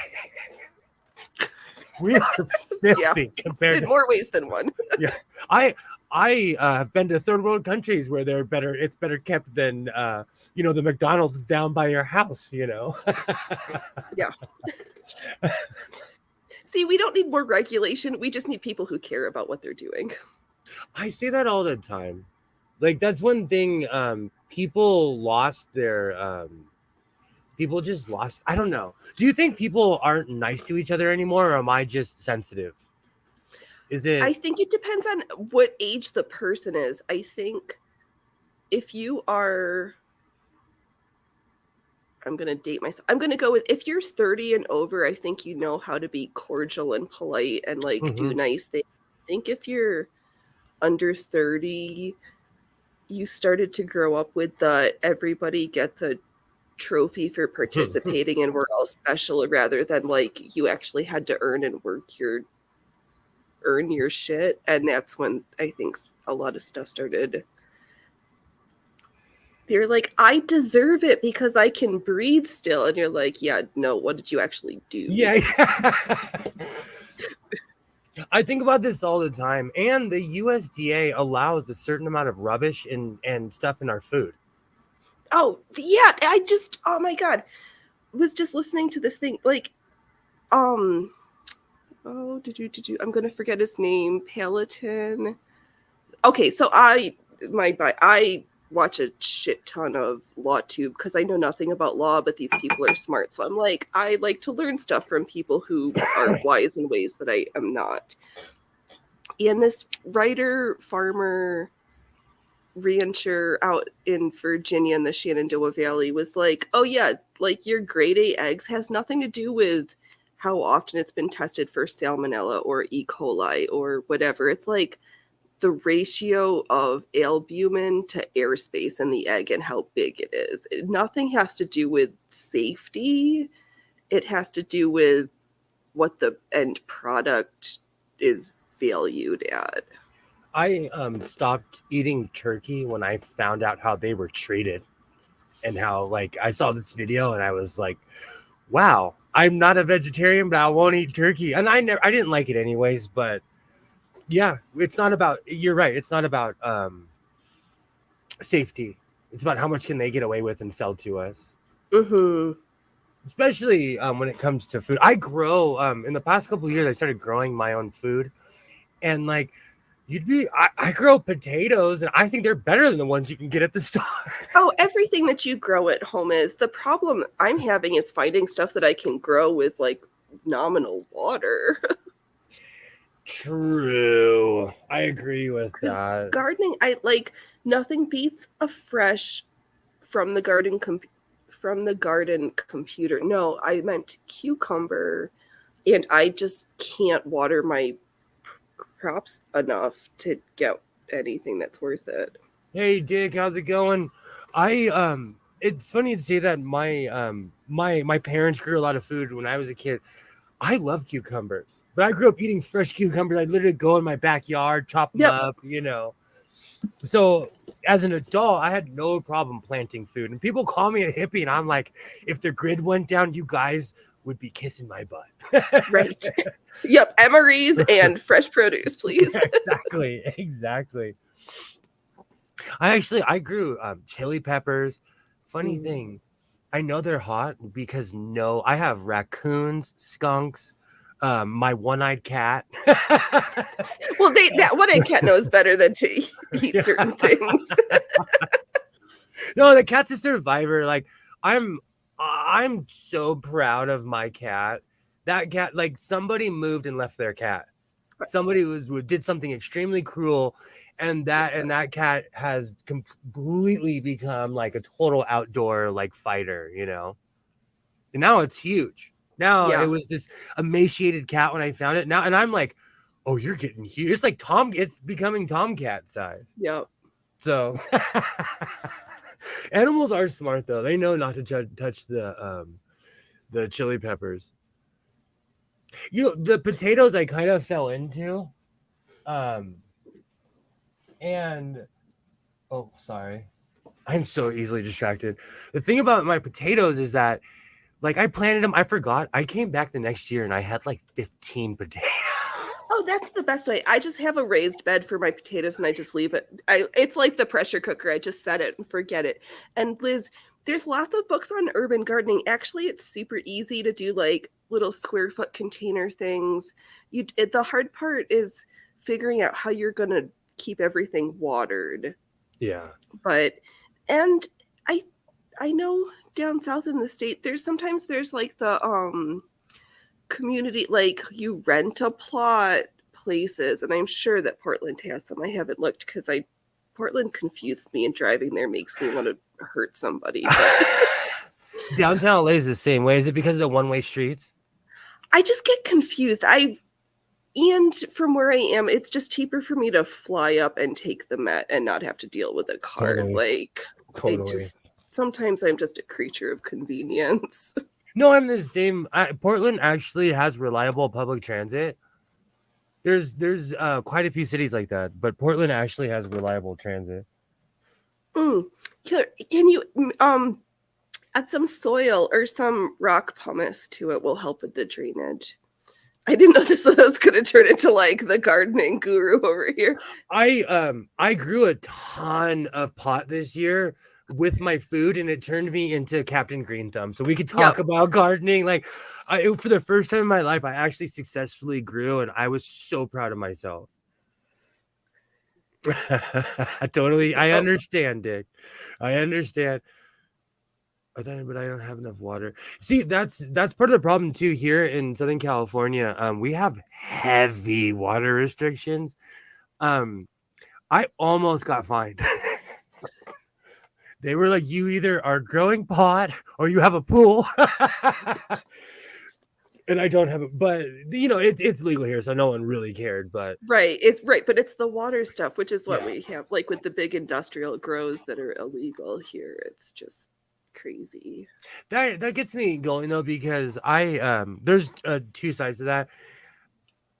We are filthy compared in more ways than one. Yeah, I have been to third world countries where they're better. It's better kept than the McDonald's down by your house. You know. Yeah. See, we don't need more regulation. We just need people who care about what they're doing. I say that all the time. Like, that's one thing. People lost their. People just lost. I don't know. Do you think people aren't nice to each other anymore, or am I just sensitive? Is it? I think it depends on what age the person is. I think if you are, I'm going to date myself. I'm going to go with, if you're 30 and over, I think you know how to be cordial and polite and like do Mhm. nice things. I think if you're under 30, you started to grow up with the everybody gets a trophy for participating and we're all special, rather than like you actually had to earn and earn your shit. And that's when I think a lot of stuff started. They're like, I deserve it because I can breathe still. And you're like, yeah, no, what did you actually do? Yeah. I think about this all the time. And the USDA allows a certain amount of rubbish and stuff in our food. Oh, yeah. Oh my God. Was just listening to this thing. Like, oh, I'm going to forget his name. Paladin. Okay, so I watch a shit ton of LawTube because I know nothing about law, but these people are smart. So I'm like, I like to learn stuff from people who are wise in ways that I am not. And this writer, farmer, rancher out in Virginia in the Shenandoah Valley was like, oh yeah, like your grade A eggs has nothing to do with how often it's been tested for salmonella or E. coli or whatever. It's like the ratio of albumin to airspace in the egg and how big it is. Nothing has to do with safety. It has to do with what the end product is valued at. I stopped eating turkey when I found out how they were treated, and how, like, I saw this video and I was like, wow, I'm not a vegetarian, but I won't eat turkey. And I didn't like it anyways, but yeah, it's not about, you're right, it's not about safety. It's about how much can they get away with and sell to us. Mm-hmm. Especially when it comes to food. I grow in the past couple of years I started growing my own food, and like I grow potatoes and I think they're better than the ones you can get at the store. Oh, everything that you grow at home is. The problem I'm having is finding stuff that I can grow with like nominal water. True. I agree with that. Gardening, I like, nothing beats a fresh from the garden computer. No, I meant cucumber, and I just can't water my crops enough to get anything that's worth it. Hey Dick, how's it going? I it's funny to say that my parents grew a lot of food when I was a kid. I love cucumbers, but I grew up eating fresh cucumbers. I literally go in my backyard, chop them Yep. up, you know. So as an adult, I had no problem planting food. And people call me a hippie, and I'm like, if the grid went down, you guys would be kissing my butt. Right. Yep. Emery's and fresh produce, please. Exactly. I grew chili peppers. Funny thing, I know they're hot because I have raccoons, skunks, my one-eyed cat. Well, that one-eyed cat knows better than to eat certain things. No, the cat's a survivor. Like, I'm so proud of my cat. That cat, like, somebody moved and left their cat. Somebody did something extremely cruel, and that cat has completely become like a total outdoor like fighter, you know. And now it's huge. Now Yeah. it was this emaciated cat when I found it. Now, and I'm like, oh, you're getting huge. It's like it's becoming tomcat size. Yep. So animals are smart though. They know not to touch the chili peppers. The potatoes I kind of fell into. And oh, sorry. I'm so easily distracted. The thing about my potatoes is that, like, I planted them, I forgot. I came back the next year and I had like 15 potatoes. Oh, that's the best way. I just have a raised bed for my potatoes and I just leave it. It's like the pressure cooker. I just set it and forget it. And Liz, there's lots of books on urban gardening. Actually, it's super easy to do like little square foot container things. The hard part is figuring out how you're going to keep everything watered. Yeah. But, and I know down south in the state, there's like the community, like you rent a plot places, and I'm sure that Portland has them. I haven't looked because Portland confused me, and driving there makes me want to hurt somebody. But Downtown LA is the same way. Is it because of the one-way streets? I just get confused. And from where I am, it's just cheaper for me to fly up and take the Met and not have to deal with a car. Totally. Like, sometimes I'm just a creature of convenience. No, I'm the same. Portland actually has reliable public transit. There's quite a few cities like that, but Portland actually has reliable transit. Can you add some soil or some rock pumice to it? Will help with the drainage. I didn't know this was going to turn into like the gardening guru over here. I grew a ton of pot this year with my food, and it turned me into Captain Green Thumb. So we could talk about gardening. Like, for the first time in my life, I actually successfully grew, and I was so proud of myself. Totally, I understand, Dick. I understand. But I don't have enough water. See, that's part of the problem too here in Southern California. We have heavy water restrictions. I almost got fined. They were like, you either are growing pot or you have a pool. And I don't have it, but it's legal here, so no one really cared. But but it's the water stuff, which is what we have, like with the big industrial grows that are illegal here. It's just crazy. That gets me going though, because there's two sides to that.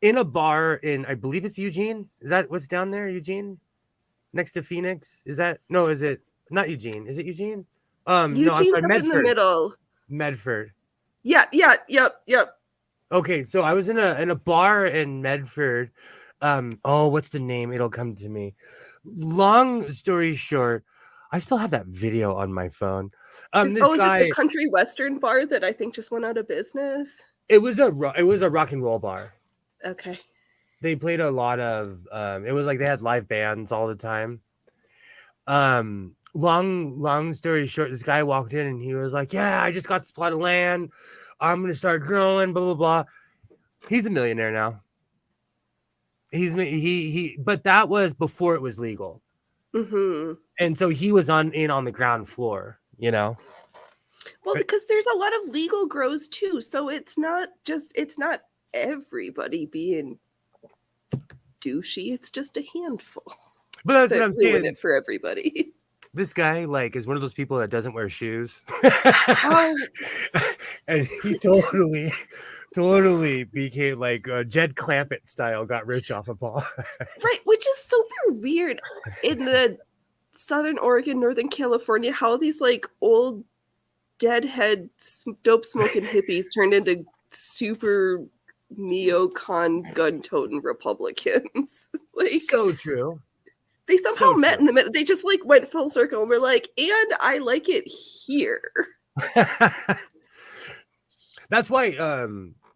In a bar in, I believe it's Eugene. Is that what's down there, Eugene, next to Phoenix? Is it not Eugene? Is it Eugene? Eugene's no, I'm sorry, up Medford. in the middle. Medford. Yep. Okay, so I was in a bar in Medford. What's the name? It'll come to me. Long story short, I still have that video on my phone. Is it the country western bar that I think just went out of business? It was a rock and roll bar. Okay. They played a lot of it was like they had live bands all the time. Long story short, this guy walked in and he was like, yeah, I just got this plot of land. I'm gonna start growing, blah blah blah. He's a millionaire now. But that was before it was legal. Mm-hmm. And so he was on the ground floor, Well, because there's a lot of legal grows too, so it's not everybody being douchey. It's just a handful. But that's what I'm saying. It for everybody. This guy is one of those people that doesn't wear shoes. And he totally became like Jed Clampett style, got rich off of Paul. Right, which is super weird in the Southern Oregon, Northern California, how these like old deadhead dope smoking hippies turned into super neocon gun-toting Republicans. Like, so true. They somehow met in the middle. They just like went full circle and were like, and I like it here. That's why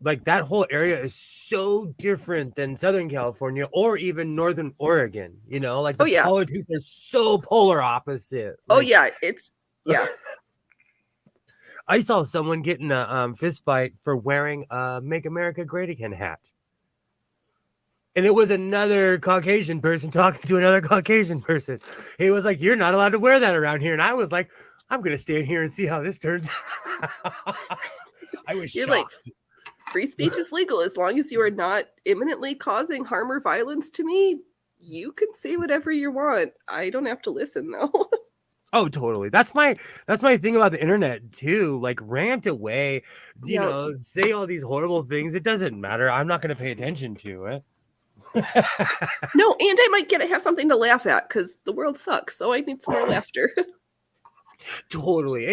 like that whole area is so different than Southern California or even Northern Oregon, like the politics are so polar opposite. I saw someone get in a fist fight for wearing a Make America Great Again hat. And it was another Caucasian person talking to another Caucasian person. He was like, you're not allowed to wear that around here. And I was like, I'm going to stand here and see how this turns out. I was shocked. Like, free speech is legal as long as you are not imminently causing harm or violence to me. You can say whatever you want. I don't have to listen, though. Oh, totally. That's my thing about the internet too. Like, rant away, say all these horrible things. It doesn't matter. I'm not going to pay attention to it. No, and I might have something to laugh at because the world sucks. So I need some more laughter. Totally.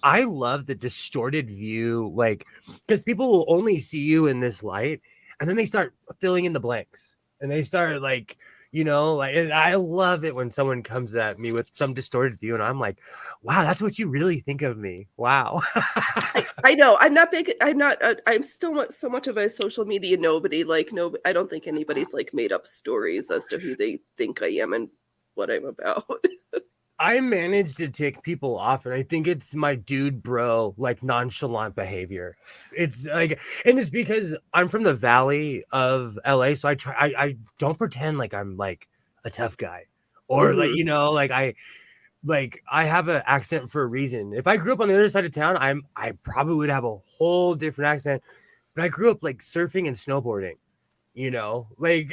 I love the distorted view, like, because people will only see you in this light, and then they start filling in the blanks, and they start like, and I love it when someone comes at me with some distorted view, and I'm like, wow, that's what you really think of me. Wow. I know. I'm not big. I'm still not so much of a social media nobody. Like, no, I don't think anybody's like made up stories as to who they think I am and what I'm about. I managed to tick people off, and I think it's my dude bro like nonchalant behavior. It's like, and it's because I'm from the valley of LA, so I don't pretend like I'm like a tough guy, or like, Mhm. like I have an accent for a reason. If I grew up on the other side of town, I probably would have a whole different accent. But I grew up like surfing and snowboarding, like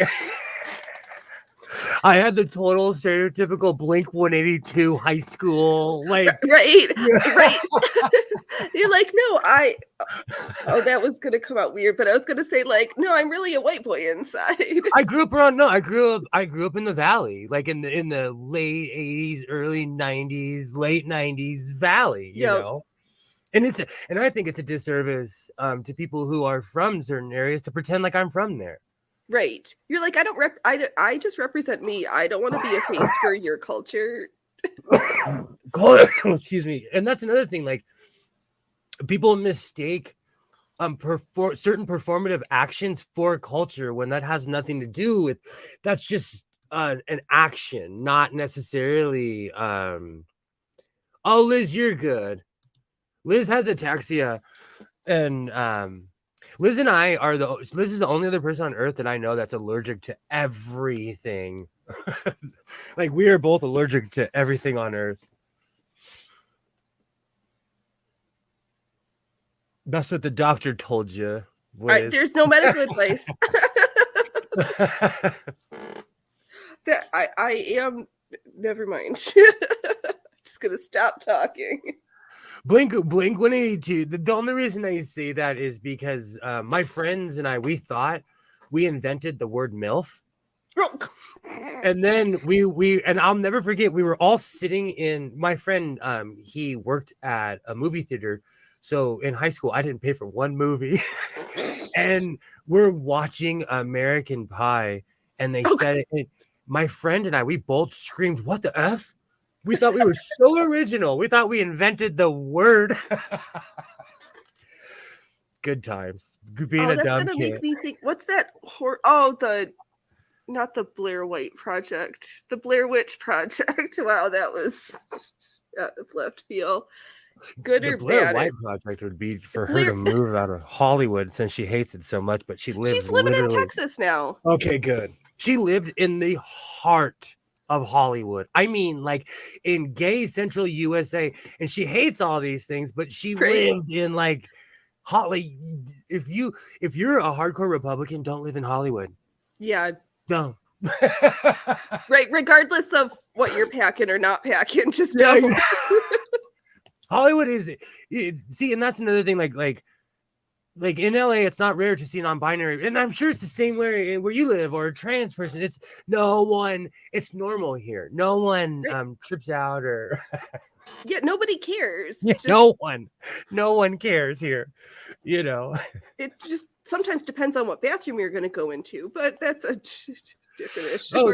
I had the total stereotypical Blink 182 high school, like, Right, yeah. right. You're like, "No, I" oh, that was gonna come out weird, but I was gonna say, like, "No, I'm really a white boy inside." I grew up around no, I grew up in the valley, like in the late 80s, early 90s, late 90s valley, Yep, and I think it's a disservice to people who are from certain areas to pretend like I'm from there. right. You're like, I just represent me. I don't wanna be a face for your culture." Excuse me. And that's another thing, like people mistake certain performative actions for culture when that has nothing to do with, that's just an action, not necessarily oh, Liz, you're good. Liz has ataxia, and Liz and I are Liz is the only other person on earth that I know that's allergic to everything. Like we are both allergic to everything on earth. That's what the doctor told you, Liz. There's no medical advice. That I am never mind. Just gonna stop talking. Blink 182. The only reason I say that is because my friends and we thought we invented the word MILF. And then and I'll never forget, we were all sitting in, my friend, he worked at a movie theater. So in high school, I didn't pay for one movie. And we're watching American Pie, and they said it. And my friend and we both screamed, "What the F?" We thought we were so original. We thought we invented the word. Good times. Being Oh, a that's dumb gonna kid. make me think, what's that not the Blair White Project, the Blair Witch Project. Wow, that was out of left field. Good The or Blair bad? White Project would be for her Blair to move out of Hollywood since she hates it so much, but she lives She's living in literally. Texas now. Okay, good. She lived in the heart of Hollywood. I mean, like in gay central USA, and she hates all these things, but she Right? lived in like Holly. If you're a hardcore Republican, don't live in Hollywood. Yeah. Don't. Right. Regardless of what you're packing or not packing, just Yeah, don't. yeah. Hollywood is see, and that's another thing. Like in LA, it's not rare to see non-binary, and I'm sure it's the same way where you live, or a trans person. It's normal here. No one Right. trips out or Yeah, nobody cares. yeah, Just no one cares here. You know, it just sometimes depends on what bathroom you're going to go into, but that's a different issue. oh,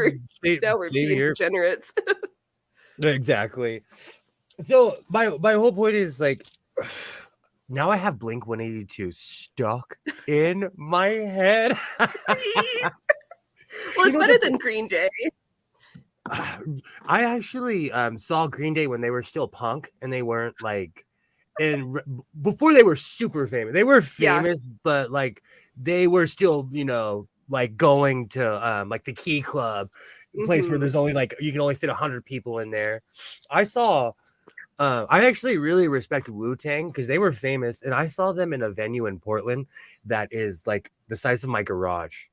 Now we're same being here. degenerates. Exactly. So my whole point is like, now I have Blink 182 stuck in my head. Well, it's better than Green Day. I actually saw Green Day when they were still punk, and they weren't like, and before they were super famous. They were famous, but like they were still, like going to like the Key Club, place where there's only like you can only fit 100 people in there. I saw. I actually really respect Wu-Tang because they were famous, and I saw them in a venue in Portland that is like the size of my garage.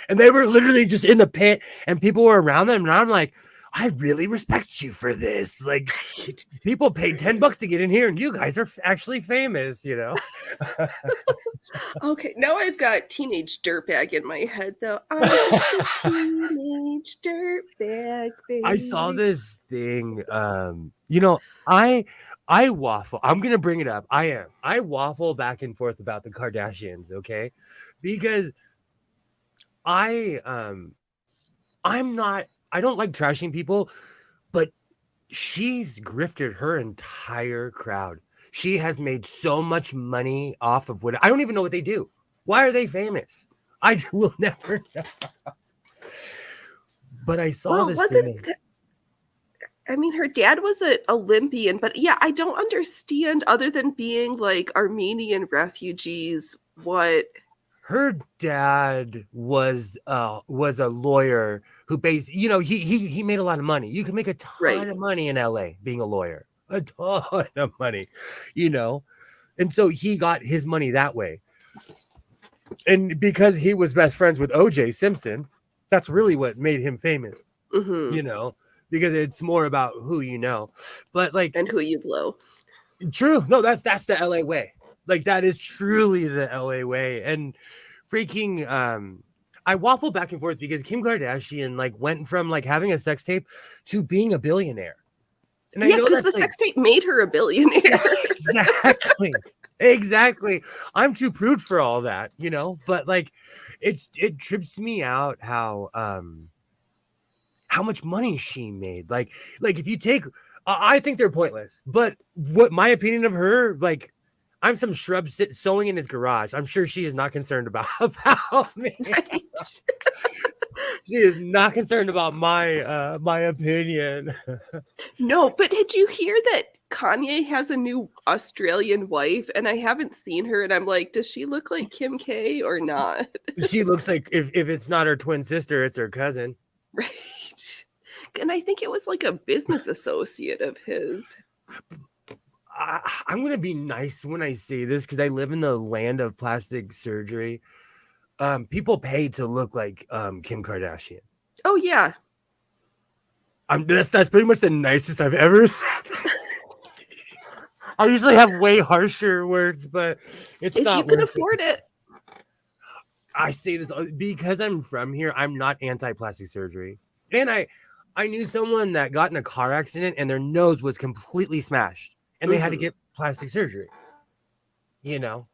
And they were literally just in the pit, and people were around them, and I'm like, I really respect you for this. Like, people paid $10 to get in here, and you guys are actually famous, Okay, now I've got teenage dirtbag in my head, though. I'm just a teenage dirtbag, baby. I saw this thing. I waffle. I'm gonna bring it up. I waffle back and forth about the Kardashians, okay? Because I'm not. I don't like trashing people, but she's grifted her entire crowd. She has made so much money off of what I don't even know what they do. Why are they famous? I will never know. But I saw this thing. I mean, her dad was an Olympian, but yeah, I don't understand, other than being like Armenian refugees, what. Her dad was a lawyer who he made a lot of money. You can make a Right. ton of money in LA being a lawyer. A ton of money, you know. And so he got his money that way. And because he was best friends with OJ Simpson, that's really what made him famous, Mm-hmm. you know, because it's more about who you know. But like, And who you blow. true. No, that's the LA way. Like that is truly the LA way. And freaking I waffle back and forth because Kim Kardashian like went from like having a sex tape to being a billionaire. And I Yeah, know because the that's like sex tape made her a billionaire. exactly. Exactly. I'm too prude for all that, you know, but like it trips me out how much money she made. Like if you take I think they're pointless, but what my opinion of her, like I'm some shrub sewing in his garage. I'm sure she is not concerned about me. Right? She is not concerned about my opinion. No, but did you hear that Kanye has a new Australian wife? And I haven't seen her, and I'm like, does she look like Kim K or not? She looks like if it's not her twin sister, it's her cousin. Right. And I think it was like a business associate of his. I'm gonna be nice when I say this because I live in the land of plastic surgery. People pay to look like Kim Kardashian. Oh yeah. That's pretty much the nicest I've ever said. I usually have way harsher words, but it's If not you can worth afford it. I say this because I'm from here. I'm not anti-plastic surgery, and I knew someone that got in a car accident and their nose was completely smashed, and they had to get plastic surgery. You know,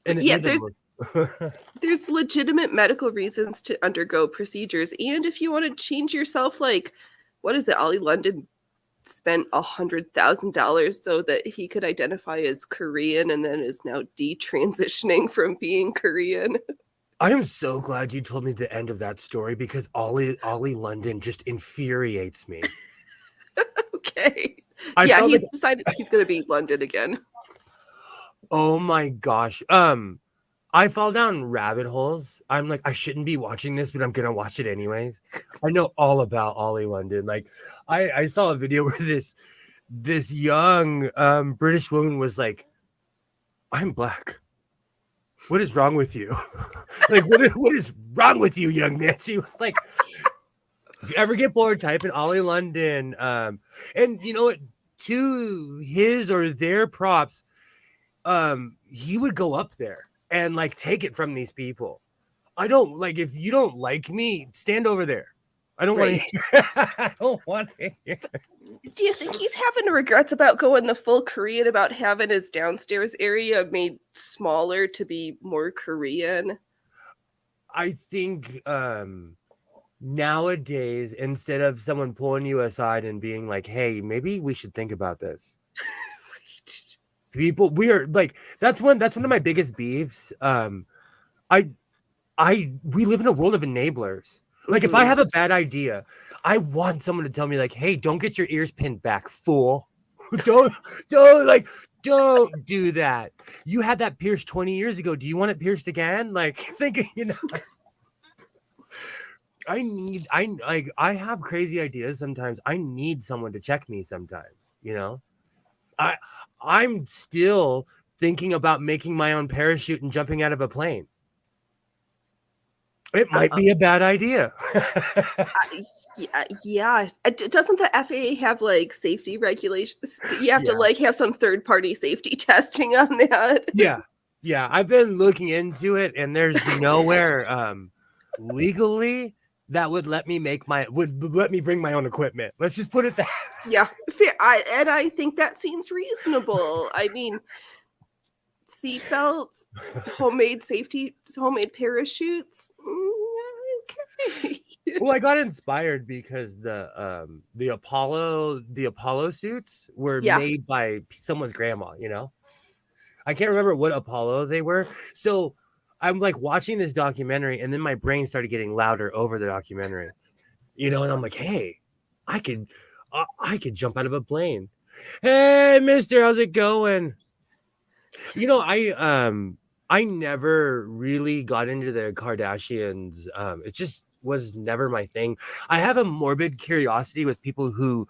and it Yeah, made them look. there's legitimate medical reasons to undergo procedures, and if you want to change yourself, like, what is it? Ollie London spent $100,000 so that he could identify as Korean, and then is now detransitioning from being Korean. I am so glad you told me the end of that story because Ollie London just infuriates me. Okay. I Yeah, felt he like, decided he's going to be London again. oh my gosh. I fall down rabbit holes. I'm like, I shouldn't be watching this, but I'm gonna watch it anyways. I know all about Ollie London. Like, I saw a video where this young British woman was like, "I'm black. What is wrong with you? Like, what is wrong with you, young man?" She was like, "If you ever get bored, type in Ollie London." And you know what? To his or their props, he would go up there and like take it from these people. I don't like if you don't like me, stand over there. I don't want to hear. I don't want to hear. Do you think he's having regrets about going the full Korean, about having his downstairs area made smaller to be more Korean? I think nowadays, instead of someone pulling you aside and being like, "Hey, maybe we should think about this." Right. People, we are like that's one of my biggest beefs. I we live in a world of enablers. Like if I have a bad idea, I want someone to tell me like, "Hey, don't get your ears pinned back, fool." don't don't do that. You had that pierced 20 years ago. Do you want it pierced again? Like think, you know. I have crazy ideas sometimes. I need someone to check me sometimes, you know. I'm still thinking about making my own parachute and jumping out of a plane. It might be a bad idea. Yeah. Doesn't the FAA have like safety regulations? You have to Yeah. like have some third party safety testing on that. Yeah. I've been looking into it, and there's nowhere legally that would let me bring my own equipment. Let's just put it that. Yeah, fair. I think that seems reasonable. I mean, seatbelts, homemade parachutes. Okay. Well, I got inspired because the Apollo suits were made by someone's grandma, you know. I can't remember what Apollo they were. So I'm like watching this documentary, and then my brain started getting louder over the documentary, you know, and I'm like, hey, I could I could jump out of a plane. Hey, mister, how's it going? You know, I never really got into the Kardashians. It just was never my thing. I have a morbid curiosity with people who,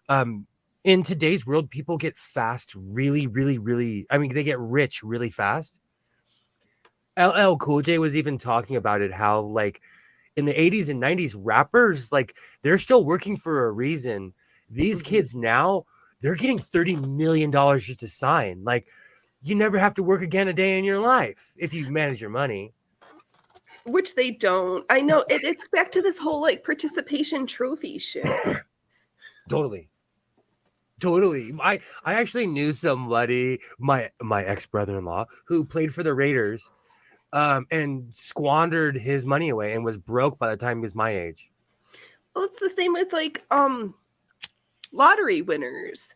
um, in today's world, people get fast really, really, really. I mean, they get rich really fast. LL Cool J was even talking about it, how like in the 80s and 90s, rappers, like they're still working for a reason. These Mhm. kids now, they're getting $30 million just to sign. Like, you never have to work again a day in your life if you manage your money. Which they don't. I know it's back to this whole like participation trophy shit. Totally. Totally. I actually knew somebody, my ex-brother-in-law, who played for the Raiders, and squandered his money away and was broke by the time he was my age. Well, it's the same with like lottery winners.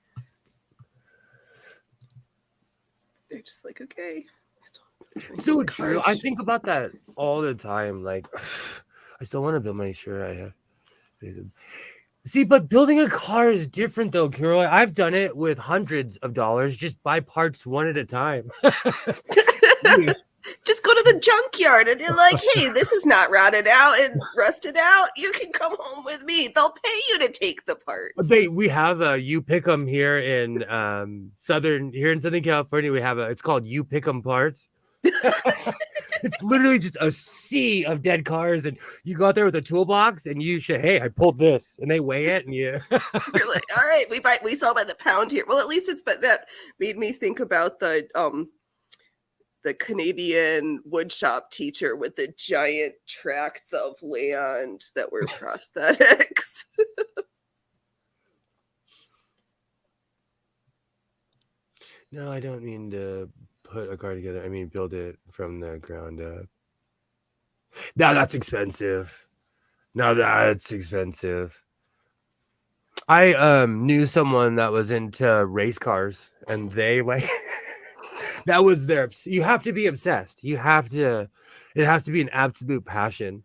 They're just like, okay. So true. I think about that all the time. Like, I still want to build my sure I have. See, but building a car is different though, Carol. I've done it with hundreds of dollars. Just buy parts one at a time. Just go to the junkyard and you're like, hey, this is not rotted out and rusted out. You can come home with me. They'll pay you to take the parts. We have a you pick 'em here in Southern California. We have it's called You Pick 'em Parts. It's literally just a sea of dead cars, and you go out there with a toolbox and you say, hey, I pulled this, and they weigh it, and you You're like, all right, we sell by the pound here. Well, at least it's, but that made me think about the Canadian woodshop teacher with the giant tracts of land that were prosthetics. No, I don't mean to put a car together. I mean build it from the ground up. Now that's expensive. Now that's expensive. I knew someone that was into race cars, and they like that was their. You have to be obsessed. You have to. It has to be an absolute passion.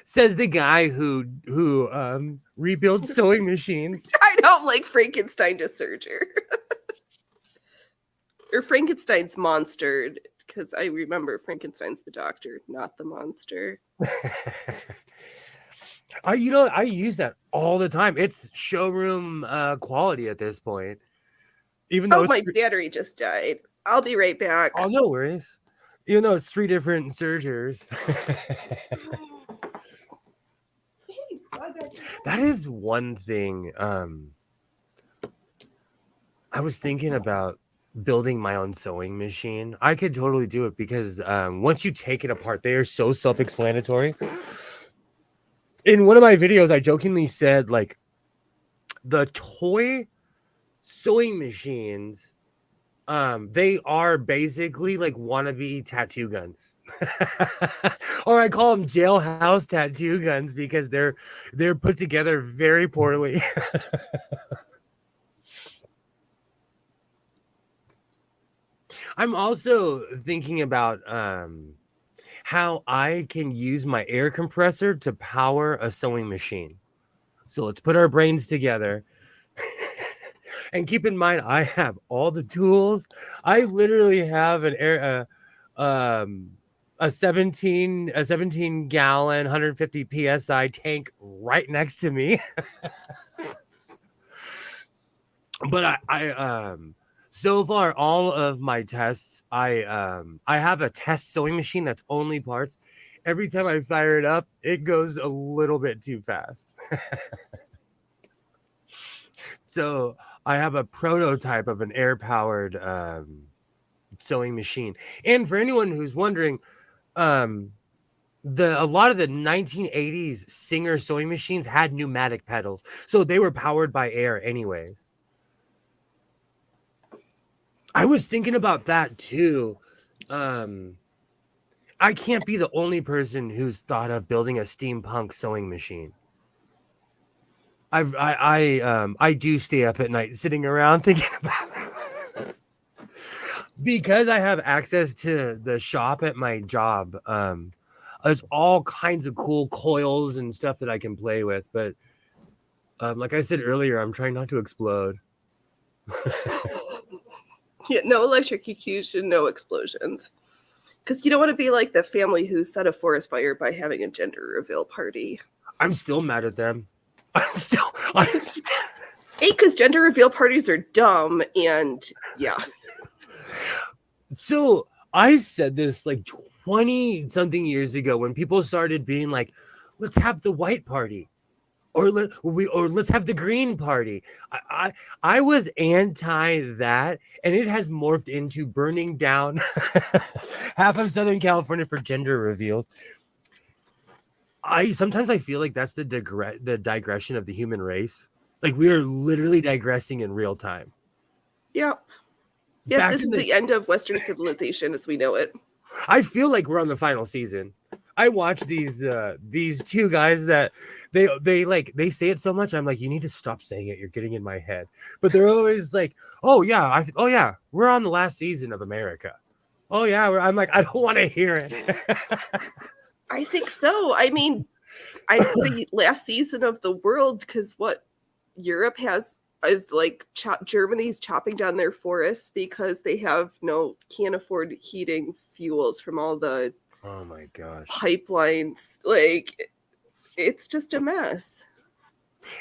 Says the guy who rebuilds sewing machines. I don't like Frankenstein to Surger. Or Frankenstein's monster, because I remember Frankenstein's the doctor, not the monster. I use that all the time. It's showroom quality at this point. Even though my battery just died. I'll be right back. Oh, no worries. Even though it's 3 different surgers. That is one thing. I was thinking about building my own sewing machine. I could totally do it because once you take it apart, they are so self-explanatory. In one of my videos, I jokingly said, like, the toy sewing machines, they are basically like wannabe tattoo guns. Or I call them jailhouse tattoo guns because they're put together very poorly. I'm also thinking about how I can use my air compressor to power a sewing machine. So let's put our brains together. And keep in mind, I have all the tools. I literally have a 17 gallon 150 psi tank right next to me. But I so far all of my tests, I have a test sewing machine that's only parts. Every time I fire it up, it goes a little bit too fast. So I have a prototype of an air-powered sewing machine. And for anyone who's wondering, a lot of the 1980s Singer sewing machines had pneumatic pedals, so they were powered by air anyways. I was thinking about that too. I can't be the only person who's thought of building a steampunk sewing machine. I do stay up at night sitting around thinking about it. Because I have access to the shop at my job. There's all kinds of cool coils and stuff that I can play with, but Like I said earlier, I'm trying not to explode. Yeah, no electrocution, no explosions. Because you don't want to be like the family who set a forest fire by having a gender reveal party. I'm still mad at them. I'm still because gender reveal parties are dumb, and yeah. So I said this like 20 something years ago when people started being like, let's have the white party. Or let's have the green party. I was anti that, and it has morphed into burning down half of Southern California for gender reveals. Sometimes I feel like that's the digression of the human race. Like we are literally digressing in real time. Yeah. Yes, this is the end of Western civilization as we know it. I feel like we're on the final season. I watch these two guys that they say it so much. I'm like, you need to stop saying it. You're getting in my head. But they're always like, oh yeah, we're on the last season of America. Oh yeah, I'm like, I don't want to hear it. I think so. I mean, the last season of the world, because what Europe has is like Germany's chopping down their forests because they can't afford heating fuels from all the oh my gosh pipelines. Like it's just a mess.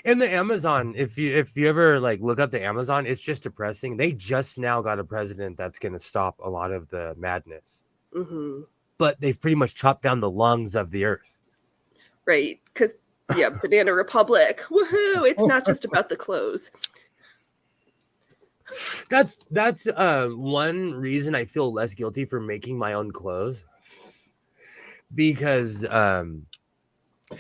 And the Amazon, if you ever like look up the Amazon, it's just depressing. They just now got a president that's going to stop a lot of the madness. Mm-hmm. But they've pretty much chopped down the lungs of the earth. Right, because Banana Republic, woohoo! It's not just about the clothes. That's one reason I feel less guilty for making my own clothes, because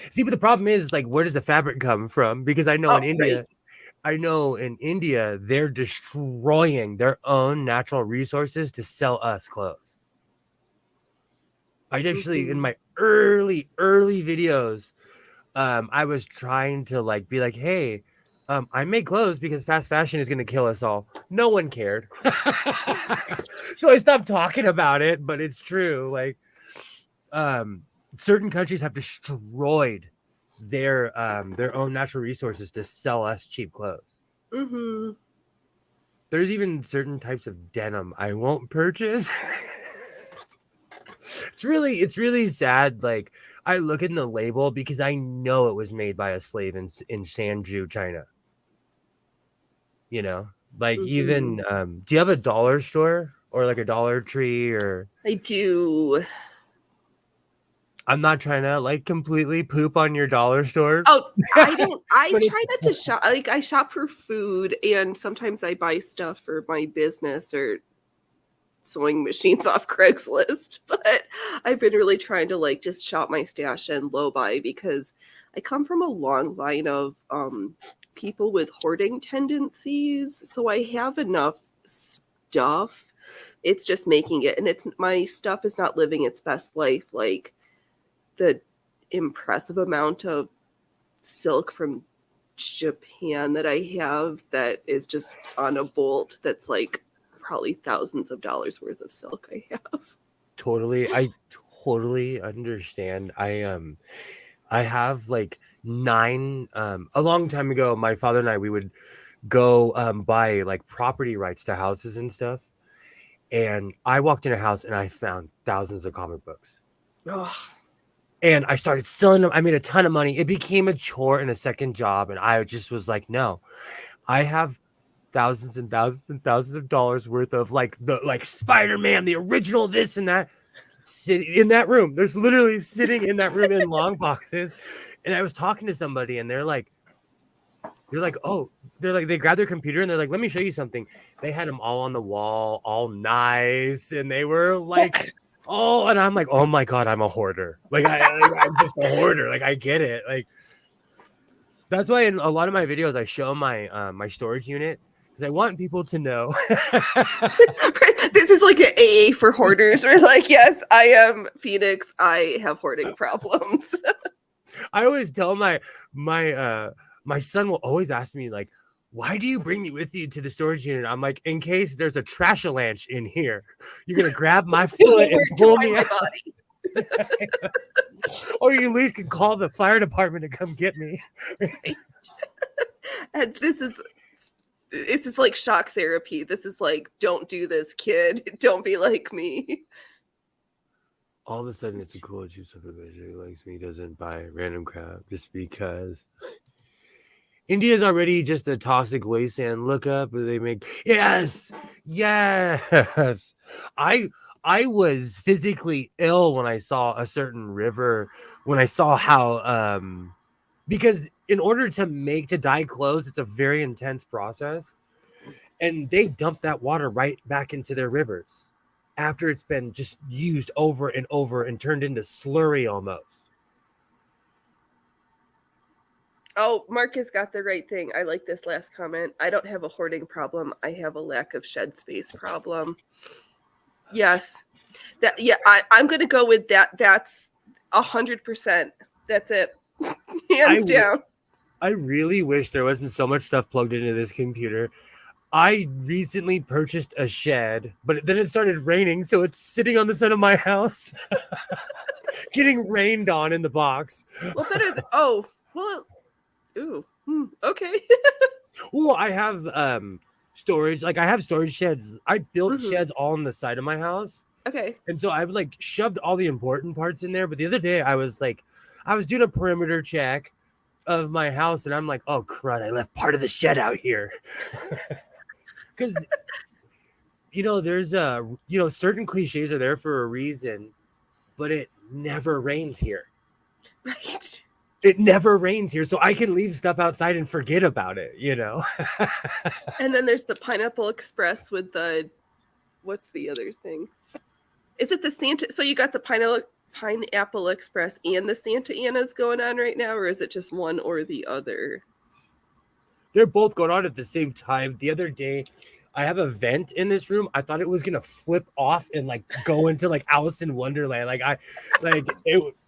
see, but the problem is, like, where does the fabric come from? Because I know in India, they're destroying their own natural resources to sell us clothes. I actually, in my early videos, I was trying to like be like, hey, I make clothes because fast fashion is going to kill us all. No one cared. So I stopped talking about it, but it's true. Like, certain countries have destroyed their own natural resources to sell us cheap clothes. Mm-hmm. There's even certain types of denim I won't purchase. It's really sad. Like, I look in the label because I know it was made by a slave in Shanzhou, China. You know, like, even do you have a dollar store or like a Dollar Tree? Or I do. I'm not trying to like completely poop on your dollar store. Oh, I don't. I try not to shop. Like, I shop for food, and sometimes I buy stuff for my business or sewing machines off Craigslist. But I've been really trying to like just shop my stash and low buy, because I come from a long line of people with hoarding tendencies. So I have enough stuff. It's just making it, and my stuff is not living its best life. Like the impressive amount of silk from Japan that I have that is just on a bolt that's like probably thousands of dollars worth of silk I have. I totally understand. I have like 9 a long time ago, my father and I, we would go buy like property rights to houses and stuff, and I walked in a house and I found thousands of comic books. Oh. And I started selling them. I made a ton of money. It became a chore and a second job. And I just was like, no, I have thousands and thousands and thousands of dollars worth of like Spider-Man, the original, this and that, sitting in that room. There's literally sitting in that room in long boxes. And I was talking to somebody, and they grabbed their computer and they're like, let me show you something. They had them all on the wall, all nice. And they were like, oh, and I'm like, oh my God, I'm a hoarder. Like, I'm just a hoarder. Like, I get it. Like, that's why in a lot of my videos, I show my my storage unit, because I want people to know. This is like an AA for hoarders. We're like, yes, I am Phoenix. I have hoarding problems. I always tell my son will always ask me, like, why do you bring me with you to the storage unit? I'm like, in case there's a trash avalanche in here, you're going to grab my foot and pull me out. Or you at least can call the fire department to come get me. And this is like shock therapy. This is like, don't do this, kid. Don't be like me. All of a sudden, it's a cool that you son of a bitch who likes me doesn't buy random crap just because India's already just a toxic wasteland. Look up, they make yes. I was physically ill when I saw a certain river. When I saw how because in order to dye clothes, it's a very intense process, and they dump that water right back into their rivers after it's been just used over and over and turned into slurry almost. Oh, Marcus got the right thing. I like this last comment. I don't have a hoarding problem. I have a lack of shed space problem. Yes. I'm gonna go with that. That's 100%. That's it. Hands down. I really wish there wasn't so much stuff plugged into this computer. I recently purchased a shed, but then it started raining, so it's sitting on the side of my house, getting rained on in the box. Well, okay. Well, I have storage. Like I have storage sheds. I built sheds all on the side of my house. Okay. And so I've like shoved all the important parts in there. But the other day I was doing a perimeter check of my house, and I'm like, oh crud, I left part of the shed out here. Because there's certain cliches are there for a reason, but it never rains here. Right. It never rains here, so I can leave stuff outside and forget about it, And then there's the Pineapple Express with what's the other thing? Is it the Santa? So you got the Pineapple Express and the Santa Anas going on right now, or is it just one or the other? They're both going on at the same time. The other day, I have a vent in this room. I thought it was gonna flip off and like go into like Alice in Wonderland.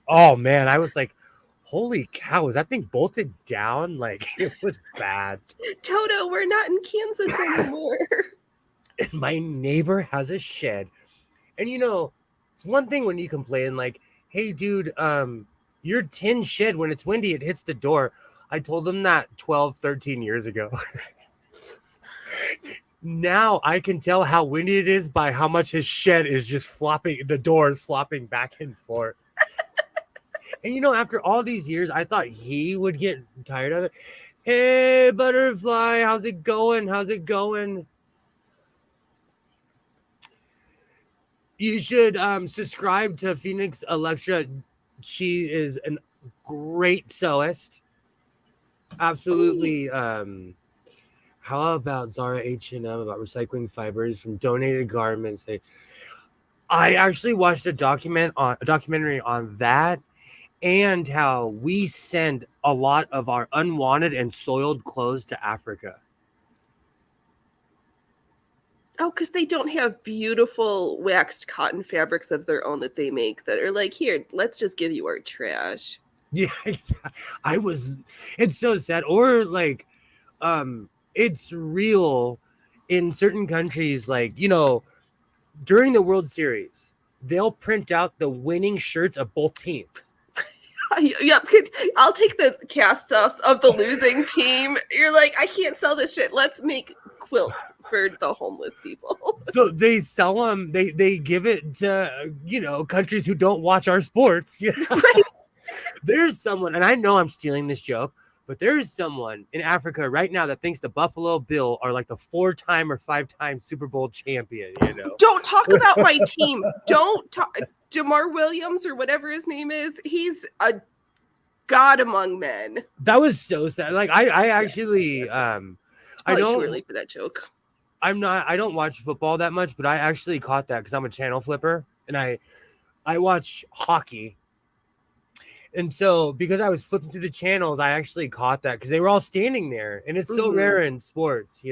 Oh man, I was like, holy cow, is that thing bolted down? Like it was bad. Toto, we're not in Kansas anymore. My neighbor has a shed, and it's one thing when you complain like, hey dude, your tin shed, when it's windy, it hits the door. I told him that 12, 13 years ago. Now I can tell how windy it is by how much his shed is just flopping, the door is flopping back and forth. And after all these years, I thought he would get tired of it. Hey, butterfly, how's it going? You should subscribe to Phoenix Electra. She is a great sewist. Absolutely. How about Zara H&M about recycling fibers from donated garments? I actually watched a documentary on that, and how we send a lot of our unwanted and soiled clothes to Africa. Oh, because they don't have beautiful waxed cotton fabrics of their own that they make that are like, here, let's just give you our trash. Yeah, it's so sad. Or like, it's real in certain countries, like, during the World Series, they'll print out the winning shirts of both teams. Yep, I'll take the cast-offs of the losing team. You're like, I can't sell this shit. Let's make quilts for the homeless people. So they sell them. They give it to countries who don't watch our sports. Right. There's someone, and I know I'm stealing this joke, but there's someone in Africa right now that thinks the Buffalo Bill are like the 4-time or 5-time Super Bowl champion. Don't talk about my team. Don't talk. Jamar Williams or whatever his name is, he's a god among men. That was so sad. Like I actually I don't, too early for that joke. I don't watch football that much, but I actually caught that because I'm a channel flipper and I watch hockey. And so because I was flipping through the channels, I actually caught that because they were all standing there, and it's so rare in sports,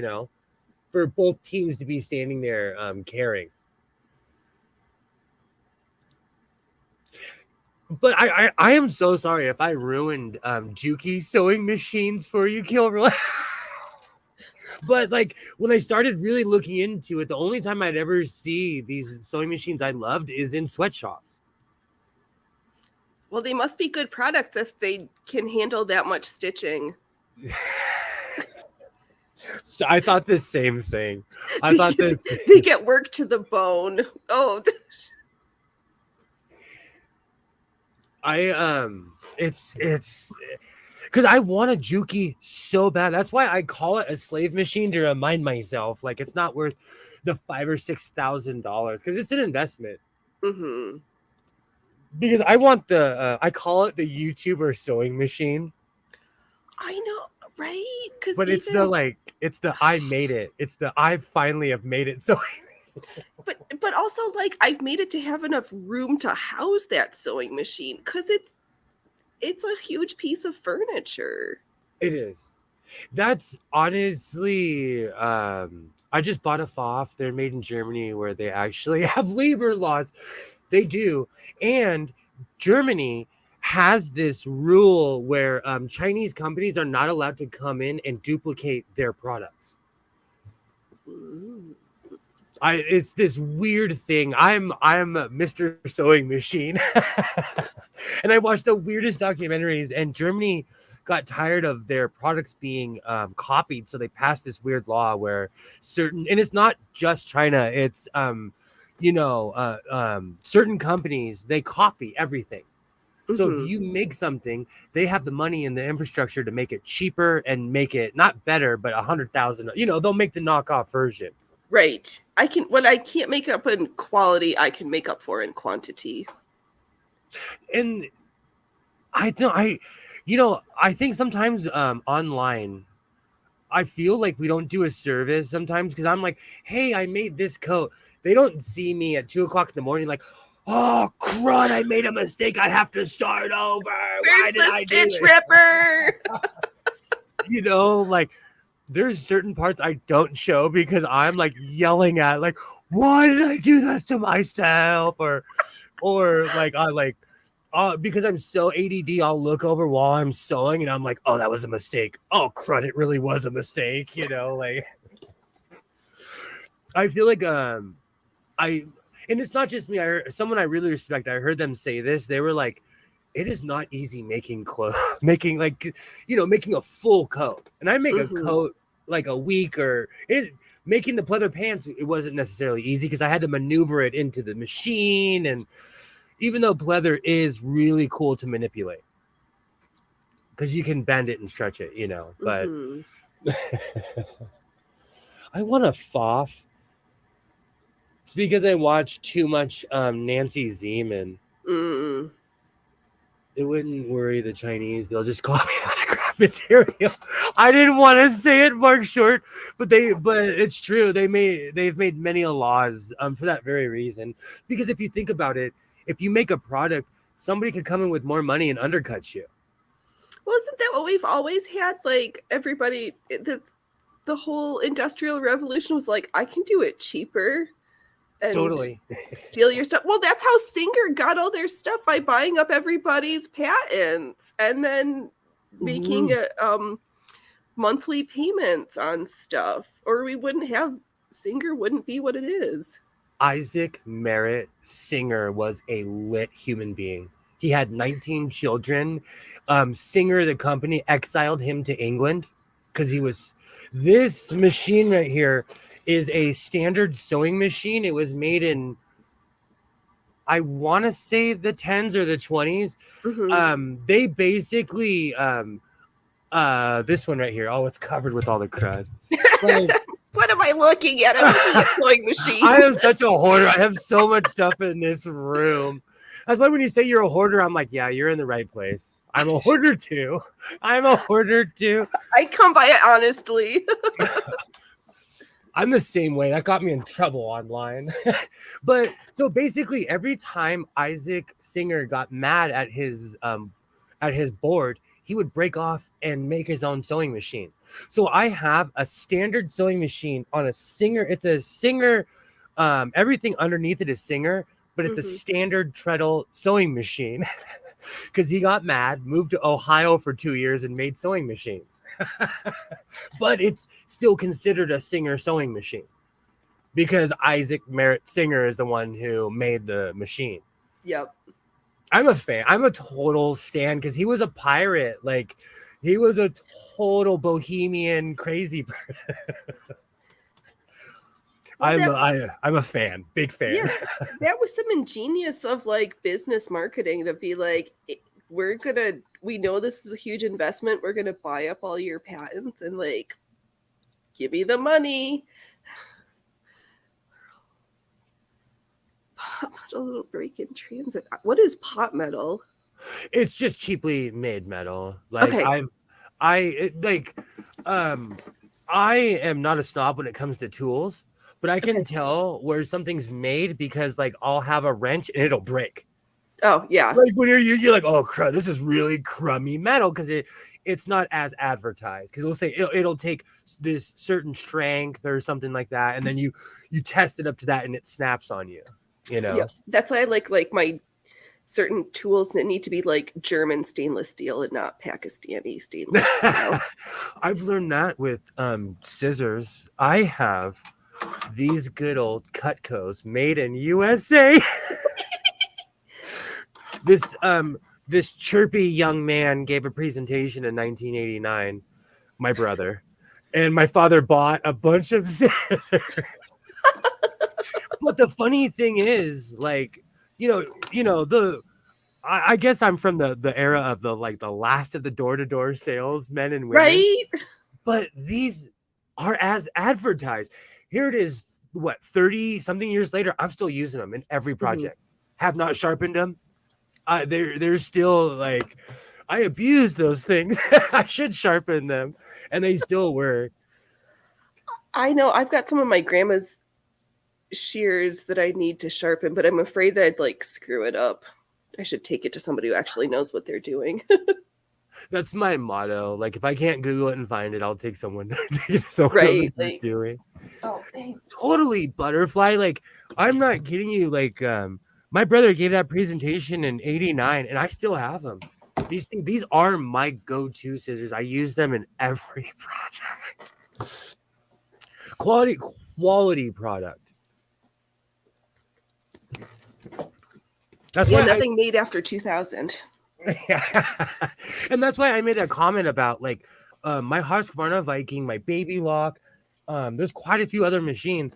for both teams to be standing there caring. But I am so sorry if I ruined Juki sewing machines for you, Kilroy. But like when I started really looking into it, the only time I'd ever see these sewing machines I loved is in sweatshops. Well, they must be good products if they can handle that much stitching. So I thought the same thing. I They thought get, this. they get worked to the bone. Oh, It's because I want a Juki so bad. That's why I call it a slave machine, to remind myself like it's not worth the $5,000 or $6,000 because it's an investment. mm-hmm. Because I want I call it the YouTuber sewing machine, I know, right? Because but it's the I made it. It's the I finally have made it. So but also like I've made it to have enough room to house that sewing machine because it's a huge piece of furniture. it is. That's honestly, I just bought a FOF. They're made in Germany, where they actually have labor laws. They do, and Germany has this rule where Chinese companies are not allowed to come in and duplicate their products. Mm. It's this weird thing. I'm Mr. Sewing Machine. And I watched the weirdest documentaries, and Germany got tired of their products being copied, so they passed this weird law where certain, and it's not just China, it's certain companies, they copy everything. So if you make something, they have the money and the infrastructure to make it cheaper and make it not better, but 100,000. They'll make the knockoff version. Right. What I can't make up in quality, I can make up for in quantity. And I think sometimes online, I feel like we don't do a service sometimes because I'm like, hey, I made this coat. They don't see me at 2:00 in the morning like, oh crud, I made a mistake. I have to start over. Why did I do it? Stitch Ripper? Like there's certain parts I don't show because I'm like yelling at like, why did I do this to myself? Or like because I'm so ADD, I'll look over while I'm sewing and I'm like, oh, that was a mistake. Oh crud, it really was a mistake. Like I feel like and it's not just me. I heard someone I really respect. I heard them say this. They were like, it is not easy making clothes, making a full coat. And I make a coat like a week, or making the pleather pants. It wasn't necessarily easy because I had to maneuver it into the machine. And even though pleather is really cool to manipulate because you can bend it and stretch it, but I want a FOF. It's because I watched too much Nancy Zeman. It wouldn't worry the Chinese. They'll just call me out of crap material. I didn't want to say it, Mark Short, but it's true. They've made many laws for that very reason. Because if you think about it, if you make a product, somebody could come in with more money and undercut you. Well, isn't that what we've always had? Like everybody, the whole Industrial Revolution was like, I can do it cheaper. And totally steal your stuff. Well, that's how Singer got all their stuff, by buying up everybody's patents and then making monthly payments on stuff, or Singer wouldn't be what it is. Isaac Merritt Singer was a lit human being. He had 19 children. Singer, the company, exiled him to England because he was. This machine right here is a standard sewing machine. It was made in, I want to say, the 10s or the 20s. They basically this one right here. Oh, it's covered with all the crud. What am I looking at? I'm looking at sewing machines. I am such a hoarder. I have so much stuff in this room. That's why when you say you're a hoarder, I'm like, yeah, you're in the right place. I'm a hoarder too. I come by it honestly. I'm the same way. That got me in trouble online. But so basically every time Isaac Singer got mad at his board, he would break off and make his own sewing machine. So I have a standard sewing machine on a Singer. It's a Singer. Everything underneath it is Singer, but it's a standard treadle sewing machine. Because he got mad, moved to Ohio for 2 years and made sewing machines. But it's still considered a Singer sewing machine because Isaac Merritt Singer is the one who made the machine. Yep. I'm a fan. I'm a total stan because he was a pirate. Like He was a total bohemian crazy person. I'm a fan, big fan. Yeah, that was some ingenious of like business marketing to be like, we know this is a huge investment. We're gonna buy up all your patents and like, give me the money. Pop metal little break in transit. What is pop metal? It's just cheaply made metal. Like Okay. I am not a snob when it comes to tools, but I can tell where something's made because like I'll have a wrench and it'll break. Oh yeah. Like when you're like, oh crud, this is really crummy metal because it's not as advertised. Because it'll say it'll take this certain strength or something like that, and then you test it up to that and it snaps on you. You know. Yes, that's why I like my certain tools that need to be like German stainless steel and not Pakistani stainless steel. I've learned that with scissors. I have these good old Cutcos made in USA. This chirpy young man gave a presentation in 1989, my brother, and my father bought a bunch of scissors. But the funny thing is, like, I guess I'm from the era of the last of the door-to-door salesmen and women. Right? But these are as advertised. Here it is, what, 30 something years later, I'm still using them in every project. Have not sharpened them. They're still like, I abuse those things. I should sharpen them, and they still work. I know I've got some of my grandma's shears that I need to sharpen, but I'm afraid that I'd like screw it up. I should take it to somebody who actually knows what they're doing. That's my motto. Like, if I can't Google it and find it, I'll take someone Right, like, doing. Oh, dang. Totally, Butterfly. Like, I'm not kidding you. Like, my brother gave that presentation in '89, and I still have them. These are my go-to scissors. I use them in every project. Quality product. That's why nothing made after 2000. And that's why I made that comment about like my Husqvarna Viking, my Baby Lock. There's quite a few other machines.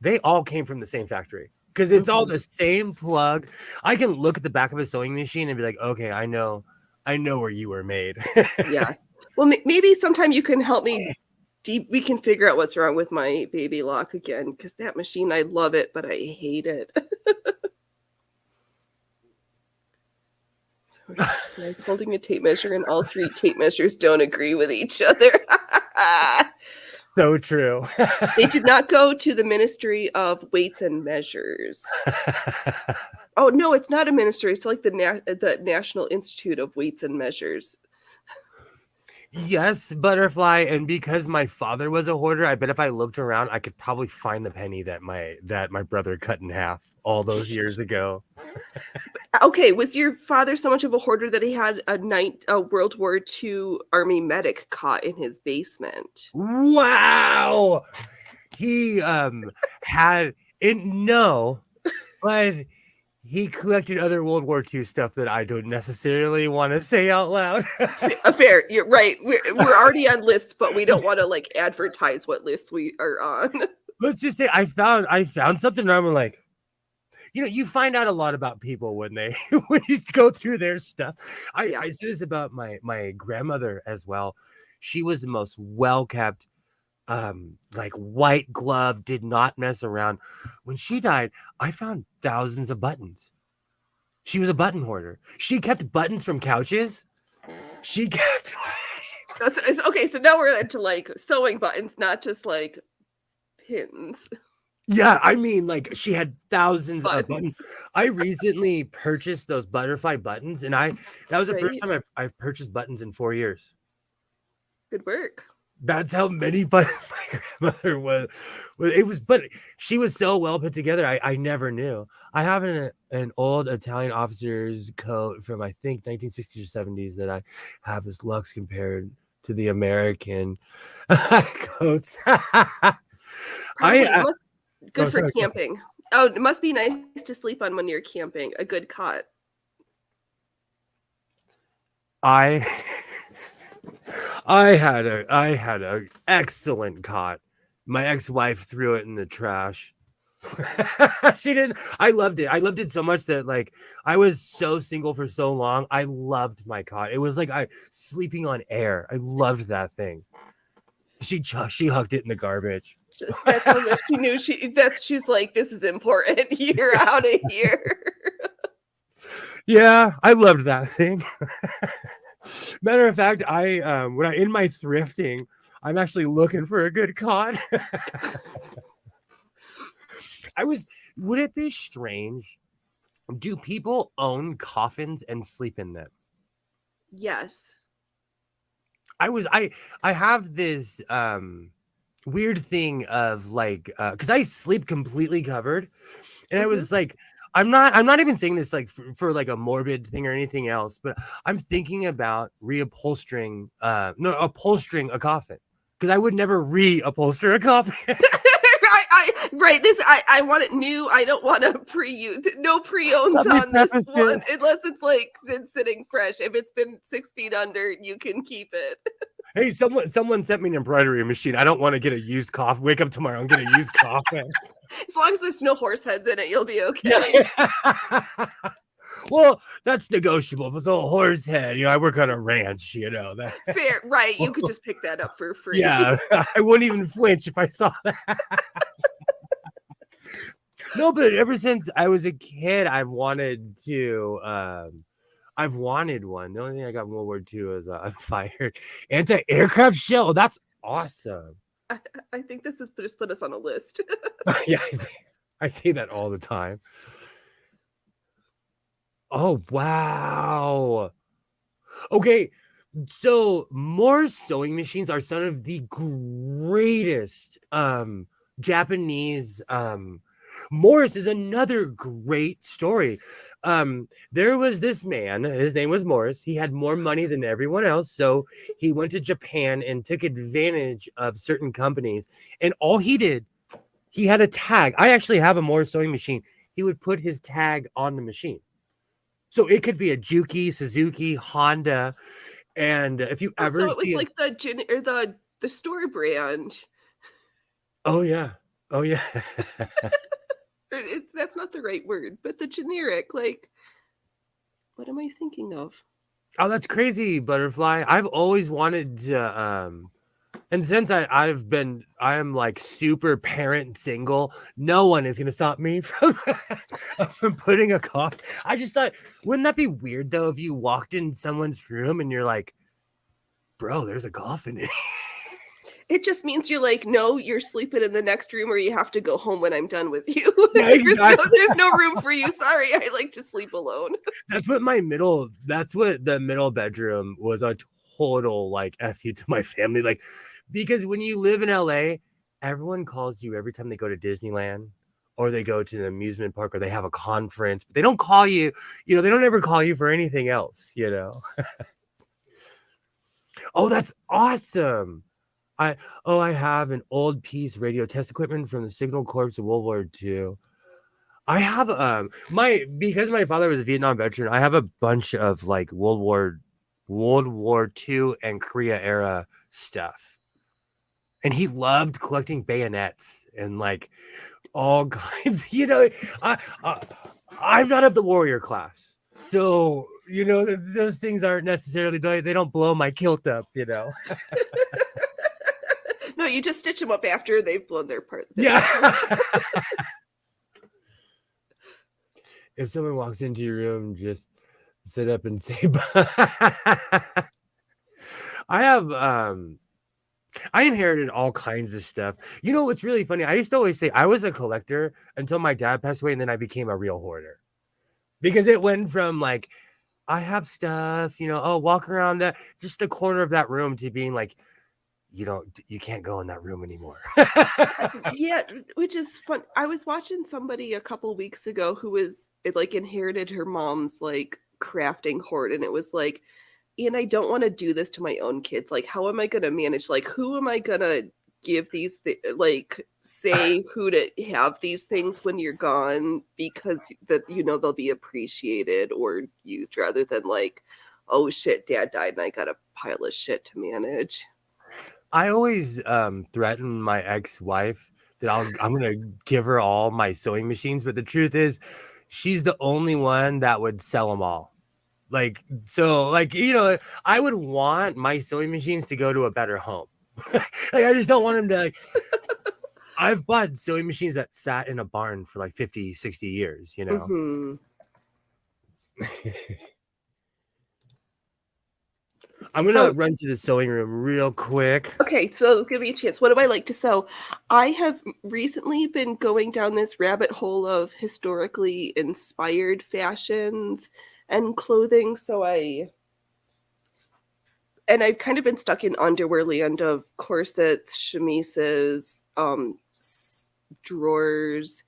They all came from the same factory because it's all the same plug. I can look at the back of a sewing machine and be like, okay, I know where you were made. Yeah. Well, maybe sometime you can help me. We can figure out what's wrong with my Baby Lock again, because that machine, I love it, but I hate it. He's holding a tape measure, and all three tape measures don't agree with each other. So true. They did not go to the Ministry of Weights and Measures. Oh no, it's not a ministry. It's like the National Institute of Weights and Measures. Yes, Butterfly, and because my father was a hoarder, I bet if I looked around, I could probably find the penny that my brother cut in half all those years ago. Okay, was your father so much of a hoarder that he had a World War II Army medic cot in his basement? Wow, he had it. No, but he collected other World War II stuff that I don't necessarily want to say out loud. Fair, you're right. We're already on lists, but we don't want to like advertise what lists we are on. Let's just say I found something, and I'm like, you find out a lot about people when you go through their stuff. I say this about my grandmother as well. She was the most well-kept, like white glove, did not mess around. When she died, I found thousands of buttons. She was a button hoarder. She kept buttons from couches. She kept. Okay, so now we're into like sewing buttons, not just like pins. Yeah, I mean, like she had thousands of buttons. I recently purchased those butterfly buttons, and that was the first time I've purchased buttons in 4 years. Good work. That's how many buttons my grandmother was. But she was so well put together. I never knew. I have an old Italian officer's coat from I think 1960s or 70s that I have as Lux compared to the American coats. Good for camping. Oh, it must be nice to sleep on when you're camping. A good cot. I had a excellent cot. My ex-wife threw it in the trash. She didn't. I loved it. I loved it so much that like I was so single for so long. I loved my cot. It was like I sleeping on air. I loved that thing. She hugged it in the garbage. That's how much she knew. She's like, this is important. You're out of here. Yeah, I loved that thing. Matter of fact, I when I in my thrifting, I'm actually looking for a good cot. Would it be strange? Do people own coffins and sleep in them? Yes. I have this weird thing of like because I sleep completely covered, and I was like, I'm not even saying this like for like a morbid thing or anything else, but I'm thinking about upholstering a coffin because I would never reupholster a coffin. Right. This I want it new. I don't want to no pre-owns Let me on this preface one it. unless it's like been sitting fresh. If it's been 6 feet under, you can keep it. Hey, someone sent me an embroidery machine. I don't want to get a used coffin. Wake up tomorrow and get a used coffin. As long as there's no horse heads in it, you'll be okay. Yeah. Well, that's negotiable. If it's a horse head, I work on a ranch, that. Fair, right? You could just pick that up for free. Yeah, I wouldn't even flinch if I saw that. No, but ever since I was a kid, I've wanted one. The only thing I got in World War II is a fired anti-aircraft shell. That's awesome. I think this has just put us on a list. Yeah, I say that all the time. Oh, wow. Okay, so Morse sewing machines are some of the greatest Japanese Morse is another great story. There was this man, his name was Morris. He had more money than everyone else, so he went to Japan and took advantage of certain companies. And all he did, he had a tag. I actually have a Morse sewing machine. He would put his tag on the machine. So it could be a Juki, Suzuki, Honda, and if you ever so it was see like the store brand. Oh yeah. That's not the right word, but the generic, like, what am I thinking of? Oh, that's crazy, Butterfly. I've always wanted to and since I am like super parent single, no one is gonna stop me from putting a coffin. I just thought, wouldn't that be weird though if you walked in someone's room and you're like, bro, there's a coffin in here. It just means you're like, no, you're sleeping in the next room, or you have to go home when I'm done with you. Yeah, exactly. There's no room for you. Sorry, I like to sleep alone. That's what the middle bedroom was, a total like F you to my family. Like, because when you live in LA, everyone calls you every time they go to Disneyland or they go to the amusement park or they have a conference, but they don't call you, they don't ever call you for anything else, Oh, that's awesome. I have an old piece radio test equipment from the Signal Corps of World War II. I have because my father was a Vietnam veteran, I have a bunch of like World War II and Korea era stuff. And he loved collecting bayonets and like all kinds, I'm not of the warrior class. So, those things aren't necessarily, they don't blow my kilt up, No, you just stitch them up after they've blown their part. Yeah. If someone walks into your room, just sit up and say, I inherited all kinds of stuff. What's really funny? I used to always say I was a collector until my dad passed away, and then I became a real hoarder. Because it went from like, I have stuff, walk around just the corner of that room to being like, you can't go in that room anymore. Yeah, which is fun. I was watching somebody a couple weeks ago who was like inherited her mom's like crafting hoard, and it was like, and I don't want to do this to my own kids. Like, how am I going to manage? Like, who am I going to give these like say who to have these things when you're gone, because that they'll be appreciated or used, rather than like, oh shit, dad died and I got a pile of shit to manage. I always threaten my ex-wife that I'm gonna give her all my sewing machines, but the truth is, she's the only one that would sell them all. Like, so, like, I would want my sewing machines to go to a better home. Like, I just don't want them to. Like, I've bought sewing machines that sat in a barn for like 50, 60 years. Mm-hmm. I'm gonna run to the sewing room real quick. Okay, so give me a chance. What do I like to sew? I have recently been going down this rabbit hole of historically inspired fashions and clothing. I've kind of been stuck in underwear land of corsets, chemises, drawers,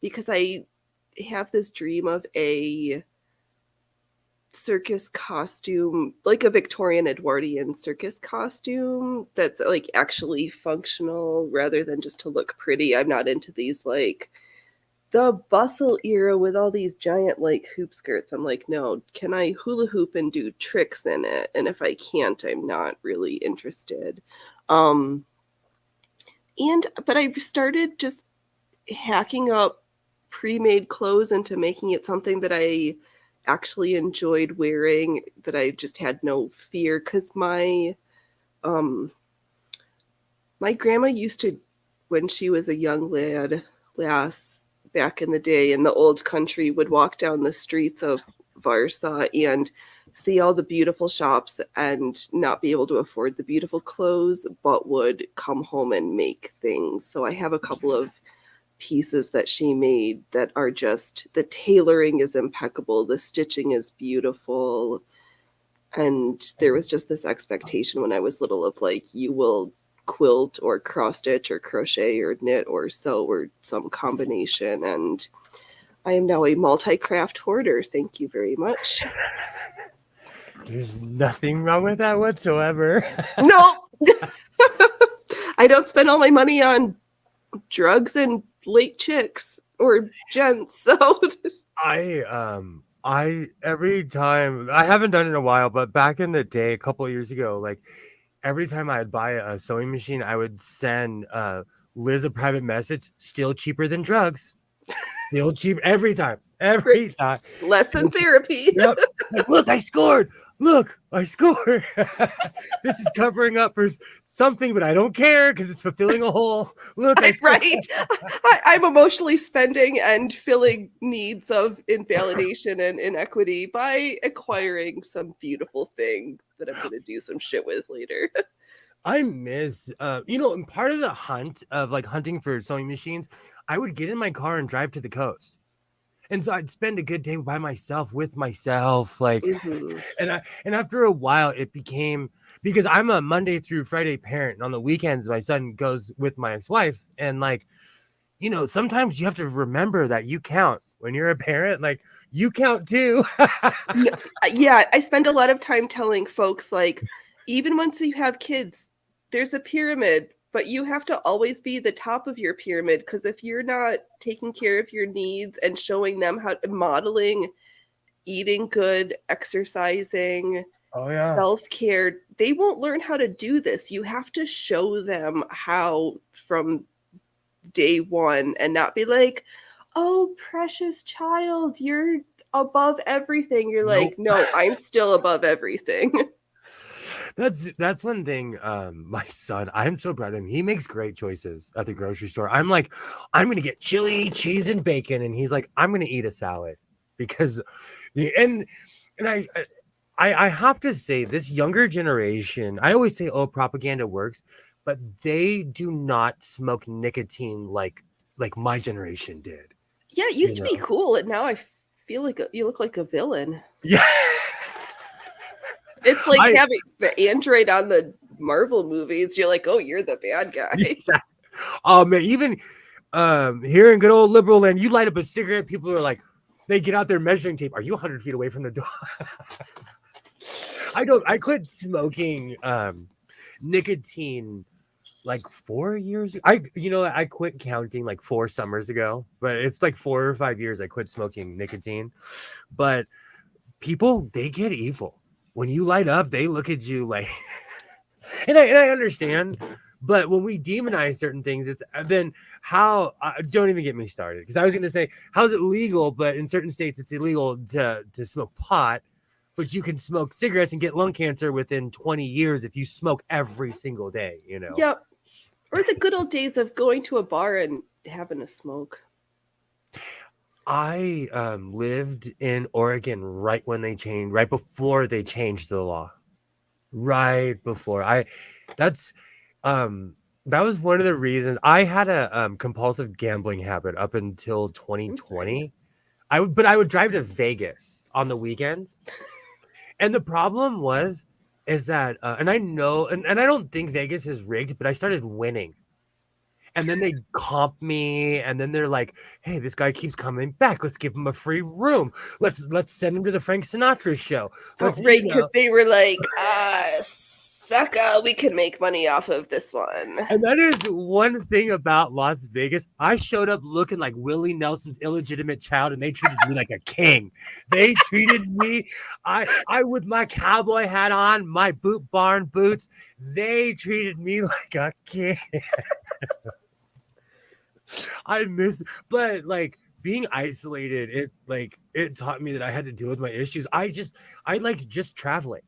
because I have this dream of a circus costume, like a Victorian Edwardian circus costume that's like actually functional rather than just to look pretty. I'm not into these like the bustle era with all these giant like hoop skirts. I'm like, no, can I hula hoop and do tricks in it? And if I can't, I'm not really interested. But I've started just hacking up pre-made clothes into making it something that I actually enjoyed wearing, that I just had no fear, because my grandma used to, when she was a young lass back in the day in the old country, would walk down the streets of Warsaw and see all the beautiful shops and not be able to afford the beautiful clothes, but would come home and make things. So I have a couple of pieces that she made that are just, the tailoring is impeccable, the stitching is beautiful, and there was just this expectation when I was little of like, you will quilt or cross stitch or crochet or knit or sew or some combination, and I am now a multi-craft hoarder. Thank you very much. There's nothing wrong with that whatsoever. No. I don't spend all my money on drugs and late chicks or gents. So I every time, I haven't done it in a while, but back in the day, a couple of years ago, like every time I'd buy a sewing machine, I would send Liz a private message, still cheaper than drugs. Still cheap every time. Every time. Less than therapy. Yep. Like, look, I scored. Look, I scored. This is covering up for something, but I don't care because it's fulfilling a hole. Look, I scored. Right. I'm emotionally spending and filling needs of invalidation and inequity by acquiring some beautiful thing that I'm going to do some shit with later. I miss, and part of the hunt of like hunting for sewing machines, I would get in my car and drive to the coast. And so I'd spend a good day by myself with myself. Like, Mm-hmm. and after a while it became, because I'm a Monday through Friday parent, and on the weekends, my son goes with my ex-wife. And like, sometimes you have to remember that you count when you're a parent, like you count too. Yeah. I spend a lot of time telling folks, like, even once you have kids, there's a pyramid, but you have to always be the top of your pyramid, because if you're not taking care of your needs and showing them how to, modeling eating good, exercising, self-care, they won't learn how to do this. You have to show them how from day one, and not be like, oh, precious child, you're above everything. You're like, no, I'm still above everything. That's one thing. My son, I'm so proud of him. He makes great choices at the grocery store. I'm like, I'm gonna get chili, cheese, and bacon, and he's like, I'm gonna eat a salad, because, and I have to say, this younger generation, I always say, oh, propaganda works, but they do not smoke nicotine like my generation did. Yeah, it used to be cool, and now I feel like you look like a villain. Yeah. It's like having the android on the Marvel movies. You're like, oh, you're the bad guy. Exactly. Oh man, even here in good old liberal land, you light up a cigarette, people are like, they get out their measuring tape. Are you 100 feet away from the door? I quit smoking nicotine like 4 years. I quit counting like 4 summers ago, but it's like 4 or 5 years I quit smoking nicotine. But people, they get evil. when you light up, they look at you like, and I understand, but when we demonize certain things, it's then how, don't even get me started. Because I was going to say, how's it legal? But in certain states, it's illegal to smoke pot, but you can smoke cigarettes and get lung cancer within 20 years if you smoke every single day, you know? Yeah. Or the good old days of going to a bar and having a smoke. I lived in Oregon right before they changed the law. Right before that's that was one of the reasons I had a compulsive gambling habit up until 2020. I would drive to Vegas on the weekends. And the problem is that and I know and I don't think Vegas is rigged, but I started winning. And then they comp me, and then they're like, "Hey, this guy keeps coming back. Let's give him a free room. Let's send him to the Frank Sinatra show." Right, because they were like, sucker, we can make money off of this one. And that is one thing about Las Vegas. I showed up looking like Willie Nelson's illegitimate child, and they treated me like a king. They treated me, I with my cowboy hat on, my Boot Barn boots, they treated me like a king. But like being isolated, it taught me that I had to deal with my issues. I liked just traveling.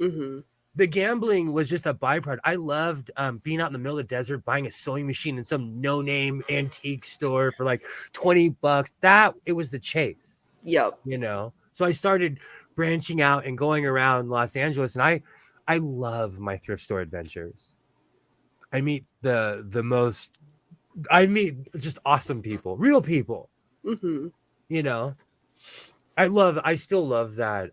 Mm-hmm. The gambling was just a byproduct. I loved being out in the middle of the desert, buying a sewing machine in some no-name antique store for like $20. That it was the chase. Yep. You know, so I started branching out and going around Los Angeles, and I love my thrift store adventures. I meet just awesome people, real people. Mm-hmm. You know, I still love that.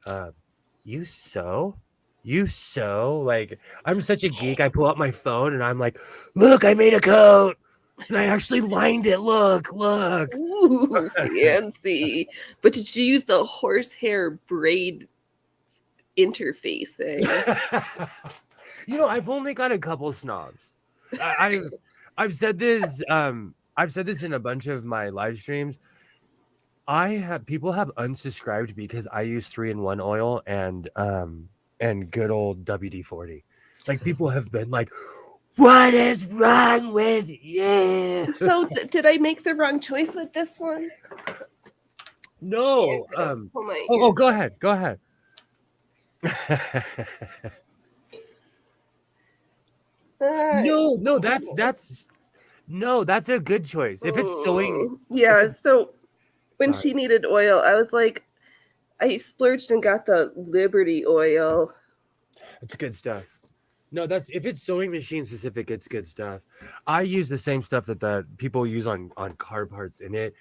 You sew, like I'm such a geek. I pull out my phone and I'm like, look, I made a coat and I actually lined it. Look. Ooh, fancy. But did you use the horsehair braid interface thing? You know, I've only got a couple snobs. I've said this in a bunch of my live streams. People have unsubscribed because I use 3-in-1 oil and good old WD-40. Like people have been like, what is wrong with you? So did I make the wrong choice with this one? No. Go ahead. No, that's a good choice. If it's sewing. Yeah, so when she needed oil, I was like, I splurged and got the Liberty oil. It's good stuff. No, if it's sewing machine specific, it's good stuff. I use the same stuff that people use on car parts, and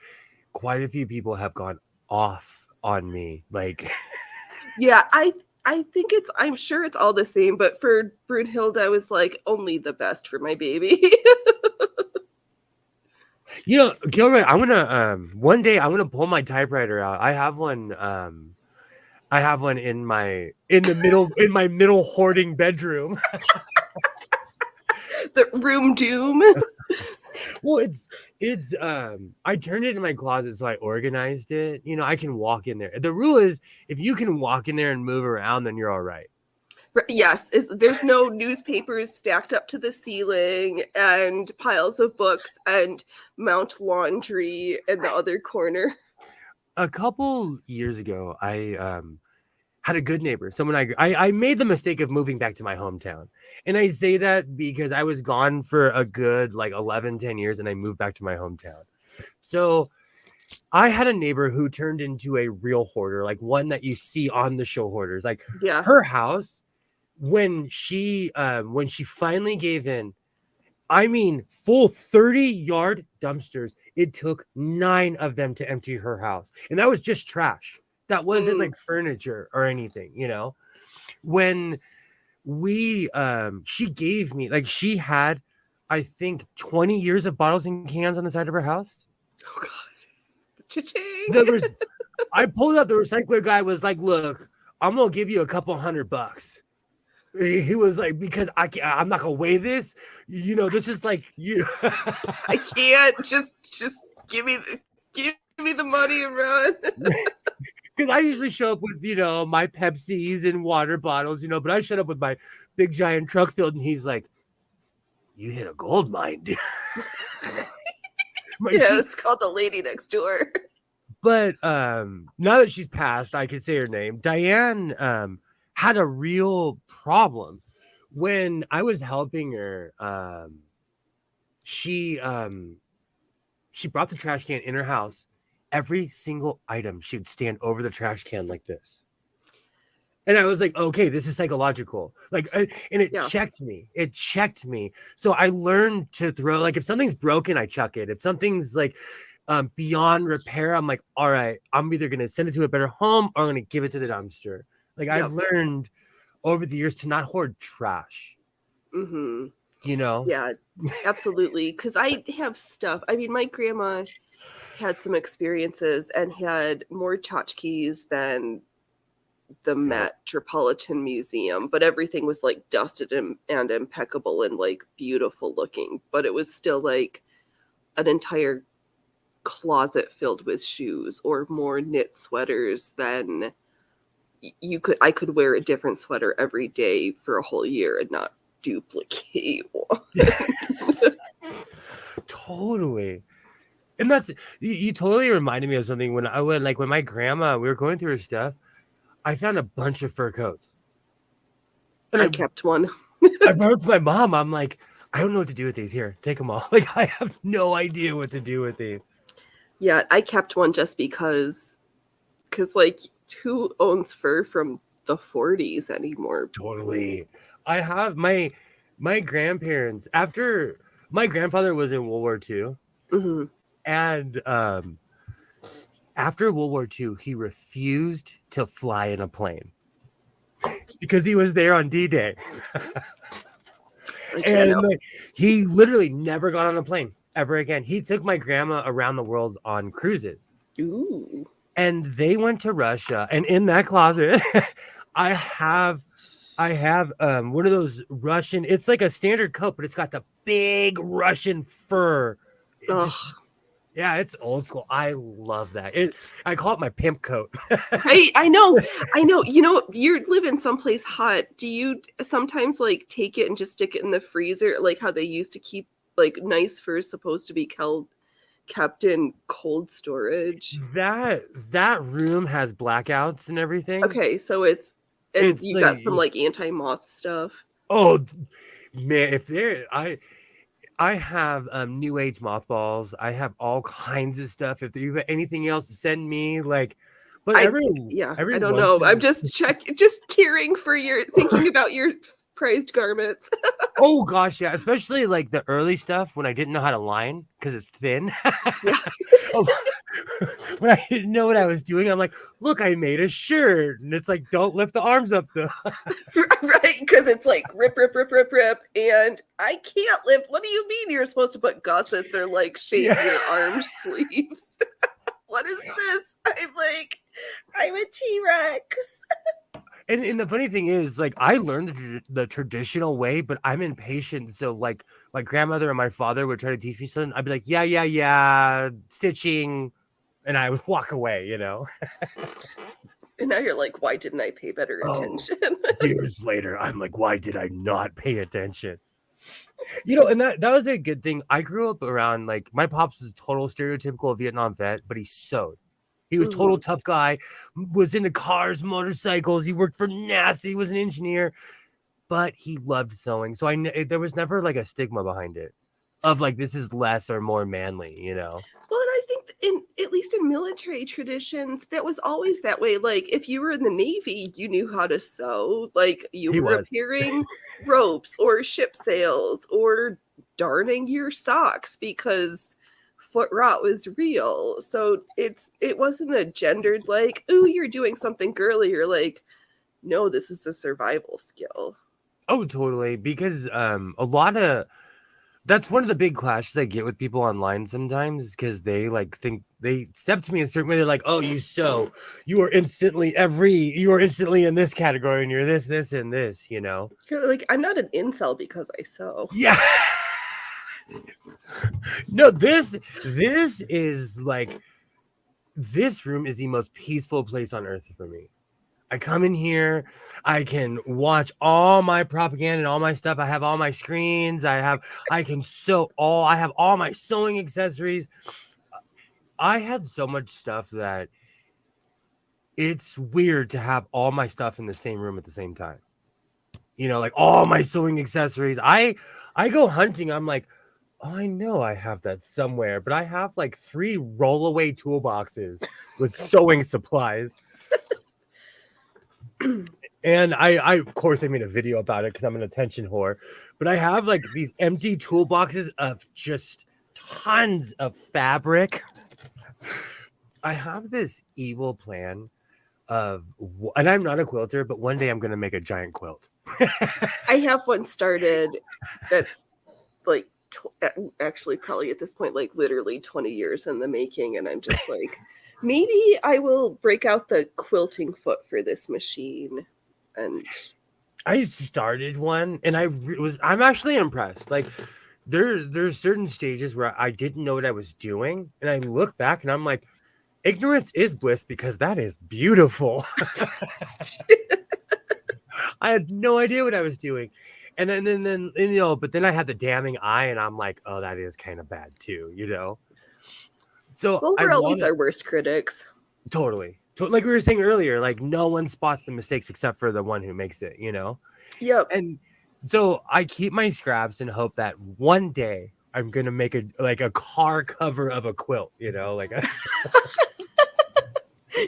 quite a few people have gone off on me. Like, yeah, I think I'm sure it's all the same, but for Brunhilde, I was like, only the best for my baby. You know, Gilroy, I'm gonna one day I'm gonna pull my typewriter out. I have one in my middle hoarding bedroom. The room doom. Well, it's I turned it in my closet, so I organized it. You know, I can walk in there. The rule is if you can walk in there and move around, then you're all right. Yes, there's no newspapers stacked up to the ceiling and piles of books and Mount Laundry in the other corner. A couple years ago, I had a good neighbor. Someone I made the mistake of moving back to my hometown. And I say that because I was gone for a good like 10 years and I moved back to my hometown. So I had a neighbor who turned into a real hoarder, like one that you see on the show hoarders. Like her house, when she finally gave in, I mean, full 30-yard dumpsters. It took 9 of them to empty her house. And that was just trash. That wasn't like furniture or anything, you know. When she gave me, like, she had, I think, 20 years of bottles and cans on the side of her house. Oh God. Cha-ching. I pulled up, the recycler guy was like, look, I'm gonna give you a couple $100. He was like, because I'm not gonna weigh this, you know, this is like you. I can't just give me the money and run. Because I usually show up with, my Pepsis and water bottles, but I showed up with my big giant truck filled, and he's like, "You hit a gold mine, dude." Yeah, it's called The Lady Next Door. But now that she's passed, I can say her name. Diane had a real problem when I was helping her. She brought the trash can in her house. Every single item, she would stand over the trash can like this. And I was like, okay, this is psychological. Like, and it checked me. It checked me. So I learned to throw, like, if something's broken, I chuck it. If something's like beyond repair, I'm like, all right, I'm either going to send it to a better home or I'm going to give it to the dumpster. Like, I've learned over the years to not hoard trash. Mm-hmm. Yeah, absolutely. Because I have stuff. I mean, my grandma had some experiences and had more tchotchkes than the Metropolitan Museum, but everything was like dusted and impeccable and like beautiful looking, but it was still like an entire closet filled with shoes or more knit sweaters than I could wear a different sweater every day for a whole year and not duplicate one. Totally. And that's, you totally reminded me of something when when my grandma, we were going through her stuff, I found a bunch of fur coats. And I kept one. I brought it to my mom. I'm like, I don't know what to do with these. Here, take them all. Like, I have no idea what to do with these. Yeah, I kept one just because like, who owns fur from the 40s anymore? Totally. I have my grandparents, after my grandfather was in World War II. Mm-hmm. And after World War II, he refused to fly in a plane because he was there on D-Day. And he literally never got on a plane ever again. He took my grandma around the world on cruises. Ooh. And they went to Russia. And in that closet, I have one of those Russian, it's like a standard coat, but it's got the big Russian fur. Yeah, it's old school. I love that. I call it my pimp coat. I know. You're living someplace hot. Do you sometimes like take it and just stick it in the freezer, like how they used to keep like nice furs supposed to be kept in cold storage? That room has blackouts and everything. Okay, so it's you got some like anti-moth stuff. Oh man, I have new age mothballs. I have all kinds of stuff. If you have anything else to send me, like, but I don't know. I'm just thinking about your prized garments. Oh gosh, yeah, especially like the early stuff when I didn't know how to line because it's thin. Yeah. When I didn't know what I was doing, I'm like, look, I made a shirt, and it's like, don't lift the arms up though. Right, because it's like rip, and I can't lift. What do you mean you're supposed to put gussets or like shape your arm sleeves? What is this? I'm a T-Rex. And the funny thing is, like, I learned the traditional way, but I'm impatient. So, like, my grandmother and my father would try to teach me something. I'd be like, yeah, stitching. And I would walk away, And now you're like, why didn't I pay better attention? Years later, I'm like, why did I not pay attention? And that was a good thing. I grew up around, like, my pops was total stereotypical Vietnam vet, but he sewed. He was total tough guy, was into cars, motorcycles. He worked for NASA. He was an engineer, but he loved sewing. So there was never like a stigma behind it of like, this is less or more manly, Well, and I think at least in military traditions, that was always that way. Like if you were in the Navy, you knew how to sew. Like you were repairing ropes or ship sails or darning your socks because foot rot was real. So it wasn't a gendered like, ooh, you're doing something girly. You're like, no, this is a survival skill. Oh, totally. Because that's one of the big clashes I get with people online sometimes, because they like think they step to me a certain way. They're like, oh, you sew, you are instantly in this category, and you're this, and this, You're like, I'm not an incel because I sew. Yeah. No, this is like, this room is the most peaceful place on earth for me. I come in here, I can watch all my propaganda and all my stuff. I have all my screens. I have all my sewing accessories. I had so much stuff that it's weird to have all my stuff in the same room at the same time. You know, like all my sewing accessories. I go hunting. I'm like, oh, I know I have that somewhere, but I have like 3 rollaway toolboxes with sewing supplies. And I of course I made a video about it because I'm an attention whore, but I have like these empty toolboxes of just tons of fabric. I have this evil plan of, and I'm not a quilter, but one day I'm going to make a giant quilt. I have one started that's like actually probably at this point like literally 20 years in the making, and I'm just like, maybe I will break out the quilting foot for this machine. And I started one, and I'm actually impressed. Like there's certain stages where I didn't know what I was doing, and I look back and I'm like, ignorance is bliss, because that is beautiful. I had no idea what I was doing. And then you know, but then I had the damning eye, and I'm like, oh, that is kind of bad too, you know. So well, we're always our worst critics. Totally. Like we were saying earlier, like no one spots the mistakes except for the one who makes it, you know? Yep. And so I keep my scraps and hope that one day I'm gonna make a car cover of a quilt, you know, like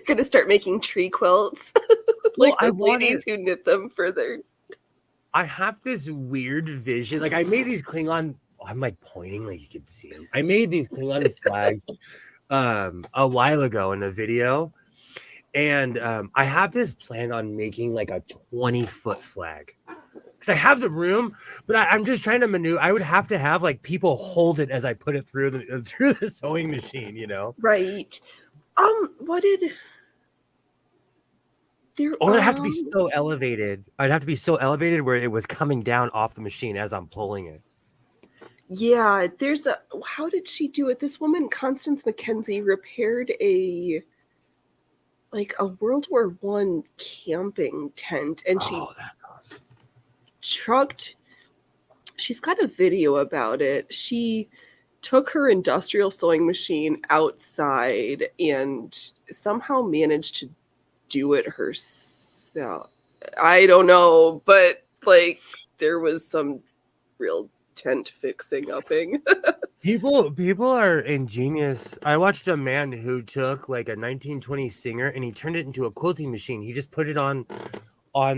gonna start making tree quilts. Like those ladies who knit them for their. I have this weird vision. Like I made these Klingon. I'm like pointing like you can see them. I made these Klingon flags a while ago in a video, and I have this plan on making like a 20-foot flag because I have the room, but I'm just trying to maneuver. I would have to have like people hold it as I put it through the sewing machine, you know? Right. What did? Or I'd have to be so elevated. I'd have to be so elevated where it was coming down off the machine as I'm pulling it. Yeah, how did she do it? This woman, Constance McKenzie, repaired a World War I camping tent, and she trucked. She's got a video about it. She took her industrial sewing machine outside and somehow managed to do it herself. I don't know, but like there was some real tent fixing upping. People are ingenious. I watched a man who took like a 1920s Singer and he turned it into a quilting machine. He just put it on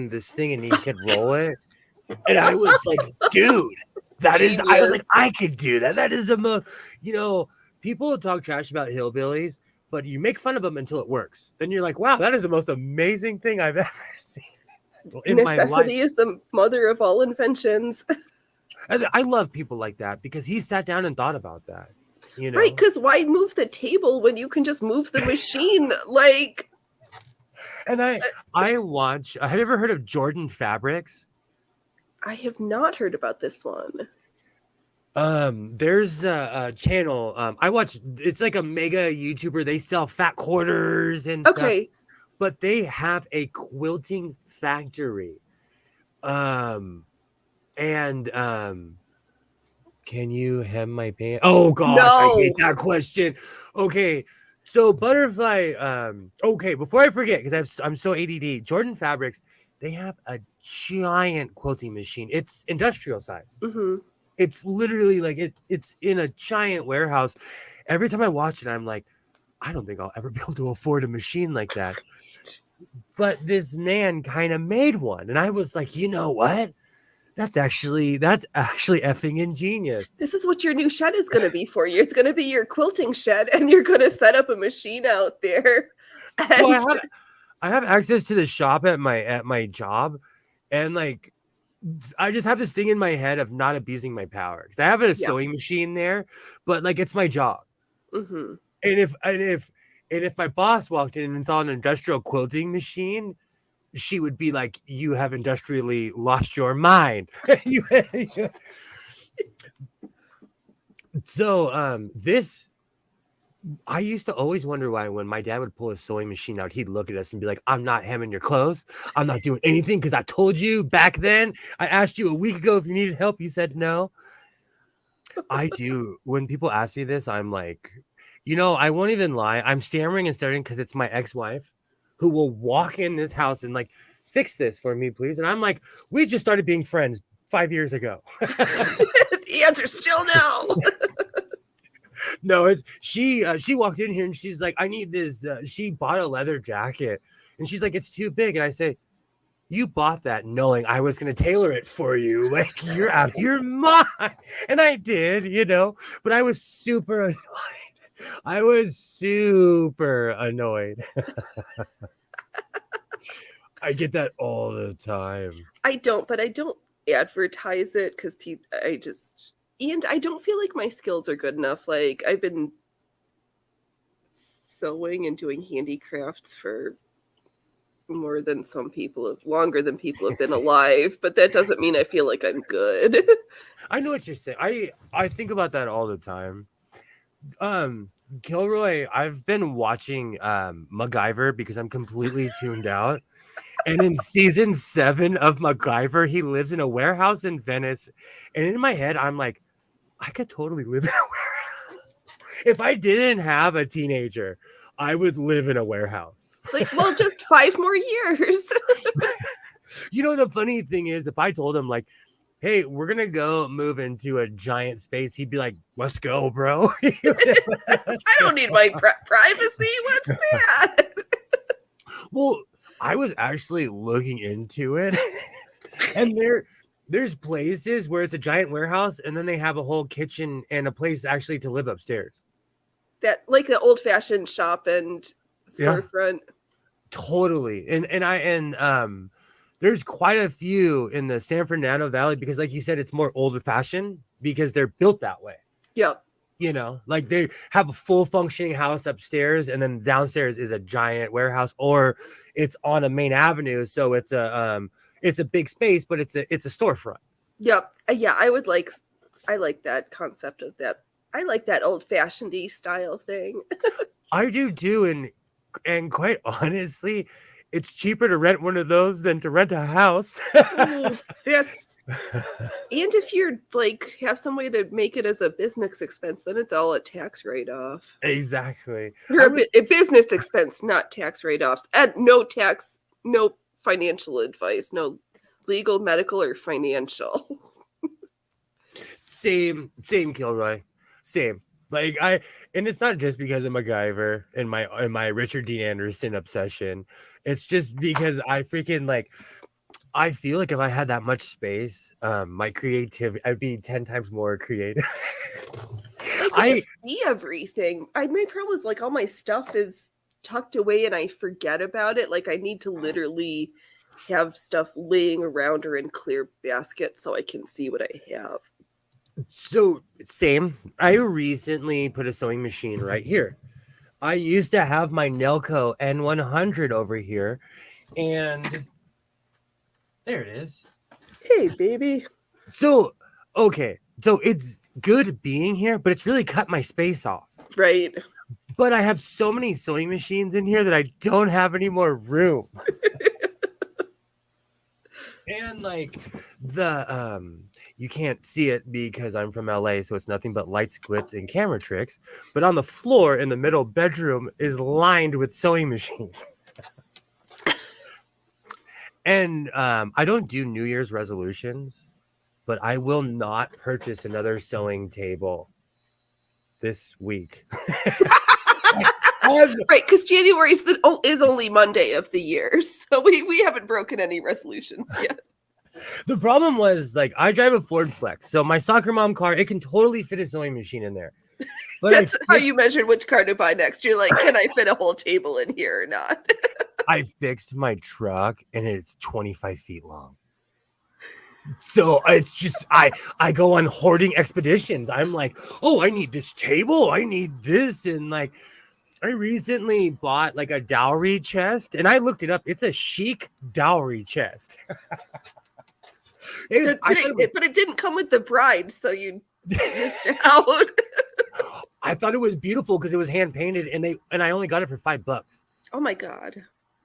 this thing and he could roll it. And I was like, dude, I was like, I could do that. That is the most, you know, people talk trash about hillbillies, but you make fun of them until it works. Then you're like, wow, that is the most amazing thing I've ever seen in my life. Necessity is the mother of all inventions. I love people like that because he sat down and thought about that. You know? Right, because why move the table when you can just move the machine? Like, and I watch. Have you ever heard of Jordan Fabrics? I have not heard about this one. There's a channel. I watch. It's like a mega YouTuber. They sell fat quarters and stuff, but they have a quilting factory. Can you hem my pants? Oh gosh, no. I hate that question. Okay, so butterfly. Okay, before I forget, because I'm so ADD. Jordan Fabrics, they have a giant quilting machine. It's industrial size. Mm-hmm. It's literally like it's in a giant warehouse. Every time I watch it, I'm like, I don't think I'll ever be able to afford a machine like that. But this man kind of made one, and I was like, you know what? That's actually effing ingenious. This is what your new shed is going to be for you. It's going to be your quilting shed, and you're going to set up a machine out there. And... Well, I have access to the shop at my job, and like I just have this thing in my head of not abusing my power because I have a sewing machine there, but like it's my job. Mm-hmm. And if my boss walked in and saw an industrial quilting machine, she would be like, you have industrially lost your mind. So I used to always wonder why when my dad would pull his sewing machine out, he'd look at us and be like, I'm not hemming your clothes. I'm not doing anything because I told you back then. I asked you a week ago if you needed help. You said no. I do. When people ask me this, I'm like, I won't even lie. I'm stammering and stuttering because it's my ex-wife who will walk in this house and like, fix this for me, please. And I'm like, we just started being friends 5 years ago. The answer's still no. No, it's she walked in here and she's like, I need this. She bought a leather jacket and she's like, it's too big. And I say, you bought that knowing I was going to tailor it for you. Like, you're out of your mind. And I did, but I was super annoyed. I was super annoyed. I get that all the time. I don't advertise it because and I don't feel like my skills are good enough. Like, I've been sewing and doing handicrafts for longer than people have been alive, but that doesn't mean I feel like I'm good. I know what you're saying. I think about that all the time. Kilroy, I've been watching MacGyver because I'm completely tuned out. And in season 7 of MacGyver, he lives in a warehouse in Venice. And in my head, I'm like, I could totally live in a warehouse. If I didn't have a teenager, I would live in a warehouse. It's like, well, just 5 more years. The funny thing is, if I told him like, hey, we're going to go move into a giant space, he'd be like, let's go, bro. I don't need my privacy. What's that? Well, I was actually looking into it. And there's places where it's a giant warehouse and then they have a whole kitchen and a place actually to live upstairs. That, like, the old-fashioned shop and storefront. Yeah, totally. And there's quite a few in the San Fernando Valley because, like you said, it's more old-fashioned because they're built that way. Yep. Like they have a full functioning house upstairs and then downstairs is a giant warehouse, or it's on a main avenue. So it's a big space, but it's a storefront. Yep. Yeah. I like that concept of that. I like that old fashioned-y style thing. I do too. And quite honestly, it's cheaper to rent one of those than to rent a house. Yes. And if you're like have some way to make it as a business expense, then it's all a tax write-off. Exactly. Or a business expense, not tax write-offs. And no financial advice, no legal, medical, or financial. Same, Kilroy. Same. Like and it's not just because of MacGyver and my Richard Dean Anderson obsession. It's just because I freaking I feel like if I had that much space, my creativity, I'd be 10 times more creative. I see everything. My problem is like all my stuff is tucked away and I forget about it. Like I need to literally have stuff laying around or in clear baskets so I can see what I have. So same. I recently put a sewing machine right here. I used to have my Nelco N100 over here, and there it is. Hey, baby. So, okay. So it's good being here, but it's really cut my space off. Right. But I have so many sewing machines in here that I don't have any more room. And like you can't see it because I'm from LA, so it's nothing but lights, glitz, and camera tricks. But on the floor in the middle bedroom is lined with sewing machines. And I don't do New Year's resolutions, but I will not purchase another sewing table this week. Right, because January is only Monday of the year, so we haven't broken any resolutions yet. The problem was, like, I drive a Ford Flex, so my soccer mom car, it can totally fit a sewing machine in there. But that's how you measure which car to buy next. You're like, can I fit a whole table in here or not? I fixed my truck, and it's 25 feet long. So it's just, I go on hoarding expeditions. I'm like, oh, I need this table. I need this. And like, I recently bought like a dowry chest, and I looked it up. It's a chic dowry chest. But it didn't come with the bride, so you missed out. I thought it was beautiful because it was hand painted, and I only got it for $5. Oh my God.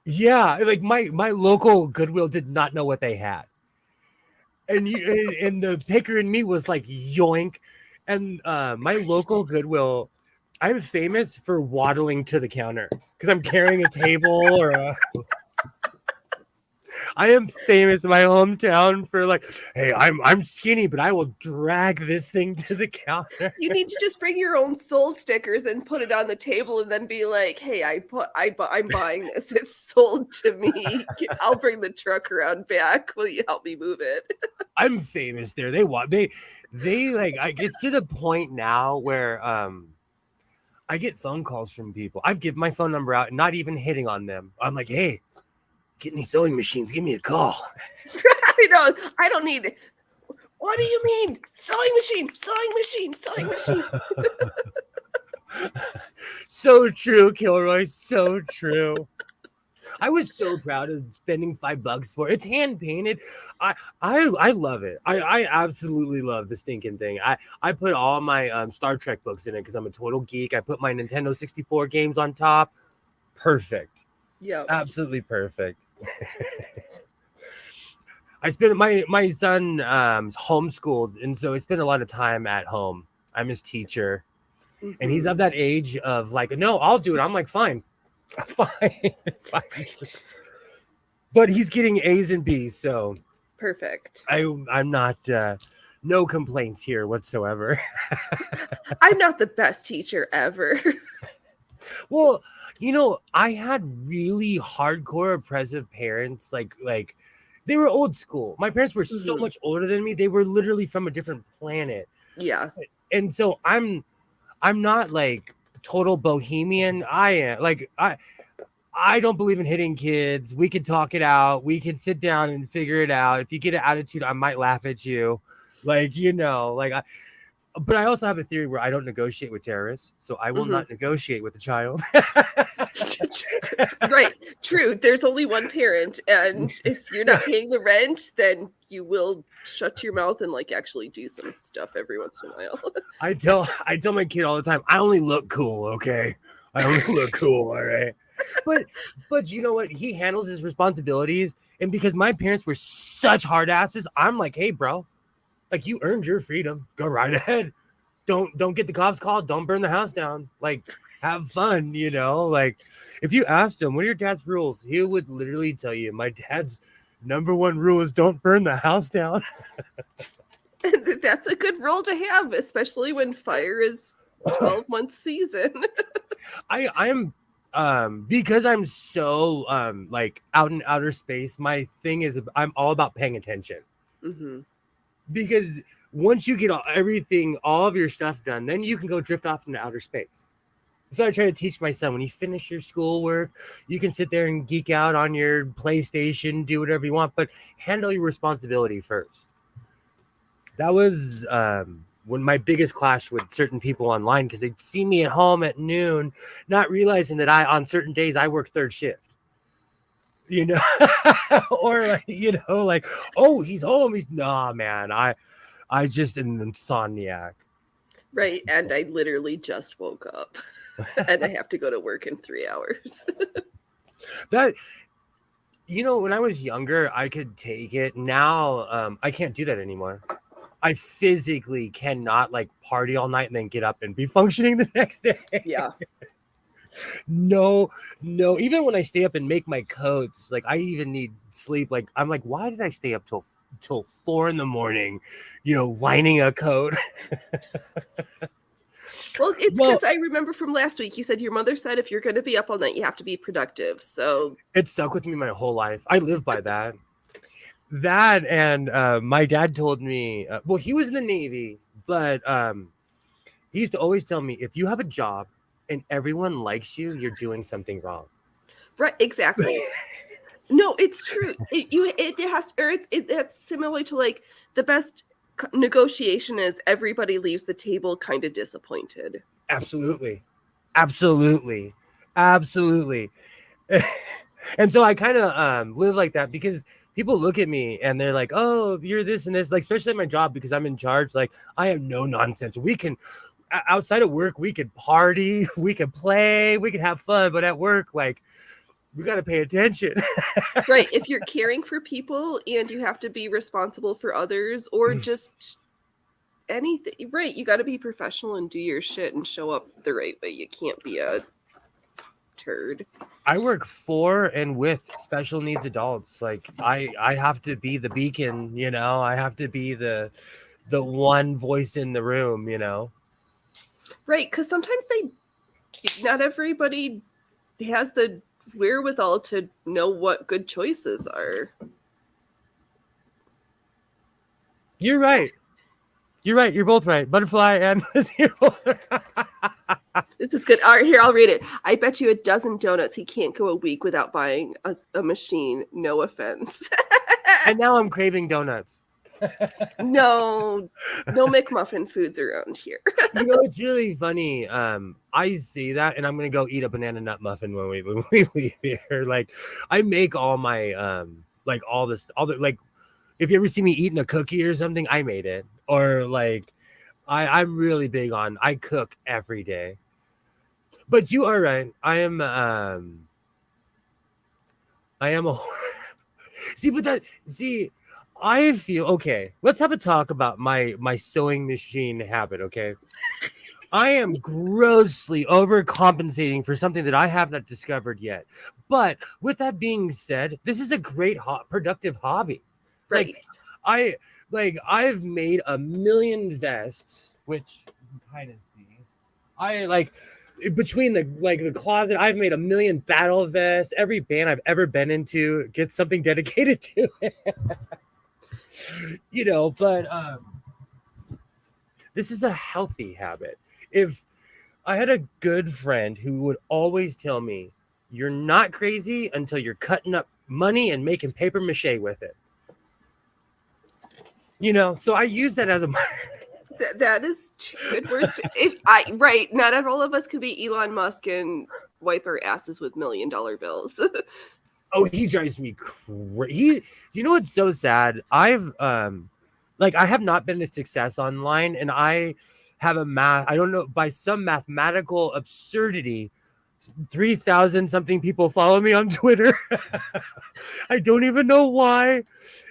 Yeah, like my local Goodwill did not know what they had, and and the picker in me was like yoink, and my local Goodwill, I'm famous for waddling to the counter because I'm carrying a table or a. I am famous in my hometown for like, hey, I'm skinny, but I will drag this thing to the counter. You need to just bring your own sold stickers and put it on the table and then be like, hey, I'm buying this. It's sold to me. I'll bring the truck around back. Will you help me move it? I'm famous there. They like it's to the point now where I get phone calls from people. I've given my phone number out, not even hitting on them. I'm like, hey, get any sewing machines? Give me a call. I don't need it. What do you mean? Sewing machine. So true, Kilroy. So true. I was so proud of spending $5 for it. It's hand painted. I love it. I absolutely love the stinking thing. I put all my Star Trek books in it because I'm a total geek. I put my Nintendo 64 games on top. Perfect. Yeah. Absolutely perfect. I spent my son homeschooled, and so I spent a lot of time at home. I'm his teacher, and he's of that age of like, no, I'll do it. I'm like, fine. But he's getting A's and B's, so perfect. I'm not no complaints here whatsoever. I'm not the best teacher ever. Well, I had really hardcore oppressive parents, like they were old school. My parents were so much older than me. They were literally from a different planet. Yeah. And so I'm not like total bohemian. I am like I don't believe in hitting kids. We can talk it out. We can sit down and figure it out. If you get an attitude, I might laugh at you. Like, but I also have a theory where I don't negotiate with terrorists, so I will not negotiate with a child. Right. True. There's only one parent, and if you're not paying the rent, then you will shut your mouth and like actually do some stuff every once in a while. I tell my kid all the time, I only look cool, okay? I only look cool, all right? But you know what? He handles his responsibilities, and because my parents were such hard asses, I'm like, hey, bro, like you earned your freedom. Go right ahead. Don't get the cops called. Don't burn the house down. Like, have fun, Like, if you asked him, what are your dad's rules? He would literally tell you, my dad's number one rule is don't burn the house down. That's a good rule to have, especially when fire is 12-month season. I'm because I'm so like out in outer space, my thing is I'm all about paying attention. Because once you get all of your stuff done, then you can go drift off into outer space. So I try to teach my son, when you finish your schoolwork, you can sit there and geek out on your PlayStation, do whatever you want, but handle your responsibility first. That was when my biggest clash with certain people online, because they'd see me at home at noon, not realizing that on certain days I work third shift. Or like, oh, he's home. Nah, man, I just an insomniac. Right, and I literally just woke up. And I have to go to work in 3 hours. That, when I was younger, I could take it. Now, I can't do that anymore. I physically cannot like party all night and then get up and be functioning the next day. Yeah. No. Even when I stay up and make my coats, like I even need sleep. Like I'm like, why did I stay up till 4 a.m, lining a coat? Well, it's because I remember from last week, you said your mother said if you're going to be up all night, you have to be productive. So it stuck with me my whole life. I live by that. That and my dad told me, well, he was in the Navy, but he used to always tell me, if you have a job and everyone likes you, you're doing something wrong. Right, exactly. No, it's true. That's similar to like the best negotiation is everybody leaves the table kind of disappointed. Absolutely. And so I kind of live like that, because people look at me and they're like, oh, you're this and this, like, especially at my job, because I'm in charge. Like, I have no nonsense. outside of work, we could party, we could play, we could have fun, but at work, like, we got to pay attention. Right. If you're caring for people and you have to be responsible for others or just anything, right, you got to be professional and do your shit and show up the right way. You can't be a turd. I work for and with special needs adults. Like, I have to be the beacon, you know. I have to be the one voice in the room, you know. Right, because sometimes not everybody has the wherewithal to know what good choices are. You're right. You're right. You're both right. Butterfly and This is good. All right, here, I'll read it. I bet you a dozen donuts he can't go a week without buying a machine. No offense. And now I'm craving donuts. No McMuffin foods around here. You know, it's really funny. I see that, and I'm gonna go eat a banana nut muffin when we leave here. Like, I make all my like all the like, if you ever see me eating a cookie or something, I made it. Or like, I'm really big on, I cook every day. But you are right. I am a I feel okay. Let's have a talk about my sewing machine habit, okay? I am grossly overcompensating for something that I have not discovered yet. But with that being said, this is a great productive hobby. Right. I've made 1 million vests, which you can kind of see. I like between the closet, I've made 1 million battle vests. Every band I've ever been into gets something dedicated to it. You know, but this is a healthy habit. If I had a good friend who would always tell me, you're not crazy until you're cutting up money and making paper mache with it. You know, so I use that as a that is two good words. Not all of us could be Elon Musk and wipe our asses with $1 million bills. Oh, he drives me crazy. You know what's so sad? I have not been a success online, and I have I don't know, by some mathematical absurdity, 3,000 something people follow me on Twitter. I don't even know why.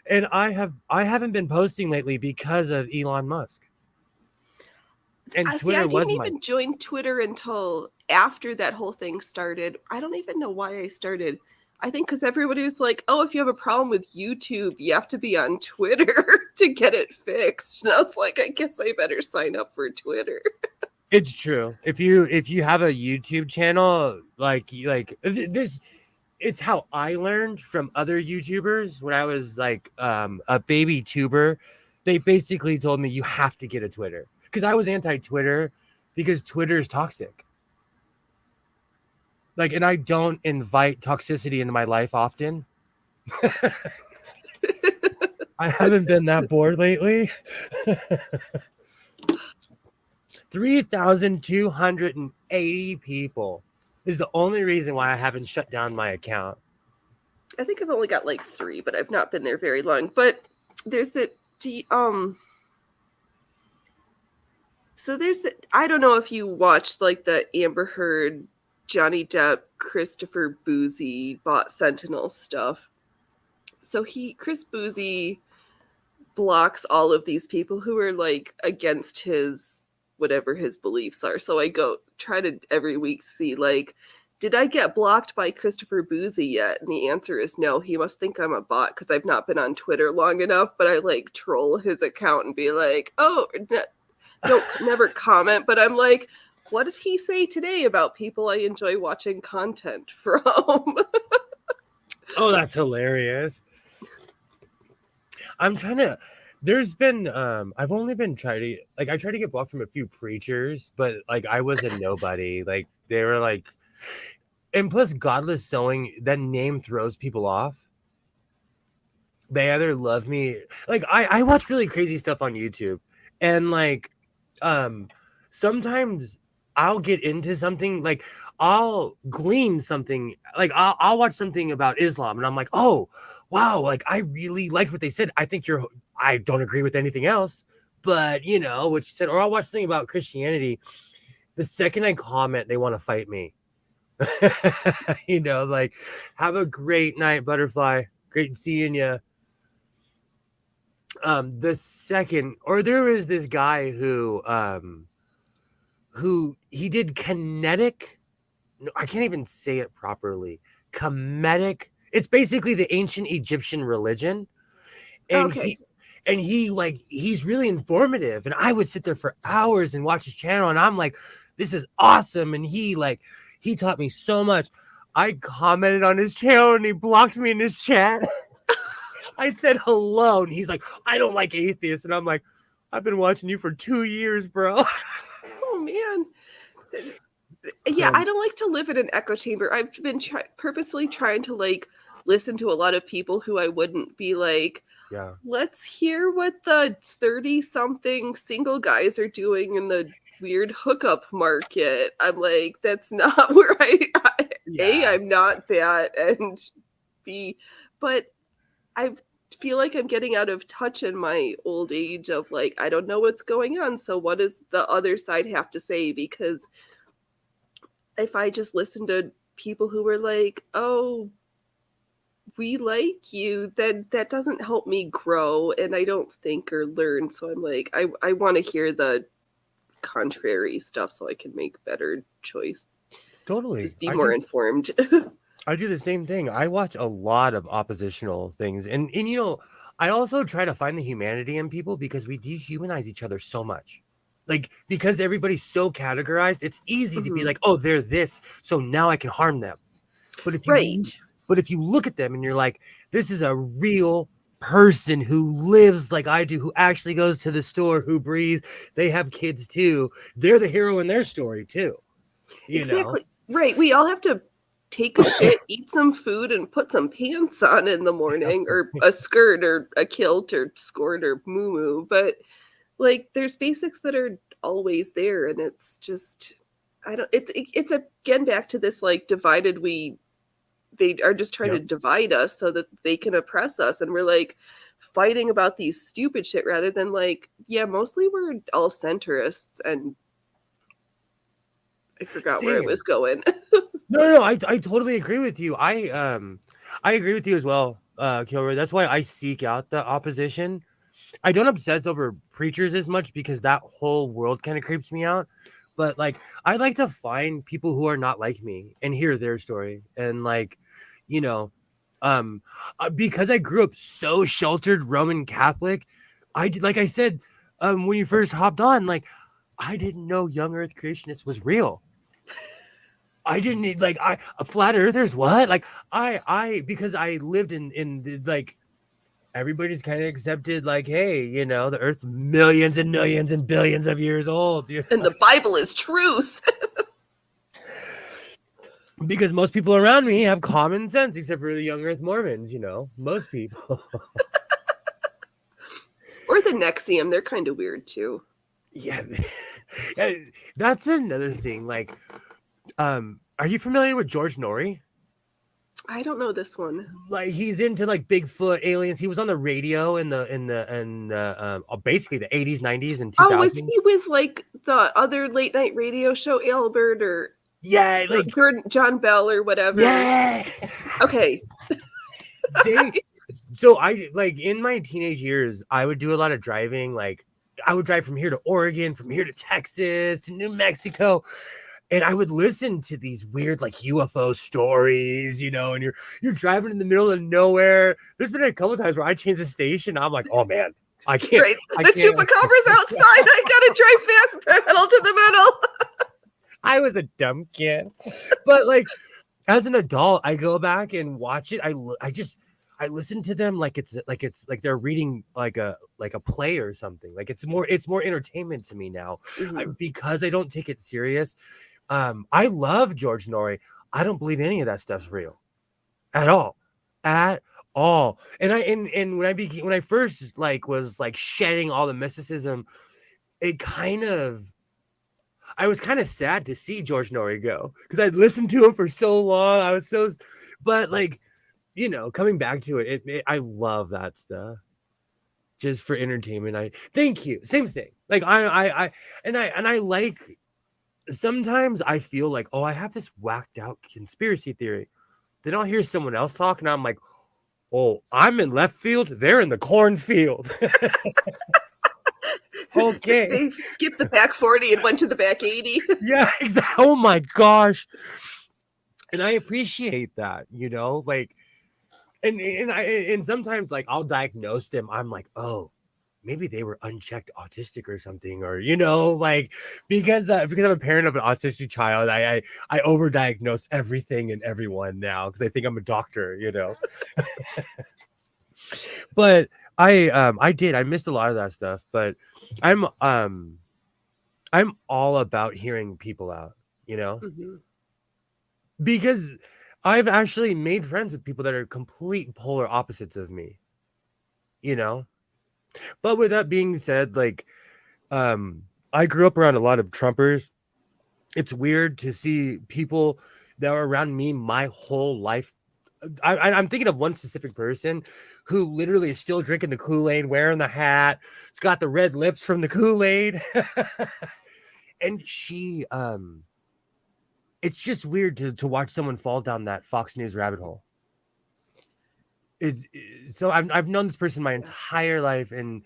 And I haven't been posting lately because of Elon Musk. And Twitter I didn't even join Twitter until after that whole thing started. I don't even know why I started. I think because everybody was like, oh, if you have a problem with YouTube, you have to be on Twitter to get it fixed. And I was like, I guess I better sign up for Twitter. It's true. If you have a YouTube channel, like this, it's how I learned from other YouTubers when I was like a baby tuber. They basically told me you have to get a Twitter, because I was anti-Twitter because Twitter is toxic. Like, and I don't invite toxicity into my life often. I haven't been that bored lately. 3,280 people is the only reason why I haven't shut down my account. I think I've only got like 3, but I've not been there very long. But there's so there's I don't know if you watched like the Amber Heard, Johnny Depp, Christopher Boozy bought Sentinel stuff. So Chris Boozy blocks all of these people who are like against his whatever his beliefs are. So I try to every week see like, did I get blocked by Christopher Boozy yet? And the answer is no. He must think I'm a bot because I've not been on Twitter long enough. But I like troll his account and be like, oh, don't never comment. But I'm like, what did he say today about people I enjoy watching content from? Oh, that's hilarious. There's been I've only been I tried to get blocked from a few preachers, but like I was a nobody. Like they were like, and plus Godless Sewing, that name throws people off. They either love me, like I watch really crazy stuff on YouTube, and like sometimes I'll get into something, like I'll glean something, like I'll watch something about Islam and I'm like, oh wow, like I really liked what they said. I don't agree with anything else, But you know what she said, or I'll watch something about Christianity. The second I comment, they want to fight me. You know, like, have a great night, butterfly. Great seeing you. The second, or there is this guy who he did kinetic. No, I can't even say it properly. Kemetic. It's basically the ancient Egyptian religion, and Okay. he's really informative. And I would sit there for hours and watch his channel, and I'm like, this is awesome. And he taught me so much. I commented on his channel, and he blocked me in his chat. I said hello, and he's like, I don't like atheists, and I'm like, I've been watching you for 2 years, bro. Oh man. Yeah, I don't like to live in an echo chamber. I've been purposely trying to like listen to a lot of people who I wouldn't be like, Yeah. let's hear what the 30-something single guys are doing in the weird hookup market. I'm like, that's not where I'm not that, and B, but I feel like I'm getting out of touch in my old age of like, I don't know what's going on. So what does the other side have to say? Because if I just listen to people who were like, oh, we like you, then that doesn't help me grow, and I don't think or learn. So I'm like, I want to hear the contrary stuff so I can make better choice. Totally. Just be more informed. I do the same thing. I watch a lot of oppositional things. And you know, I also try to find the humanity in people because we dehumanize each other so much. Like, because everybody's so categorized, it's easy to be like, oh, they're this, so now I can harm them. But if you look at them and you're like, this is a real person who lives like I do, who actually goes to the store, who breathes, they have kids too. They're the hero in their story too. You know? Right. We all have to take a shit, eat some food, and put some pants on in the morning, or a skirt, or a kilt, or skirt, or moo-moo. But like, there's basics that are always there, and it's just, it's again back to this like divided. They are just trying to divide us so that they can oppress us, and we're like fighting about these stupid shit rather than like, yeah, mostly we're all centrists. And I forgot where I was going. No, I totally agree with you. I agree with you as well, Kilroy. That's why I seek out the opposition. I don't obsess over preachers as much because that whole world kind of creeps me out. But like, I like to find people who are not like me and hear their story. And like, you know, because I grew up so sheltered Roman Catholic, like I said, when you first hopped on, like, I didn't know young Earth creationists was real. I didn't need like flat earthers. What? Like because I lived in the, like, everybody's kind of accepted, like, hey, you know, the earth's millions and millions and billions of years old. You know? And the Bible is truth. Because most people around me have common sense, except for the young earth Mormons, you know, most people. Or the Nexium. They're kind of weird too. Yeah. That's another thing. Like, are you familiar with George Norrie? I don't know this one. Like, he's into like Bigfoot, aliens. He was on the radio in the basically the 80s, 90s, and 2000s. Oh, was he with like the other late night radio show, Albert, or like John Bell or whatever? Yeah. Okay. So I, like, in my teenage years, I would do a lot of driving. Like, I would drive from here to Oregon, from here to Texas, to New Mexico. And I would listen to these weird, like, UFO stories, you know, and you're driving in the middle of nowhere. There's been a couple of times where I changed the station. I'm like, oh man, I can't. Right. The chupacabra's outside. I gotta drive fast, pedal to the metal. I was a dumb kid, but like, as an adult, I go back and watch it. I listen to them like it's like they're reading like a play or something. Like, it's more entertainment to me now, because I don't take it serious. I love George Norrie. I don't believe any of that stuff's real at all. And when I first like was like shedding all the mysticism, I was kind of sad to see George Norrie go, because I'd listened to him for so long. But like, you know, coming back to it, I love that stuff. just for entertainment. I thank you. Same thing. Like I like sometimes I feel like, oh, I have this whacked out conspiracy theory. Then I'll hear someone else talk, and I'm like, oh, I'm in left field. They're in the cornfield. Okay. They skipped the back 40 and went to the back 80. Yeah, exactly. Oh my gosh. And I appreciate that, like, and sometimes like I'll diagnose them. I'm like, oh, maybe they were unchecked autistic or something, or like because I'm a parent of an autistic child, I overdiagnose everything and everyone now because I think I'm a doctor, But I missed a lot of that stuff, but I'm all about hearing people out, Mm-hmm. because I've actually made friends with people that are complete polar opposites of me, But with that being said, like, I grew up around a lot of Trumpers. It's weird to see people that were around me my whole life. I'm thinking of one specific person who literally is still drinking the Kool-Aid, wearing the hat. It's got the red lips from the Kool-Aid. And she, it's just weird to watch someone fall down that Fox News rabbit hole. So I've known this person my entire life, and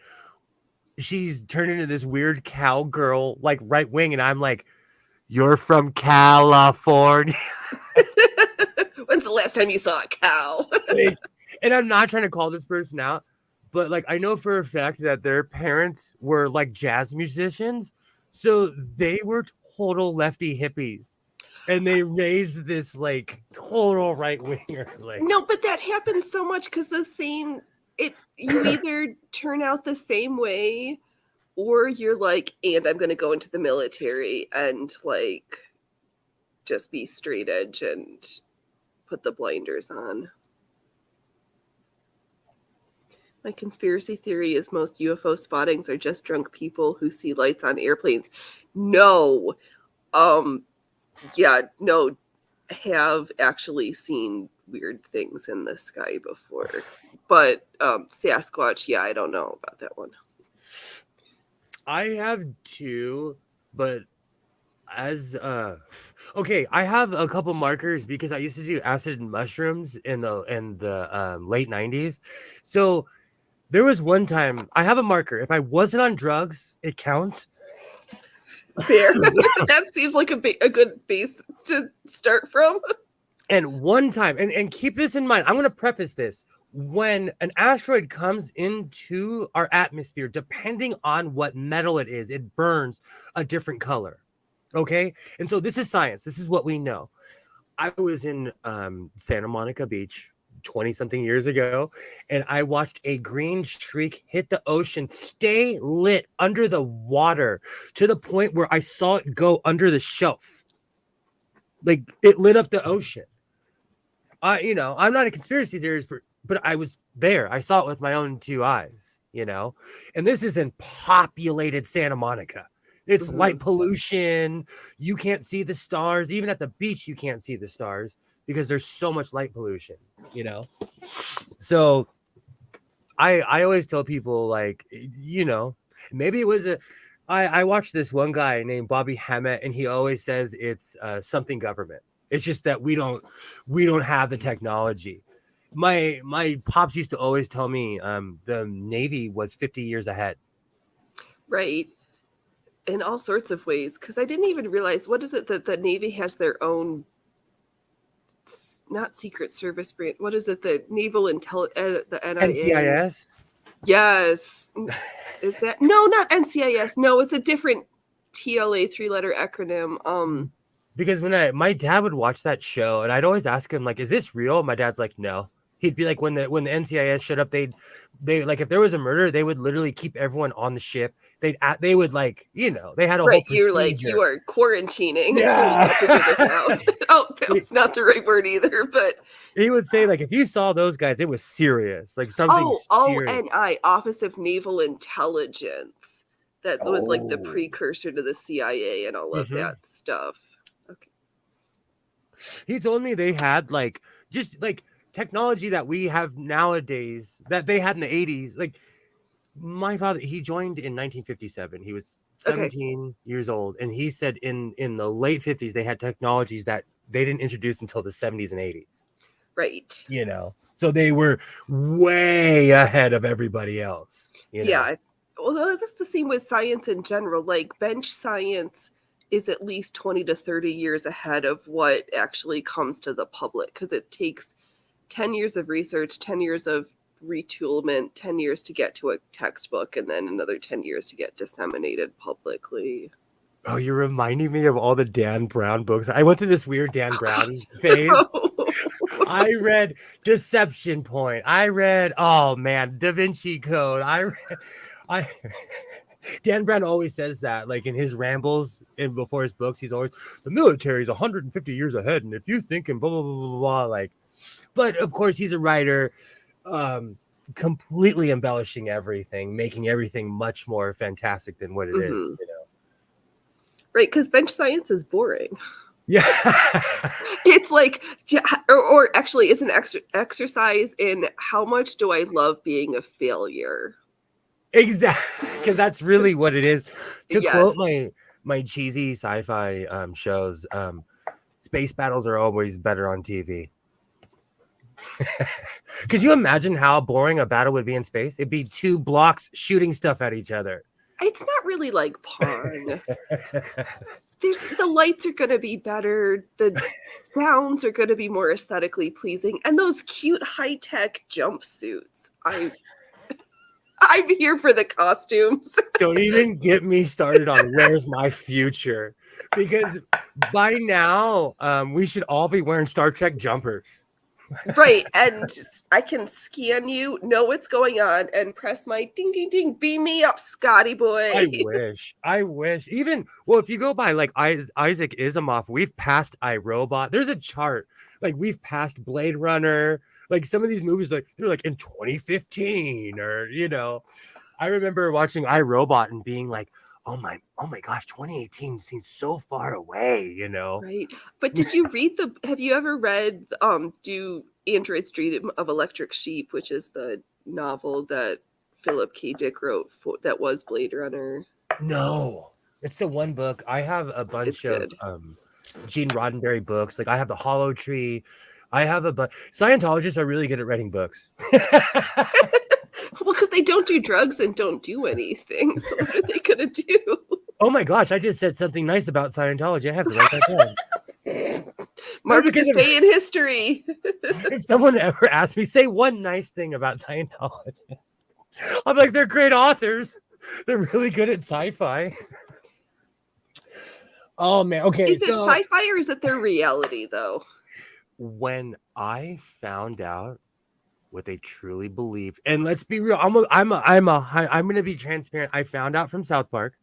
she's turned into this weird cowgirl, like right wing, and I'm like, you're from California. When's the last time you saw a cow? And I'm not trying to call this person out, but like I know for a fact that their parents were like jazz musicians, so they were total lefty hippies, and they raised this like total right winger. Like, no, but that happens so much because you either turn out the same way, or you're like, and I'm going to go into the military and like just be straight edge and put the blinders on. My conspiracy theory is most UFO spottings are just drunk people who see lights on airplanes. No. Have actually seen weird things in the sky before. But Sasquatch, I don't know about that one. I have two, but okay, I have a couple markers because I used to do acid and mushrooms in the late 90s. So there was one time I have a marker. If I wasn't on drugs, it counts. Fair. That seems like a good base to start from. And one time, and keep this in mind, I'm going to preface this. When an asteroid comes into our atmosphere, depending on what metal it is, it burns a different color. Okay? And so this is science. This is what we know. I was in Santa Monica Beach 20-something years ago, and I watched a green streak hit the ocean, stay lit under the water to the point where I saw it go under the shelf. Like, it lit up the ocean. I'm not a conspiracy theorist, but I was there. I saw it with my own two eyes, and this is in populated Santa Monica. It's light pollution. You can't see the stars. Even at the beach, you can't see the stars because there's so much light pollution, So I always tell people, like, maybe it was I watched this one guy named Bobby Hammett, and he always says it's something government. It's just that we don't have the technology. My pops used to always tell me the Navy was 50 years ahead. Right. In all sorts of ways, because I didn't even realize, what is it that the Navy has their own, not Secret Service brand, what is it, the Naval Intelligence, the NIA? NCIS? Yes. Is that, no, not NCIS, no, it's a different TLA 3-letter acronym. Because when my dad would watch that show, and I'd always ask him, like, is this real? My dad's like, no. He'd be like, when the NCIS showed up, they like, if there was a murder, they would literally keep everyone on the ship. They would, like, they had a whole procedure. You're like, you are quarantining. Yeah. Oh, that was not the right word either, but he would say, like, if you saw those guys, it was serious, like something serious. ONI, Office of Naval Intelligence. That was like the precursor to the CIA and all of that stuff. Okay. He told me they had like just like technology that we have nowadays that they had in the 80s. Like, My father, he joined in 1957. He was Okay. 17 years old, and he said in the late 50s they had technologies that they didn't introduce until the 70s and 80s. Right. You know, so they were way ahead of everybody else. You know, Yeah. Well, that's the same with science in general. Like bench science is at least 20 to 30 years ahead of what actually comes to the public because it takes 10 years of research, 10 years of retoolment, 10 years to get to a textbook, and then another 10 years to get disseminated publicly. oh, you're reminding me of all the Dan Brown books. I went through this weird Dan Brown phase. I read Deception Point. I read, oh man, Da Vinci Code. I Dan Brown always says that, like in his rambles and before his books, he's always the military is 150 years ahead, and if you think and blah blah blah blah blah, like. But of course, he's a writer, completely embellishing everything, making everything much more fantastic than what it is. You know, Right, because bench science is boring. yeah. It's like, or actually, it's an exercise in how much do I love being a failure. Exactly, because that's really what it is. To Yes. quote my cheesy sci-fi shows, space battles are always better on TV. Could you imagine how boring a battle would be in space? It'd be two blocks shooting stuff at each other. It's not really like Pong. The lights are going to be better. The sounds are going to be more aesthetically pleasing. And those cute high-tech jumpsuits. I'm here for the costumes. Don't even get me started on where's my future, because by now we should all be wearing Star Trek jumpers. Right, and I can scan you, know what's going on, and press my ding, ding, ding, beam me up, Scotty boy. I wish. Even, well, if you go by like Isaac Asimov, we've passed iRobot. There's a chart. Like we've passed Blade Runner. Like some of these movies, like they're like in 2015 or, you know, I remember watching iRobot and being like, oh my gosh, 2018 seems so far away, you know? Right, but have you ever read, Do Androids Dream of Electric Sheep, which is the novel that Philip K. Dick wrote that was Blade Runner? No, it's the one book. I have a It's bunch of good. Gene Roddenberry books. Like I have the Hollow Tree. I have Scientologists are really good at writing books. Well, because they don't do drugs and don't do anything, so what are they gonna do? Oh my gosh, I just said something nice about Scientology. I have to write that down. Mark because this day in history. if someone ever asks me, say one nice thing about Scientology, I'm like, they're great authors. They're really good at sci-fi. Oh man, okay. Is it sci-fi or is it their reality though? When I found out what they truly believe, and let's be real, I'm gonna be transparent. I found out from South Park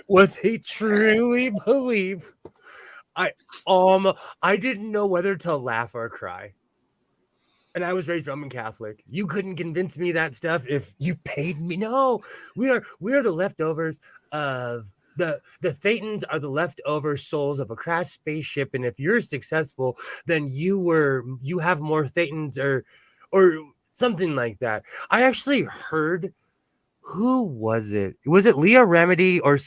what they truly believe. I didn't know whether to laugh or cry. And I was raised Roman Catholic. You couldn't convince me that stuff if you paid me. No, we are the leftovers of the Thetans are the leftover souls of a crashed spaceship. And if you're successful, then you have more Thetans or something like that. I actually heard, who was it? Was it Leah Remedy or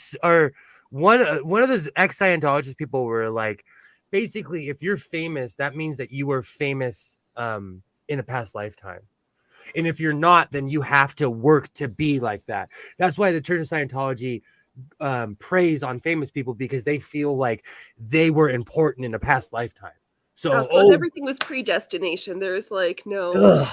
one of those ex-Scientologist people were like, basically, if you're famous, that means that you were famous in a past lifetime. And if you're not, then you have to work to be like that. That's why the Church of Scientology preys on famous people, because they feel like they were important in a past lifetime. So Everything was predestination. There's like no.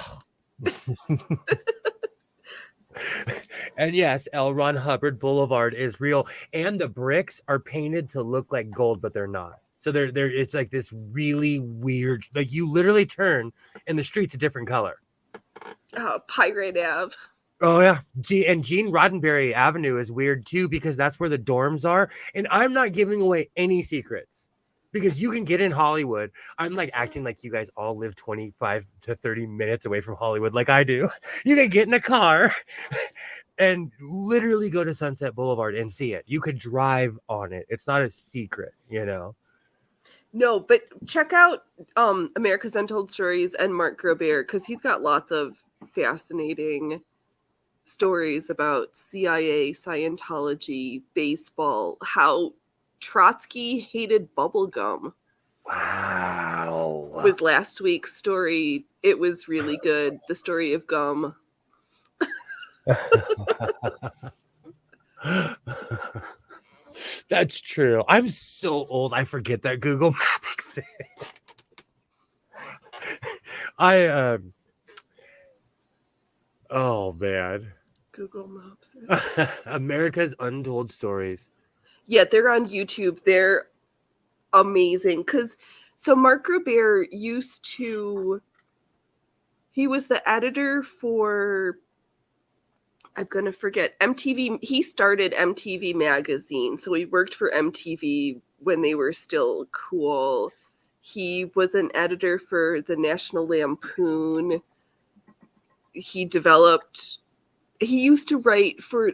And yes, L. Ron Hubbard Boulevard is real, and the bricks are painted to look like gold, but they're not. So they're it's like this really weird, like you literally turn and the street's a different color. Pirate Ave. Oh yeah, and Gene Roddenberry Avenue is weird too, because that's where the dorms are. And I'm not giving away any secrets, because you can get in Hollywood. I'm like acting like you guys all live 25 to 30 minutes away from Hollywood, like I do. You can get in a car and literally go to Sunset Boulevard and see it. You could drive on it. It's not a secret, you know. No, but check out America's Untold Stories and Mark Grobert, because he's got lots of fascinating stories about CIA, Scientology, baseball, how Trotsky hated bubblegum. Wow. Was last week's story. It was really good. The story of gum. That's true. I'm so old. I forget that Google Map exists. Oh man. Google Maps. America's Untold Stories. Yeah, they're on YouTube. They're amazing. So Mark Grubert he was the editor for, I'm going to forget, MTV. He started MTV Magazine. So he worked for MTV when they were still cool. He was an editor for the National Lampoon. He used to write for,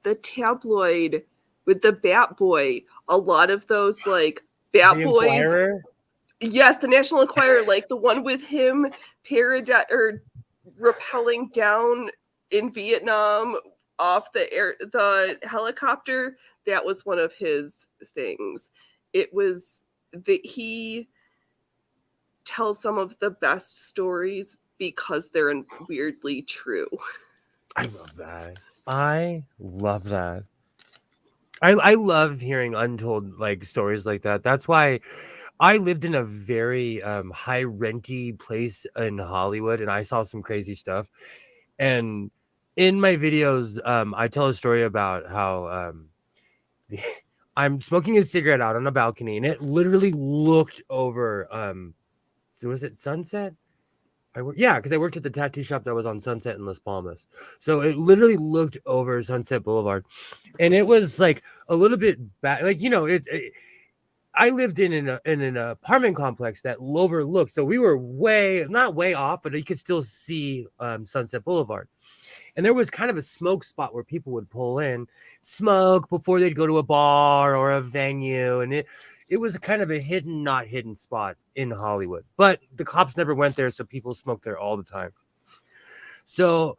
the tabloid with the Bat Boy. A lot of those like Bat Boys. Enquirer? Yes, the National Enquirer, like the one with him rappelling down in Vietnam off the helicopter. That was one of his things. It was that he tells some of the best stories because they're weirdly true. I love that. I love hearing untold like stories like that. That's why I lived in a very high renty place in Hollywood, and I saw some crazy stuff. And in my videos, I tell a story about how I'm smoking a cigarette out on a balcony, and it literally looked over. So was it Sunset? Because I worked at the tattoo shop that was on Sunset in Las Palmas. So it literally looked over Sunset Boulevard, and it was like a little bit bad. Like I lived in an apartment complex that overlooked, so we were not way off, but you could still see Sunset Boulevard. And there was kind of a smoke spot where people would pull in, smoke before they'd go to a bar or a venue, and it was kind of a hidden, not hidden spot in Hollywood. But the cops never went there, so people smoked there all the time. So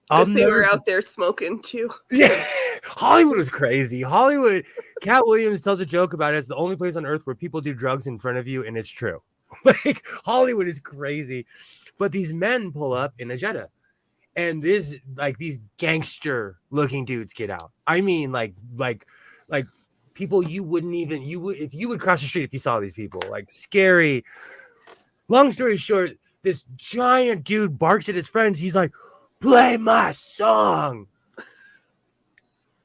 they were out there smoking too. Yeah, Hollywood was crazy. Hollywood, Cat Williams tells a joke about it. It's the only place on earth where people do drugs in front of you, and it's true. Like Hollywood is crazy. But these men pull up in a Jetta, and these gangster looking dudes get out. I mean, like people you would if you would cross the street if you saw these people, like scary. Long story short, this giant dude barks at his friends. He's like, "Play my song."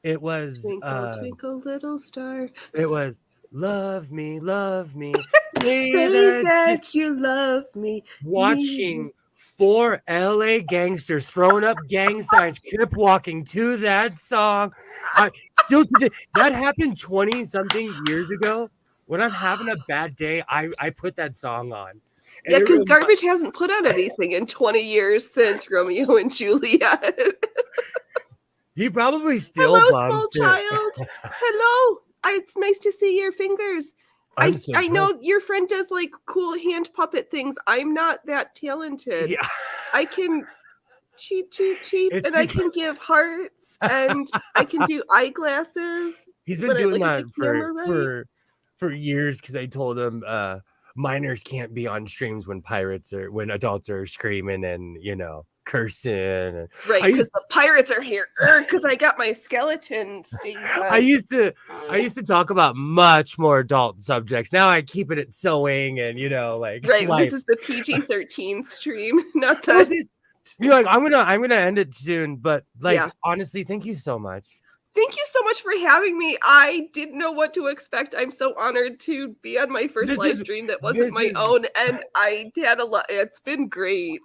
It was Twinkle, Twinkle Little Star. It was love me, say that you love me. Watching 4 LA gangsters throwing up gang signs, kept walking to that song. That happened 20 something years ago. When I'm having a bad day, I put that song on. Yeah, because Garbage hasn't put out anything in 20 years since Romeo and Juliet. He probably still Hello, small child. Hello. It's nice to see your fingers. I know your friend does like cool hand puppet things. I'm not that talented. Yeah. I can cheep, and I can give hearts, and I can do eyeglasses. He's been doing that for years because I told him minors can't be on streams when adults are screaming and cursing. And right, because the pirates are here. Because I got my skeleton stains on. I used to talk about much more adult subjects. Now I keep it at sewing and right. Life. This is the PG-13 stream, not that. I'm gonna end it soon, but honestly, thank you so much. Thank you so much for having me. I didn't know what to expect. I'm so honored to be on my first live stream that wasn't my own, and I had a lot. It's been great.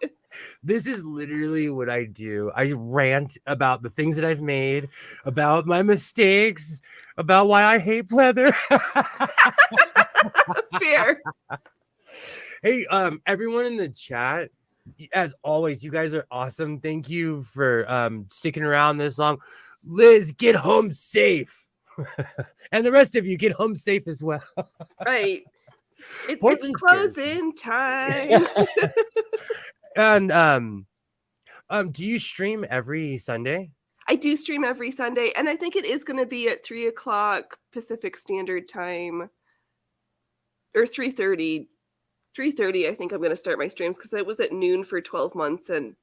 This is literally what I do. I rant about the things that I've made, about my mistakes, about why I hate pleather. Fair. Hey, everyone in the chat, as always, you guys are awesome. Thank you for sticking around this long. Liz, get home safe. And the rest of you, get home safe as well. Right. It's closing time. And Do you stream every Sunday? I do stream every Sunday, and I think it is going to be at 3:00 Pacific Standard Time, or 3:30. 3:30, I think I'm going to start my streams, because I was at noon for 12 months, and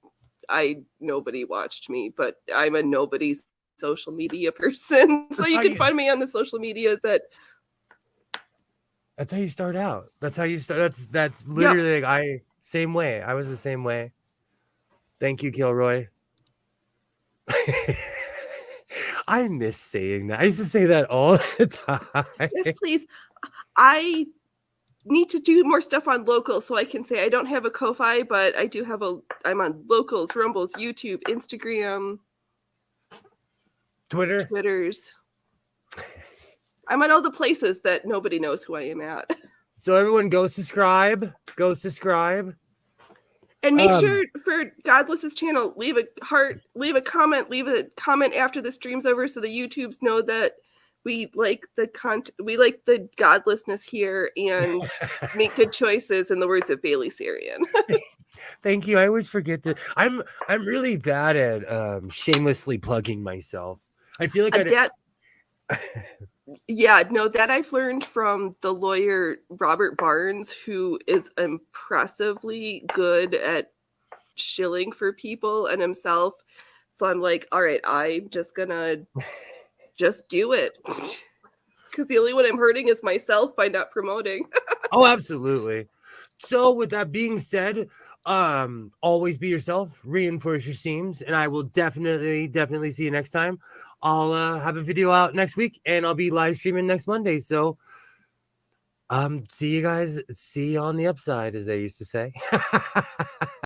nobody watched me, but I'm a nobody's social media person. So That's you how can you- find me on the social medias at. That's how you start out. That's how you start. That's literally like same way. I was the same way. Thank you, Kilroy. I miss saying that. I used to say that all the time. Yes, please. I need to do more stuff on Locals, so I can say I don't have a Ko-Fi, but I do have I'm on Locals, Rumbles, YouTube, Instagram, Twitters. I'm on all the places that nobody knows who I am at. So everyone go subscribe. Go subscribe. And make sure for Godless's channel, leave a heart, leave a comment after the stream's over, so the YouTubes know that we like the we like the godlessness here and make good choices, in the words of Bailey Sarian. Thank you. I always forget that. I'm really bad at shamelessly plugging myself. I feel like that I've learned from the lawyer Robert Barnes, who is impressively good at shilling for people and himself. So I'm like, all right, I'm just gonna just do it, because the only one I'm hurting is myself by not promoting. Oh, absolutely. So with that being said, always be yourself, reinforce your seams, and I will definitely see you next time. I'll have a video out next week, and I'll be live streaming next Monday. So see you guys, see you on the upside, as they used to say.